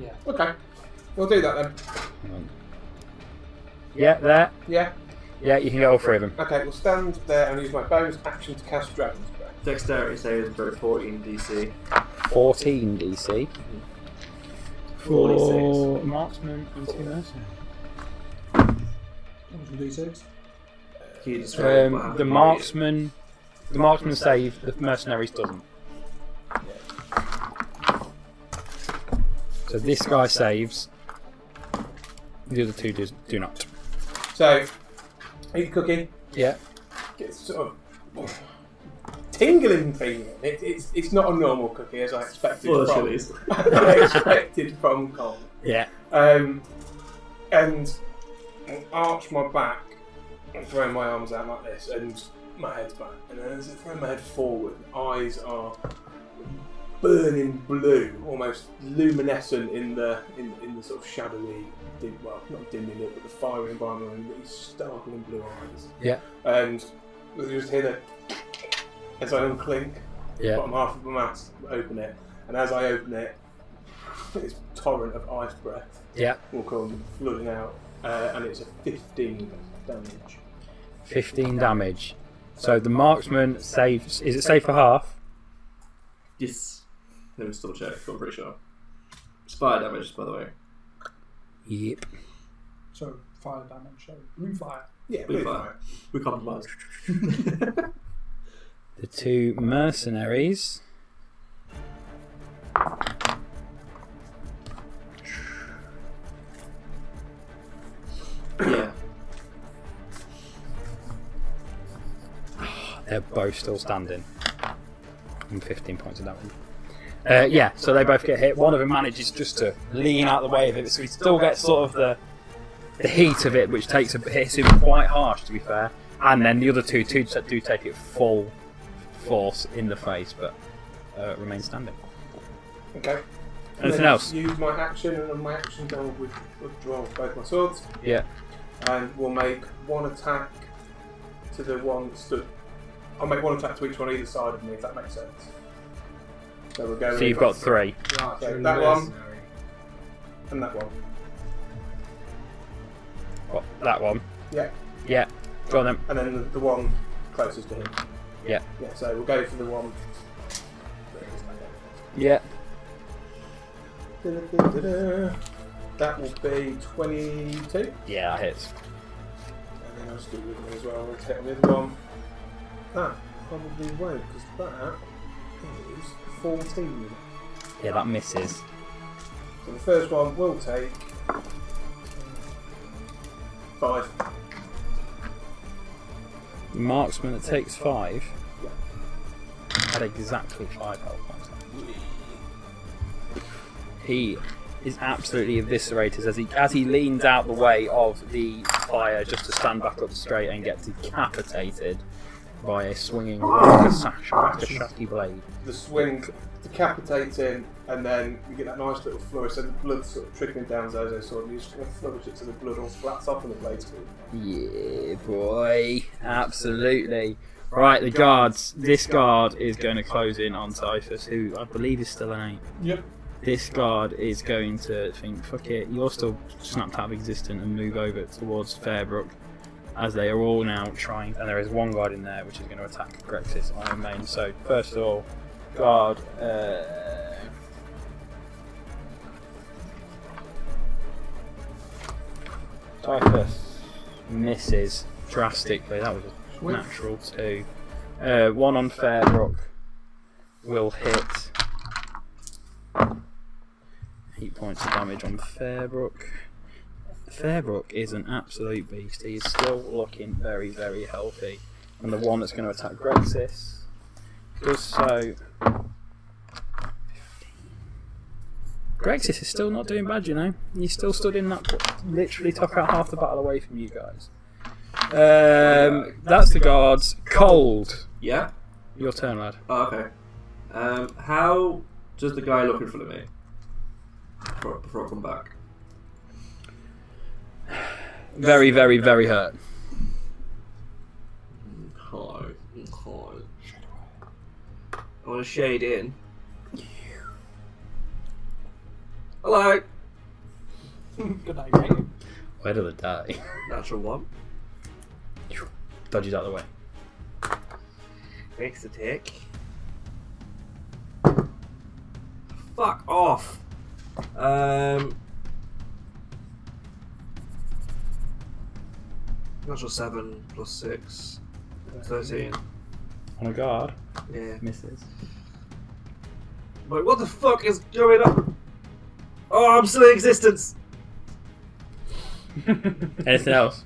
Speaker 5: Yeah.
Speaker 3: Okay. We'll do that then.
Speaker 2: Hang on. Yeah, there.
Speaker 3: Yeah.
Speaker 2: Yeah, you can get all three of them.
Speaker 3: Okay, we'll stand there and use my bonus action to cast dragon's breath.
Speaker 6: Dexterity saving throw 14 DC.
Speaker 2: 14 DC.
Speaker 6: 46.
Speaker 2: Marksman and 2 mercenaries.
Speaker 4: D6.
Speaker 6: Can you describe what happened?
Speaker 2: The marksman save, the mercenaries doesn't. So this guy saves, the other two do not.
Speaker 3: So, eat the cookie.
Speaker 2: Yeah.
Speaker 3: Get sort of tingling feeling. It's not a normal cookie as I expected
Speaker 6: Full of
Speaker 3: from.
Speaker 6: chilies.
Speaker 3: I expected from Cauld.
Speaker 2: Yeah.
Speaker 3: And arch my back and throw my arms out like this, and my head's back. And then as I throw my head forward, eyes are burning blue, almost luminescent in the sort of shadowy, well, not dimly lit, but the fiery environment, and these startling blue eyes.
Speaker 2: Yeah.
Speaker 3: And you just hear that as I unclink the
Speaker 2: Yeah.
Speaker 3: bottom half of my mask, open it, and as I open it, this torrent of ice breath
Speaker 2: Yeah.
Speaker 3: will come flooding out, and it's a 15 damage.
Speaker 2: 15 damage. So the marksman saves. Is it safe for half?
Speaker 6: Yes. Let me still check, I'm pretty sure. It's fire damage, by the way.
Speaker 2: Yep.
Speaker 5: So fire damage. So blue fire.
Speaker 3: Yeah,
Speaker 6: Blue fire. We compromise.
Speaker 2: The two mercenaries.
Speaker 6: Yeah.
Speaker 2: They're both still standing. And 15 points of damage. Yeah, so they both get hit. One of them manages just to lean out the way of it, so he still gets sort of the heat of it, which hits him quite harsh, to be fair. And then the other two do take it full force in the face, but remain standing.
Speaker 3: Okay.
Speaker 2: Anything else?
Speaker 3: Use my action, and on my action, I will withdraw both my swords.
Speaker 2: Yeah.
Speaker 3: And we'll make one attack to the one stood. I'll make one attack to each one either side of me, if that makes sense. So we're going.
Speaker 2: So you've got 3.
Speaker 3: So that one and that one.
Speaker 2: What, that one?
Speaker 3: Yeah.
Speaker 2: Yeah. Go on then.
Speaker 3: And then the one closest to him.
Speaker 2: Yeah.
Speaker 3: Yeah. So we'll go for the one.
Speaker 2: Yeah.
Speaker 3: That will be 22.
Speaker 2: Yeah, that hits.
Speaker 3: And then I'll just do it with me as well. Let's hit with one. That probably won't, because that is 14.
Speaker 2: Yeah, that misses.
Speaker 3: So the first one will take 5.
Speaker 2: The marksman that takes 5
Speaker 3: Yeah.
Speaker 2: had exactly 5 health points. He is absolutely eviscerated as he leans out the way of the fire just to stand back up straight and get decapitated by a swinging Rikashaki blade.
Speaker 3: The swing decapitates him, and then you get that nice little flourish, so the blood sort of trickling down Zho-Zho's sword, and you just kind of flourish it so the blood all splats off on the blade screen.
Speaker 2: Yeah, boy. Absolutely. Right, the guards. This guard is going to close in on Typhus, who I believe is still an 8.
Speaker 5: Yep.
Speaker 2: This guard is going to think, fuck it, you're still snapped out of existence, and move over towards Fairbrook, as they are all now trying, and there is one guard in there which is going to attack Grexis Iron Main. So first of all, guard Typhus misses drastically. That was a natural 2. One on Fairbrook will hit. 8 points of damage on Fairbrook. Fairbrook is an absolute beast. He is still looking very, very healthy. And the one that's going to attack Grexis does so. 15. Grexis is still not doing bad, you know. He still stood in that. Literally took out half the battle away from you guys. That's the guards. Cauld.
Speaker 6: Yeah?
Speaker 2: Your turn, lad.
Speaker 6: Oh, okay. How does the guy look in front of me? Before I come back.
Speaker 2: Very, very, very hurt.
Speaker 6: Hi. I want to shade in. Hello.
Speaker 5: Good day, mate.
Speaker 2: Where do they die?
Speaker 6: Natural 1.
Speaker 2: Dodges out of the way.
Speaker 6: Makes the tick. Fuck off. Natural 7 plus 6. 13.
Speaker 2: On a guard.
Speaker 6: Yeah.
Speaker 2: Misses.
Speaker 6: Wait, what the fuck is going on? Oh, I'm still in existence!
Speaker 2: Anything else?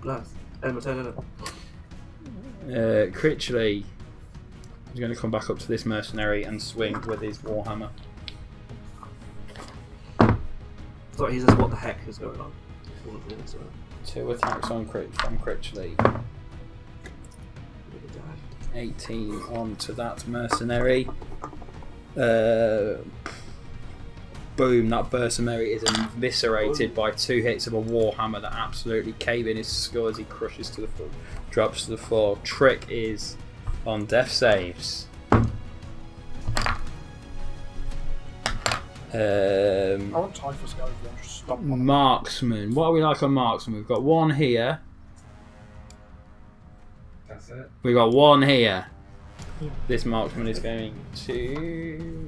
Speaker 6: Blast. End my turn,
Speaker 2: Critchley is going to come back up to this mercenary and swing with his warhammer.
Speaker 6: Sorry, he says, what the heck is going on?
Speaker 2: 2 attacks on from Critchley. 18 onto that mercenary. Boom, that mercenary is eviscerated by 2 hits of a warhammer that absolutely cave in his skull as he crushes to the floor, drops to the floor. Trick is on death saves.
Speaker 5: I want Typhus go and just stop.
Speaker 2: Marksman. What are we like on marksman? We've got 1 here.
Speaker 7: That's it.
Speaker 2: We've got 1 here. This marksman is going to...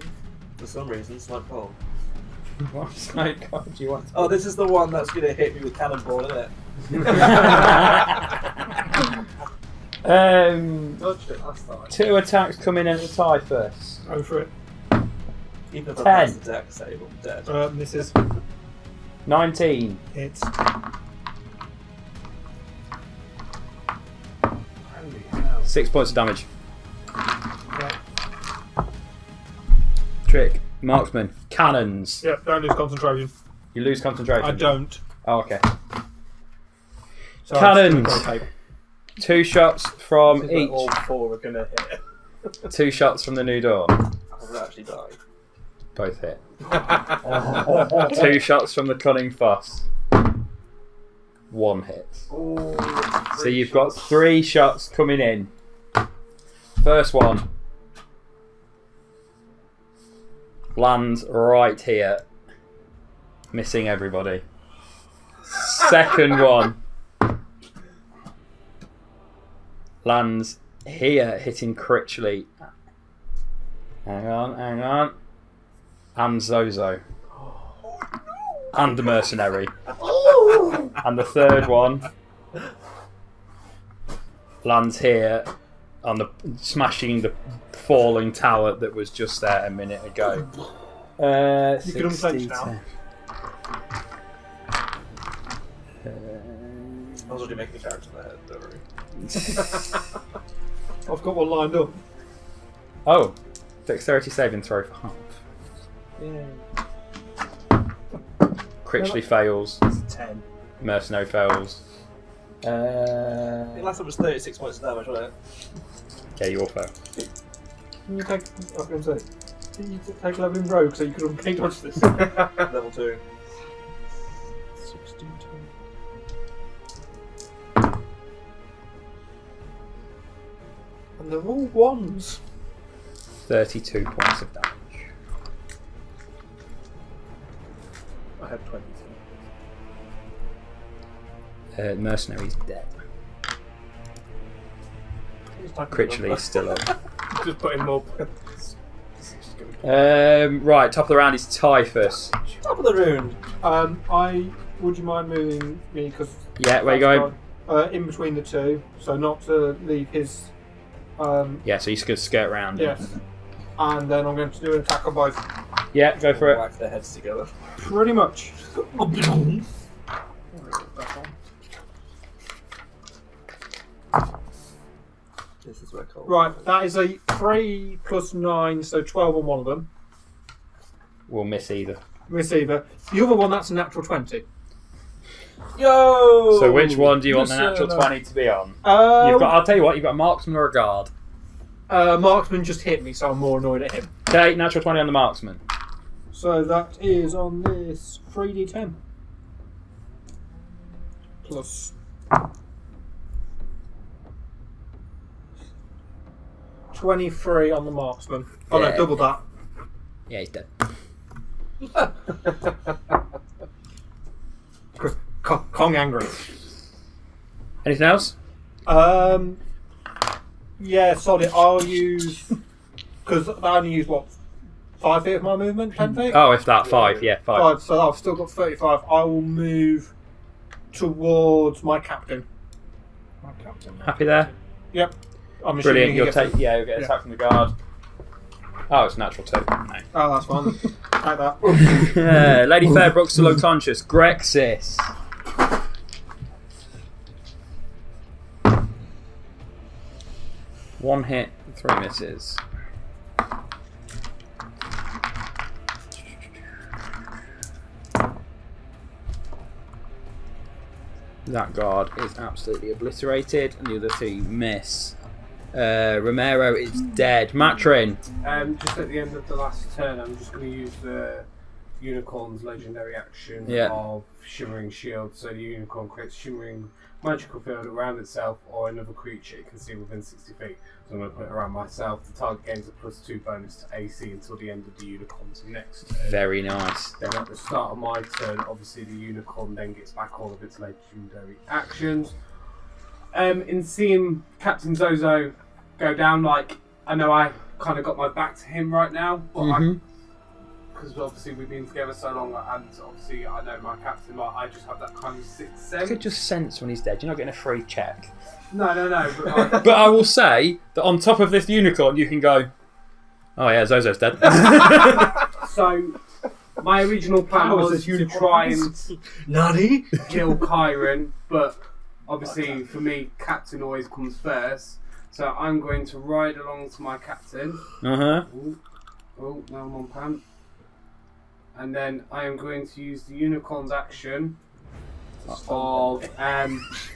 Speaker 6: For some reason, it's like Paul.
Speaker 2: What snake card do you want?
Speaker 1: Oh, this is the one that's going to hit me with cannonball, isn't it?
Speaker 3: Dodged it last time.
Speaker 2: 2 attacks coming in at the Typhus.
Speaker 4: Go for it.
Speaker 1: Even if I
Speaker 2: 10.
Speaker 1: pass the deck save, I'm dead.
Speaker 4: This is
Speaker 2: 19.
Speaker 4: it's
Speaker 3: Holy hell.
Speaker 2: 6 points of damage.
Speaker 4: yeah.
Speaker 2: Trick. Marksman. Cannons.
Speaker 4: Yeah, don't lose concentration.
Speaker 2: You lose concentration.
Speaker 4: I don't.
Speaker 2: Oh, okay.
Speaker 4: So
Speaker 2: Cannons.
Speaker 4: I'm just gonna
Speaker 2: 2 shots from
Speaker 3: Seems like
Speaker 2: each.
Speaker 3: all 4 are going to hit.
Speaker 2: 2 shots from the New Dawn.
Speaker 1: I will actually die.
Speaker 2: Both hit. 2 shots from the Cunning Foss. 1 hit. So you've got 3 shots coming in. First one lands right here, missing everybody. Second one lands here, hitting Critchley. Hang on. And Zho-Zho. And the mercenary. And the third one lands here, on the smashing the falling tower that was just there a minute ago.
Speaker 4: You can unflinch now.
Speaker 1: I was already making a character in my head, don't worry.
Speaker 4: I've got one lined up.
Speaker 2: Oh, dexterity saving throw for half. Critchley fails.
Speaker 1: It's 10.
Speaker 2: Mercenary fails.
Speaker 1: The last one was 36 points of damage, wasn't it?
Speaker 2: Yeah, you all fail.
Speaker 4: Can you take? I was going to say. Can you take level in rogue so you could uncanny dodge this?
Speaker 1: Level 2.
Speaker 4: 16, 20. And they're all ones.
Speaker 2: 32 points of damage.
Speaker 3: I had 22.
Speaker 2: Mercenary's dead. Critchley is still up.
Speaker 3: Just putting more.
Speaker 2: Right, top of the round is Typhus.
Speaker 1: Top of the round.
Speaker 4: Would you mind moving me? Because
Speaker 2: Yeah, where you going?
Speaker 4: in between the two, so not to leave his.
Speaker 2: Yeah, so he's going to skirt around.
Speaker 4: Yes. And then I'm going to do an attack on both.
Speaker 2: Yeah, go for it.
Speaker 1: Whack their heads together.
Speaker 4: Pretty much.
Speaker 1: This is where Cauld.
Speaker 4: Right, that is a 3 plus 9, so 12 on one of them.
Speaker 2: We'll miss either.
Speaker 4: Miss either. The other one, that's a natural 20.
Speaker 1: Yo!
Speaker 2: So which one do you want the
Speaker 4: Yes,
Speaker 2: natural
Speaker 4: no.
Speaker 2: 20 to be on? You've got. I'll tell you what. You've got a marksman or a guard.
Speaker 4: Marksman just hit me, so I'm more annoyed at him.
Speaker 2: Okay, natural 20 on the marksman.
Speaker 4: So that is on this 3d10. Plus 23 on the marksman. Oh
Speaker 2: Yeah.
Speaker 4: no, double that.
Speaker 2: Yeah, he's dead.
Speaker 4: Kong angry.
Speaker 2: Anything else?
Speaker 4: Yeah, solid. I'll use because I only use what 5 feet of my movement, 10 feet.
Speaker 2: Oh, if that 5, yeah, 5.
Speaker 4: 5. So I've still got 35. I will move towards my captain.
Speaker 2: Happy there?
Speaker 4: Yep. I'm assuming
Speaker 2: Brilliant.
Speaker 4: he
Speaker 2: You'll
Speaker 4: gets
Speaker 2: take.
Speaker 4: it.
Speaker 2: Yeah, you'll get
Speaker 4: Yeah.
Speaker 2: attacked from the guard. Oh, it's natural 2. No.
Speaker 4: Oh, that's fine. Like that.
Speaker 2: Yeah, Lady Fairbrook's still unconscious. Grexis. One hit, 3 misses. That guard is absolutely obliterated, and the other 2 miss. Romero is dead. Matryn.
Speaker 3: Just at the end of the last turn, I'm just going to use the Unicorn's legendary action of Shimmering Shield. So the Unicorn creates shimmering magical field around itself or another creature it can see within 60 feet. So I'm going to put it around myself. The target gains a +2 bonus to AC until the end of the Unicorn's next turn.
Speaker 2: Very nice.
Speaker 3: Then at the start of my turn, obviously the Unicorn then gets back all of its legendary actions. In seeing Captain Zho-Zho go down, like, I know I kind of got my back to him right now, but I
Speaker 7: because obviously we've been together so long, and obviously I know my captain. Like, I just have that kind of sixth sense.
Speaker 2: You could just sense when he's dead. You're not getting a free check.
Speaker 7: No. But,
Speaker 2: But I will say that on top of this unicorn, you can go, oh yeah, Zho-Zho's dead.
Speaker 7: So, my original plan was to try and
Speaker 4: Nani?
Speaker 7: kill Chiron, but obviously for me, captain always comes first. So I'm going to ride along to my captain.
Speaker 2: Uh-huh.
Speaker 7: Oh, now I'm on pant. And then I am going to use the unicorn's action of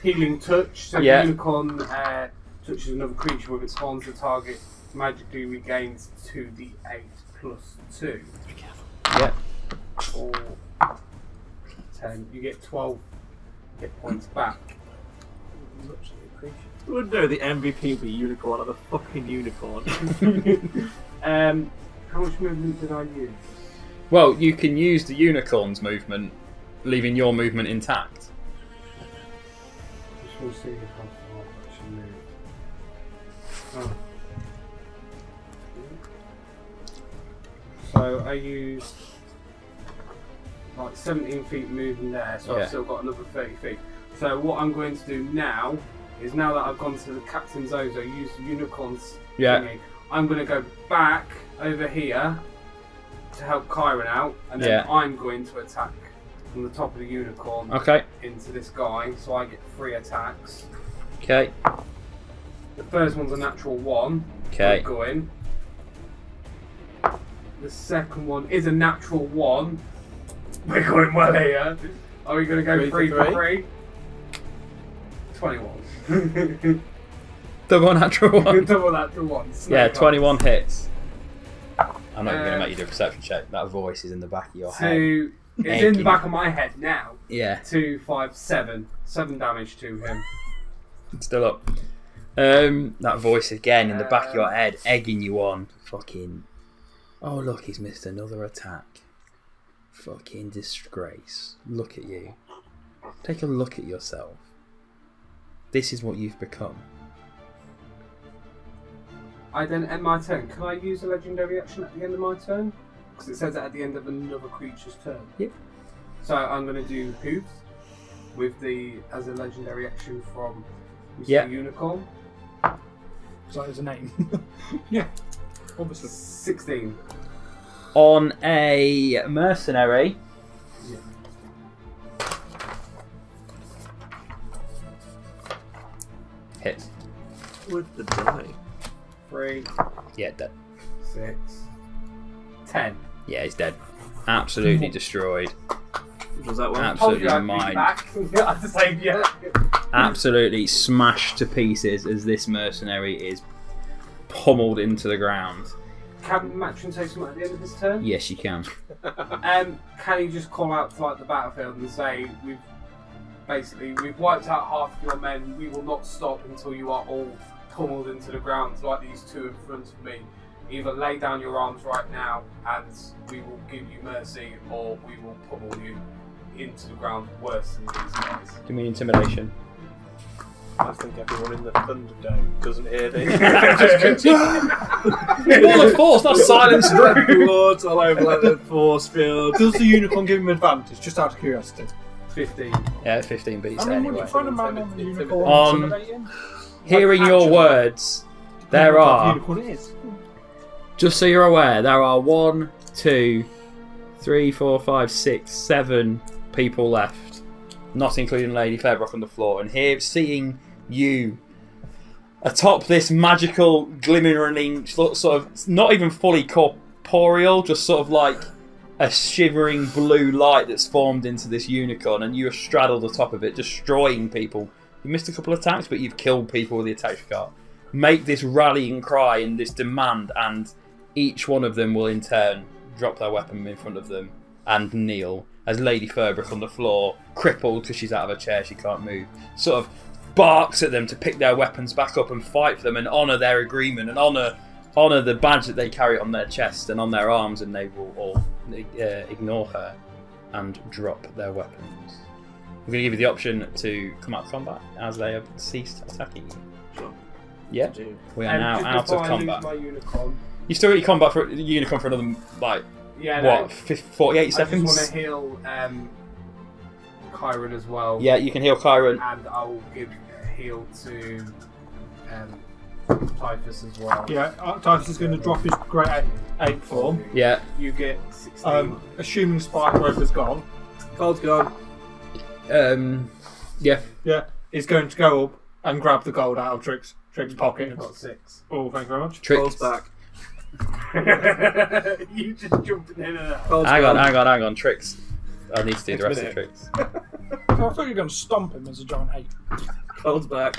Speaker 7: healing touch. So the unicorn touches another creature with its horns. The target magically regains 2d8 plus 2.
Speaker 2: Yep.
Speaker 7: Or 10. You get 12 hit points back.
Speaker 6: I wouldn't know the MVP would be unicorn, I'm a fucking unicorn.
Speaker 7: How much movement did I use?
Speaker 2: Well, you can use the unicorn's movement, leaving your movement intact.
Speaker 7: Just want to see how far I actually move. So I used like 17 feet moving there, so I've still got another 30 feet. So what I'm going to do now is, now that I've gone to the Captain Zho-Zho, use the unicorn's thingy, I'm going to go back over here to help Chiron out, and then I'm going to attack from the top of the unicorn into this guy, so I get 3 attacks.
Speaker 2: Okay.
Speaker 7: The first one's a natural 1.
Speaker 2: Okay.
Speaker 7: Going. The second one is a natural 1. We're going well here. Are we going to go 3 for 3? 21.
Speaker 2: Double natural 1.
Speaker 7: Double natural 1.
Speaker 2: Yeah, 21 hits. I'm not even going to make you do a perception check. That voice is in the back of your head.
Speaker 7: It's in the back of my head now.
Speaker 2: Yeah.
Speaker 7: 2, 5, 7. 7 damage to him.
Speaker 2: Still up. That voice again in the back of your head, egging you on. Fucking. Oh, look, he's missed another attack. Fucking disgrace. Look at you. Take a look at yourself. This is what you've become.
Speaker 7: I then end my turn. Can I use a legendary action at the end of my turn? Because it says that at the end of another creature's turn.
Speaker 2: Yep.
Speaker 7: So I'm going to do Hooves with as a legendary action from Mr. Unicorn.
Speaker 5: So that is a name. Yeah, obviously.
Speaker 7: 16.
Speaker 2: On a mercenary.
Speaker 7: Yeah.
Speaker 2: Hit.
Speaker 6: With the die.
Speaker 7: 3.
Speaker 2: Yeah, dead.
Speaker 7: 6. 10.
Speaker 2: Yeah, he's dead. Absolutely destroyed.
Speaker 6: Was that one?
Speaker 2: Absolutely mined.
Speaker 7: I have to save you.
Speaker 2: Absolutely smashed to pieces as this mercenary is pummeled into the ground.
Speaker 7: Can Matryn say something at the end of his turn?
Speaker 2: Yes, you can.
Speaker 7: Can you just call out to like the battlefield and say, we've wiped out half of your men, we will not stop until you are all pummeled into the ground like these two in front of me. Either lay down your arms right now and we will give you mercy, or we will pummel you into the ground worse than these guys.
Speaker 2: Do you mean intimidation?
Speaker 3: I think everyone in the Thunderdome doesn't hear this.
Speaker 2: Wall of force, not silence room.
Speaker 4: Lords all over like the force field. Does the unicorn give him advantage? Just out of curiosity.
Speaker 7: 15.
Speaker 2: Yeah, 15 beats
Speaker 5: I mean, would
Speaker 2: anyway.
Speaker 5: you find a man on the unicorn intimidating?
Speaker 2: Hearing your words, there are.
Speaker 4: Unicorn is.
Speaker 2: Just so you're aware, there are 1, 2, 3, 4, 5, 6, 7 people left, not including Lady Fairbrook on the floor. And here, seeing you atop this magical, glimmering, sort of not even fully corporeal, just sort of like a shivering blue light that's formed into this unicorn, and you are straddled atop of it, destroying people. You missed a couple of attacks, but you've killed people with the attack card. Make this rallying cry and this demand, and each one of them will in turn drop their weapon in front of them and kneel as Lady Fairbrook on the floor, crippled because she's out of her chair, she can't move, sort of barks at them to pick their weapons back up and fight for them and honour their agreement and honour the badge that they carry on their chest and on their arms, and they will all ignore her and drop their weapons. We're going to give you the option to come out of combat as they have ceased attacking you.
Speaker 6: Sure.
Speaker 2: Yeah, we are now out of combat.
Speaker 7: My unicorn.
Speaker 2: You still got your combat for unicorn for another what, 48 seconds?
Speaker 7: I just want to heal Chiron as well.
Speaker 2: Yeah, you can heal Chiron.
Speaker 7: And I'll give heal to Typhus as well.
Speaker 4: Yeah, Typhus is going to drop his great ape form.
Speaker 2: Yeah.
Speaker 7: You get 16.
Speaker 4: Assuming Spike Growth is gone.
Speaker 1: Cauld's gone.
Speaker 2: Yeah.
Speaker 4: Yeah, he's going to go up and grab the gold out of Trick's pocket.
Speaker 7: You've got 6.
Speaker 4: Oh, thank you very much.
Speaker 1: Cauld's back.
Speaker 7: You just jumping in and out.
Speaker 2: Hang on, Tricks. I need to do the rest of the tricks.
Speaker 5: I thought you were going to stomp him as a giant ape.
Speaker 1: Cauld's back.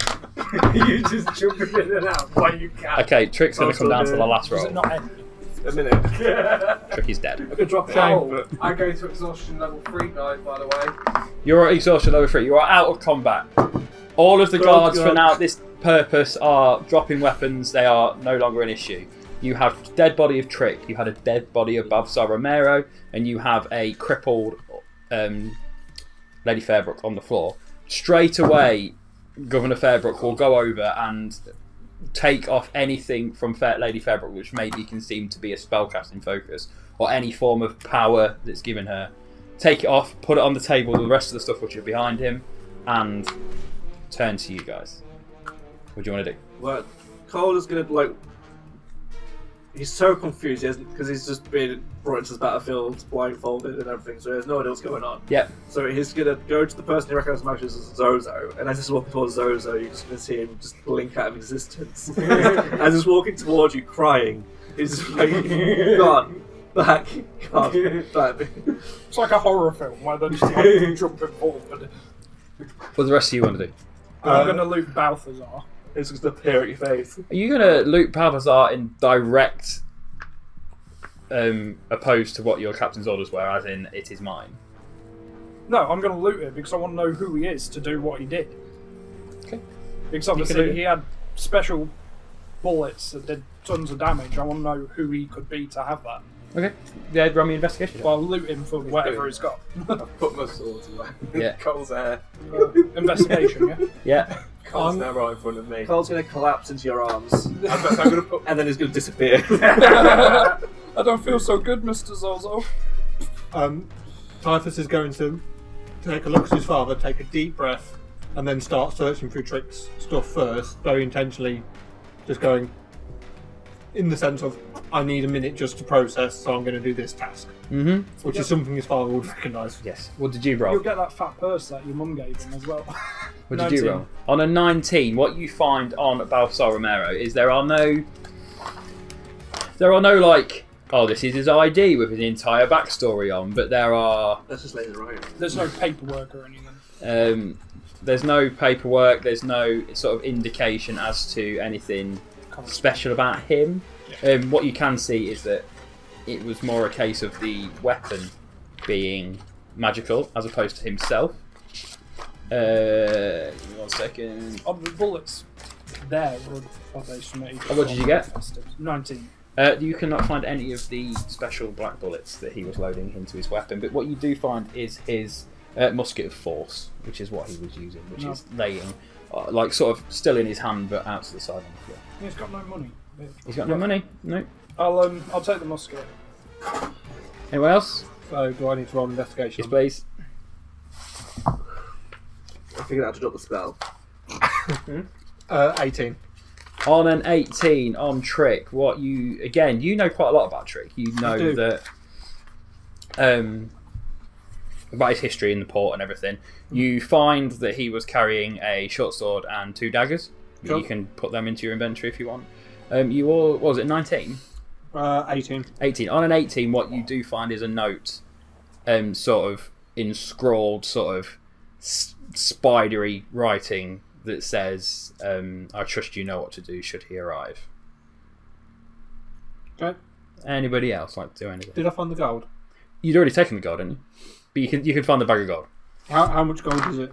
Speaker 7: You just jumping in and out while you can.
Speaker 2: Okay, Trick's going to come down to the last
Speaker 5: Does
Speaker 2: roll.
Speaker 5: it not end?
Speaker 1: A minute.
Speaker 2: Trick is dead.
Speaker 1: I could drop
Speaker 7: Oh, I go to exhaustion level 3, guys, by the way.
Speaker 2: You're at exhaustion level 3. You are out of combat. All of the guards for now, this purpose, are dropping weapons. They are no longer an issue. You have dead body of Trick. You had a dead body of Balthazar Romero, and you have a crippled Lady Fairbrook on the floor. Straight away, Governor Fairbrook will go over and take off anything from Lady Fairbrook which maybe can seem to be a spellcasting focus or any form of power that's given her. Take it off, put it on the table with the rest of the stuff which are behind him, and turn to you guys. What do you want to do?
Speaker 1: Well, Cauld is going to, he's so confused because he's just been brought into this battlefield blindfolded and everything, so he has no idea what's going on.
Speaker 2: Yep.
Speaker 1: So he's going to go to the person he recognises most as Zho-Zho, and as he's walking towards Zho-Zho, you're just going to see him just blink out of existence. As he's walking towards you, crying, he's just like, gone, back, gone, back.
Speaker 5: It's like a horror film where they're just like jumping forward.
Speaker 2: What the rest of you want to do?
Speaker 5: I'm going to loot Balthazar.
Speaker 1: It's just appear at your face.
Speaker 2: Are you going to loot Balthazar in direct opposed to what your captain's orders were, as in it is mine?
Speaker 5: No, I'm going to loot him because I want to know who he is to do what he did.
Speaker 2: Okay.
Speaker 5: Because obviously he had special bullets that did tons of damage. I want to know who he could be to have that.
Speaker 2: Okay. Yeah, run me investigation.
Speaker 5: Well, I'll loot him for whatever he's got.
Speaker 3: I've put my sword away.
Speaker 2: Yeah.
Speaker 3: Cole's there.
Speaker 5: Investigation, yeah?
Speaker 2: Yeah.
Speaker 3: Cole's now right in front of me.
Speaker 1: Cauld's going to collapse into your arms,
Speaker 3: I'm going to put.
Speaker 1: and then he's going to disappear.
Speaker 5: I don't feel so good, Mr. Zho-Zho.
Speaker 4: Typhus is going to take a look at his father, take a deep breath, and then start searching through Trick's stuff first, very intentionally, just going in the sense of, I need a minute just to process, so I'm going to do this task.
Speaker 2: Mm-hmm.
Speaker 4: Which is something his father would recognise.
Speaker 2: Yes. What did you roll?
Speaker 5: You'll get that fat purse that your mum gave him as well.
Speaker 2: What did you roll? On a 19, what you find on Balthazar Romero is there are no like, oh, this is his ID with his entire backstory on, but there are...
Speaker 1: Let's just lay it right.
Speaker 5: There's no paperwork or anything.
Speaker 2: There's no paperwork, there's no sort of indication as to anything special about him. Yeah. What you can see is that it was more a case of the weapon being magical as opposed to himself. Give me 1 second.
Speaker 5: On the bullets there, or are they submitted?
Speaker 2: Oh, what did you get?
Speaker 5: 19.
Speaker 2: You cannot find any of the special black bullets that he was loading into his weapon, but what you do find is his musket of force, which is what he was using, which is laying, like sort of still in his hand, but out to the side on the floor.
Speaker 5: He's got no money.
Speaker 2: He's got no money? No.
Speaker 5: I'll take the musket.
Speaker 2: Anyone else?
Speaker 4: So, do I need to roll investigation?
Speaker 2: Yes, please.
Speaker 1: I figured out how to drop the spell.
Speaker 4: 18.
Speaker 2: On an 18 on Trick, what you again, you know quite a lot about Trick. You know that about his history in the port and everything. You find that he was carrying a short sword and 2 daggers. Sure. You can put them into your inventory if you want. You all, what was it, 19?
Speaker 4: 18.
Speaker 2: 18. On an 18, what you do find is a note, sort of inscrawled, sort of spidery writing that says, I trust you know what to do should he arrive.
Speaker 4: Okay.
Speaker 2: Anybody else like to do anything?
Speaker 4: Did I find the gold?
Speaker 2: You'd already taken the gold, hadn't you? But you can find the bag of gold.
Speaker 4: How much gold is it?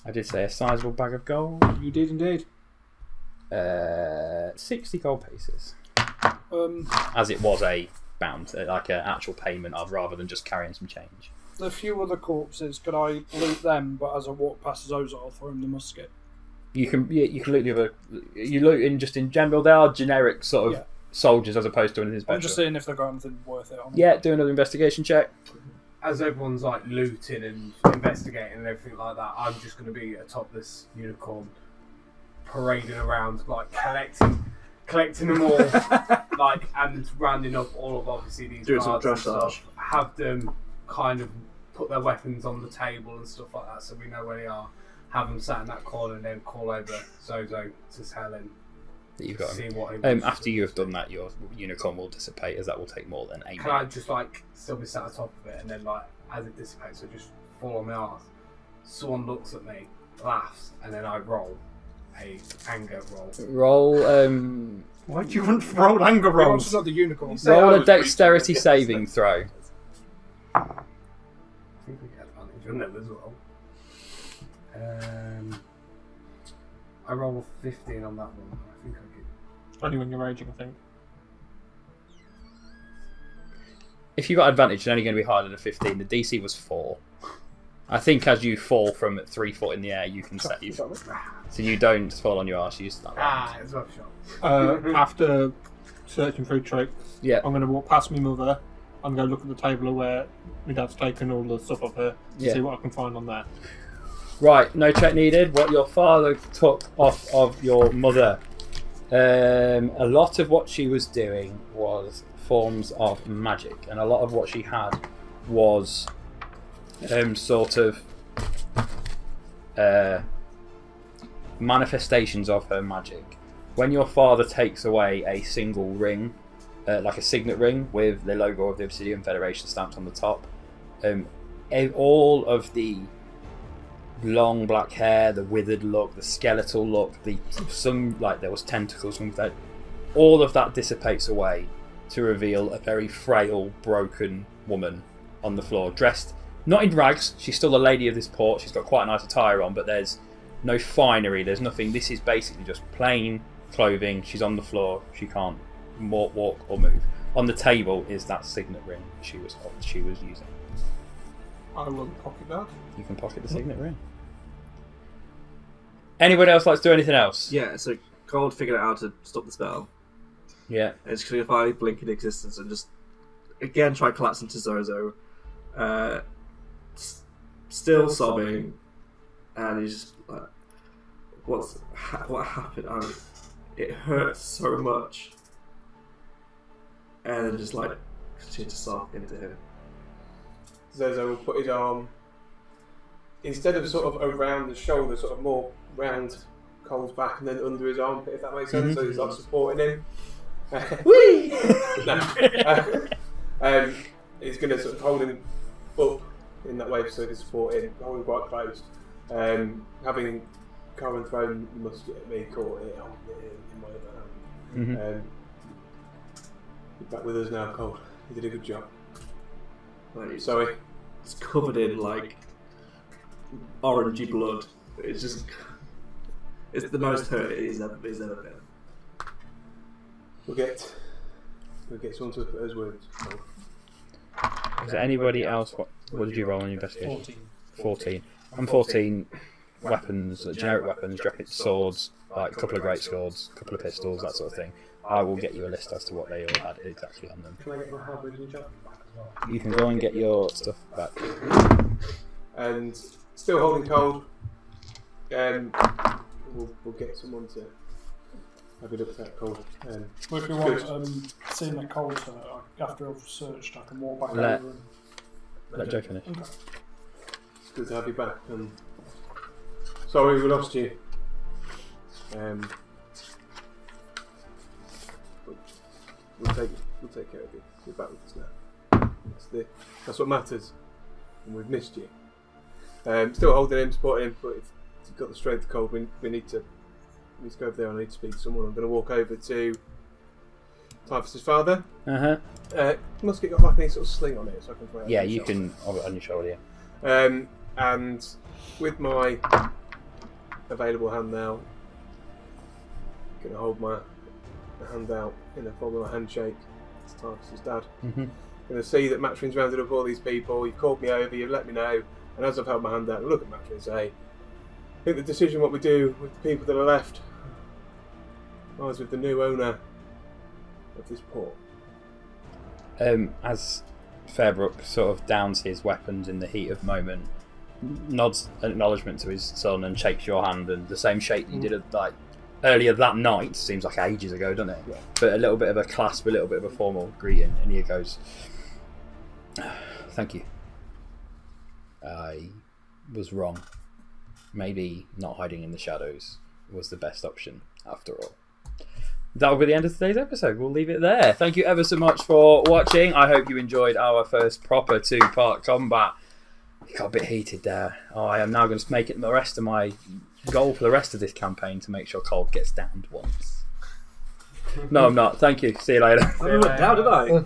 Speaker 2: I did say a sizable bag of gold.
Speaker 4: You did indeed.
Speaker 2: 60 gold pieces. As it was a bound, like an actual payment of, rather than just carrying some change.
Speaker 5: The few other corpses, could I loot them? But as I walk past Zho-Zho, I'll throw him the musket.
Speaker 2: You can loot the other. You loot in just in general. They are generic sort of soldiers as opposed to anything special.
Speaker 5: I'm just seeing if they've got anything worth it on.
Speaker 2: Yeah, do another investigation check.
Speaker 7: As everyone's like looting and investigating and everything like that, I'm just going to be a topless unicorn parading around, like collecting them all, like, and rounding up all of obviously these
Speaker 6: Doing some
Speaker 7: guards and
Speaker 6: dressage.
Speaker 7: stuff. Have them kind of put their weapons on the table and stuff like that, so we know where they are. Have them sat in that corner and then call over Zho-Zho to tell him
Speaker 2: That you've got
Speaker 7: see
Speaker 2: him.
Speaker 7: what he wants
Speaker 2: After
Speaker 7: to do.
Speaker 2: you have done that, your unicorn will dissipate, as that will take more than 8
Speaker 7: Can I
Speaker 2: minutes.
Speaker 7: just like still be sat on top of it and then like as it dissipates, I just fall on my arse. Someone looks at me, laughs, and then I roll a anger roll.
Speaker 2: Roll.
Speaker 4: Why do you want to roll anger
Speaker 5: Rolls
Speaker 4: rolls?
Speaker 5: not the unicorn.
Speaker 2: Roll a dexterity saving throw.
Speaker 7: I think we get advantage on them as well. I roll a 15 on that one. I think I get.
Speaker 4: Only when you're raging, I think.
Speaker 2: If you got advantage, it's only going to be higher than a 15. The DC was 4. I think as you fall from 3 foot in the air, you can set you. So you don't fall on your arse. You start.
Speaker 7: It's worth a shot.
Speaker 4: After searching through tricks,
Speaker 2: Yeah.
Speaker 4: I'm going to walk past my mother. I'm going to look at the table where my dad's taken all the stuff off her to
Speaker 2: Yeah.
Speaker 4: see what I can find on there.
Speaker 2: Right, no check needed. What your father took off of your mother. A lot of what she was doing was forms of magic, and a lot of what she had was sort of manifestations of her magic. When your father takes away a single ring, like a signet ring with the logo of the Obsidian Federation stamped on the top, all of the long black hair, the withered look, the skeletal look, there was tentacles, all of that dissipates away to reveal a very frail, broken woman on the floor, dressed not in rags. She's still a lady of this port. She's got quite a nice attire on, but there's no finery. There's nothing. This is basically just plain clothing. She's on the floor. She can't walk or move. On the table is that signet ring she was using.
Speaker 4: I will pocket that.
Speaker 2: You can pocket the signet ring. Anybody else like to do anything else?
Speaker 6: Yeah, so Cauld figured out how to stop the spell.
Speaker 2: Yeah.
Speaker 6: And it's going to finally blink in existence and just again try to collapse into Zho-Zho. Still sobbing, and he's just like, what happened? It hurts so much. And then just like continue to sob into him.
Speaker 3: Zho-Zho will put his arm, instead of sort of around the shoulder, sort of more round Cauld's back and then under his armpit, if that makes sense. So he's like supporting him. Whee! He's going to sort of hold him up in that way so he can support him, hold him quite close. Having Chiron thrown the musket at me, caught it in my other hand. He's back with us now, Cauld. You did a good job. Sorry.
Speaker 6: It's covered in like orangey blood. It's just, it's the most hurt he's ever been.
Speaker 3: We'll get someone to look at those wounds.
Speaker 2: Is there anybody else? What did you roll on your investigation? 14. I'm 14. Weapons, generic weapons, jackets, swords, like a couple of great swords, a couple of pistols, that sort of thing. I will get you a list as to what they all had exactly on them.
Speaker 3: Can I get my halberds and jacket back as well?
Speaker 2: You can go and get your stuff back.
Speaker 3: And still holding Cauld. We'll get someone to have a look at that Cauld.
Speaker 5: Well, if you want, seeing the Cauld, after I've searched, I can walk back over and...
Speaker 2: Let Joe finish.
Speaker 5: Okay.
Speaker 3: It's good to have you back. Sorry we lost you. We'll take care of you. You're back with us now. That's what matters. And we've missed you. Still holding him, supporting him, but if you've got the strength of Cauld, we need to go over there. I need to speak to someone. I'm going to walk over to Typhus' father. Musket got like any sort of sling on it, so I can throw it.
Speaker 2: Yeah, you can on your shoulder. Yeah.
Speaker 3: And with my available hand now, I'm going to hold my hand out in a form of a handshake. It's Typhus' dad. Going to see that Matryn's rounded up all these people. You've called me over. You've let me know. And as I've held my hand out, I look at Matryn and say, I think the decision what we do with the people that are left lies with the new owner. of this port?
Speaker 2: As Fairbrook sort of downs his weapons in the heat of the moment, nods an acknowledgement to his son and shakes your hand, and the same shake you did like earlier that night, seems like ages ago, doesn't it? Yeah. But a little bit of a clasp, a little bit of a formal greeting, and he goes, "Thank you. I was wrong. Maybe not hiding in the shadows was the best option after all." That will be the end of today's episode. We'll leave it there. Thank you ever so much for watching. I hope you enjoyed our first proper 2-part combat. It got a bit heated there. I am now going to make it the rest of my goal for the rest of this campaign to make sure Cauld gets downed once. No, I'm not. Thank you. See you later.
Speaker 6: I didn't look down, did I?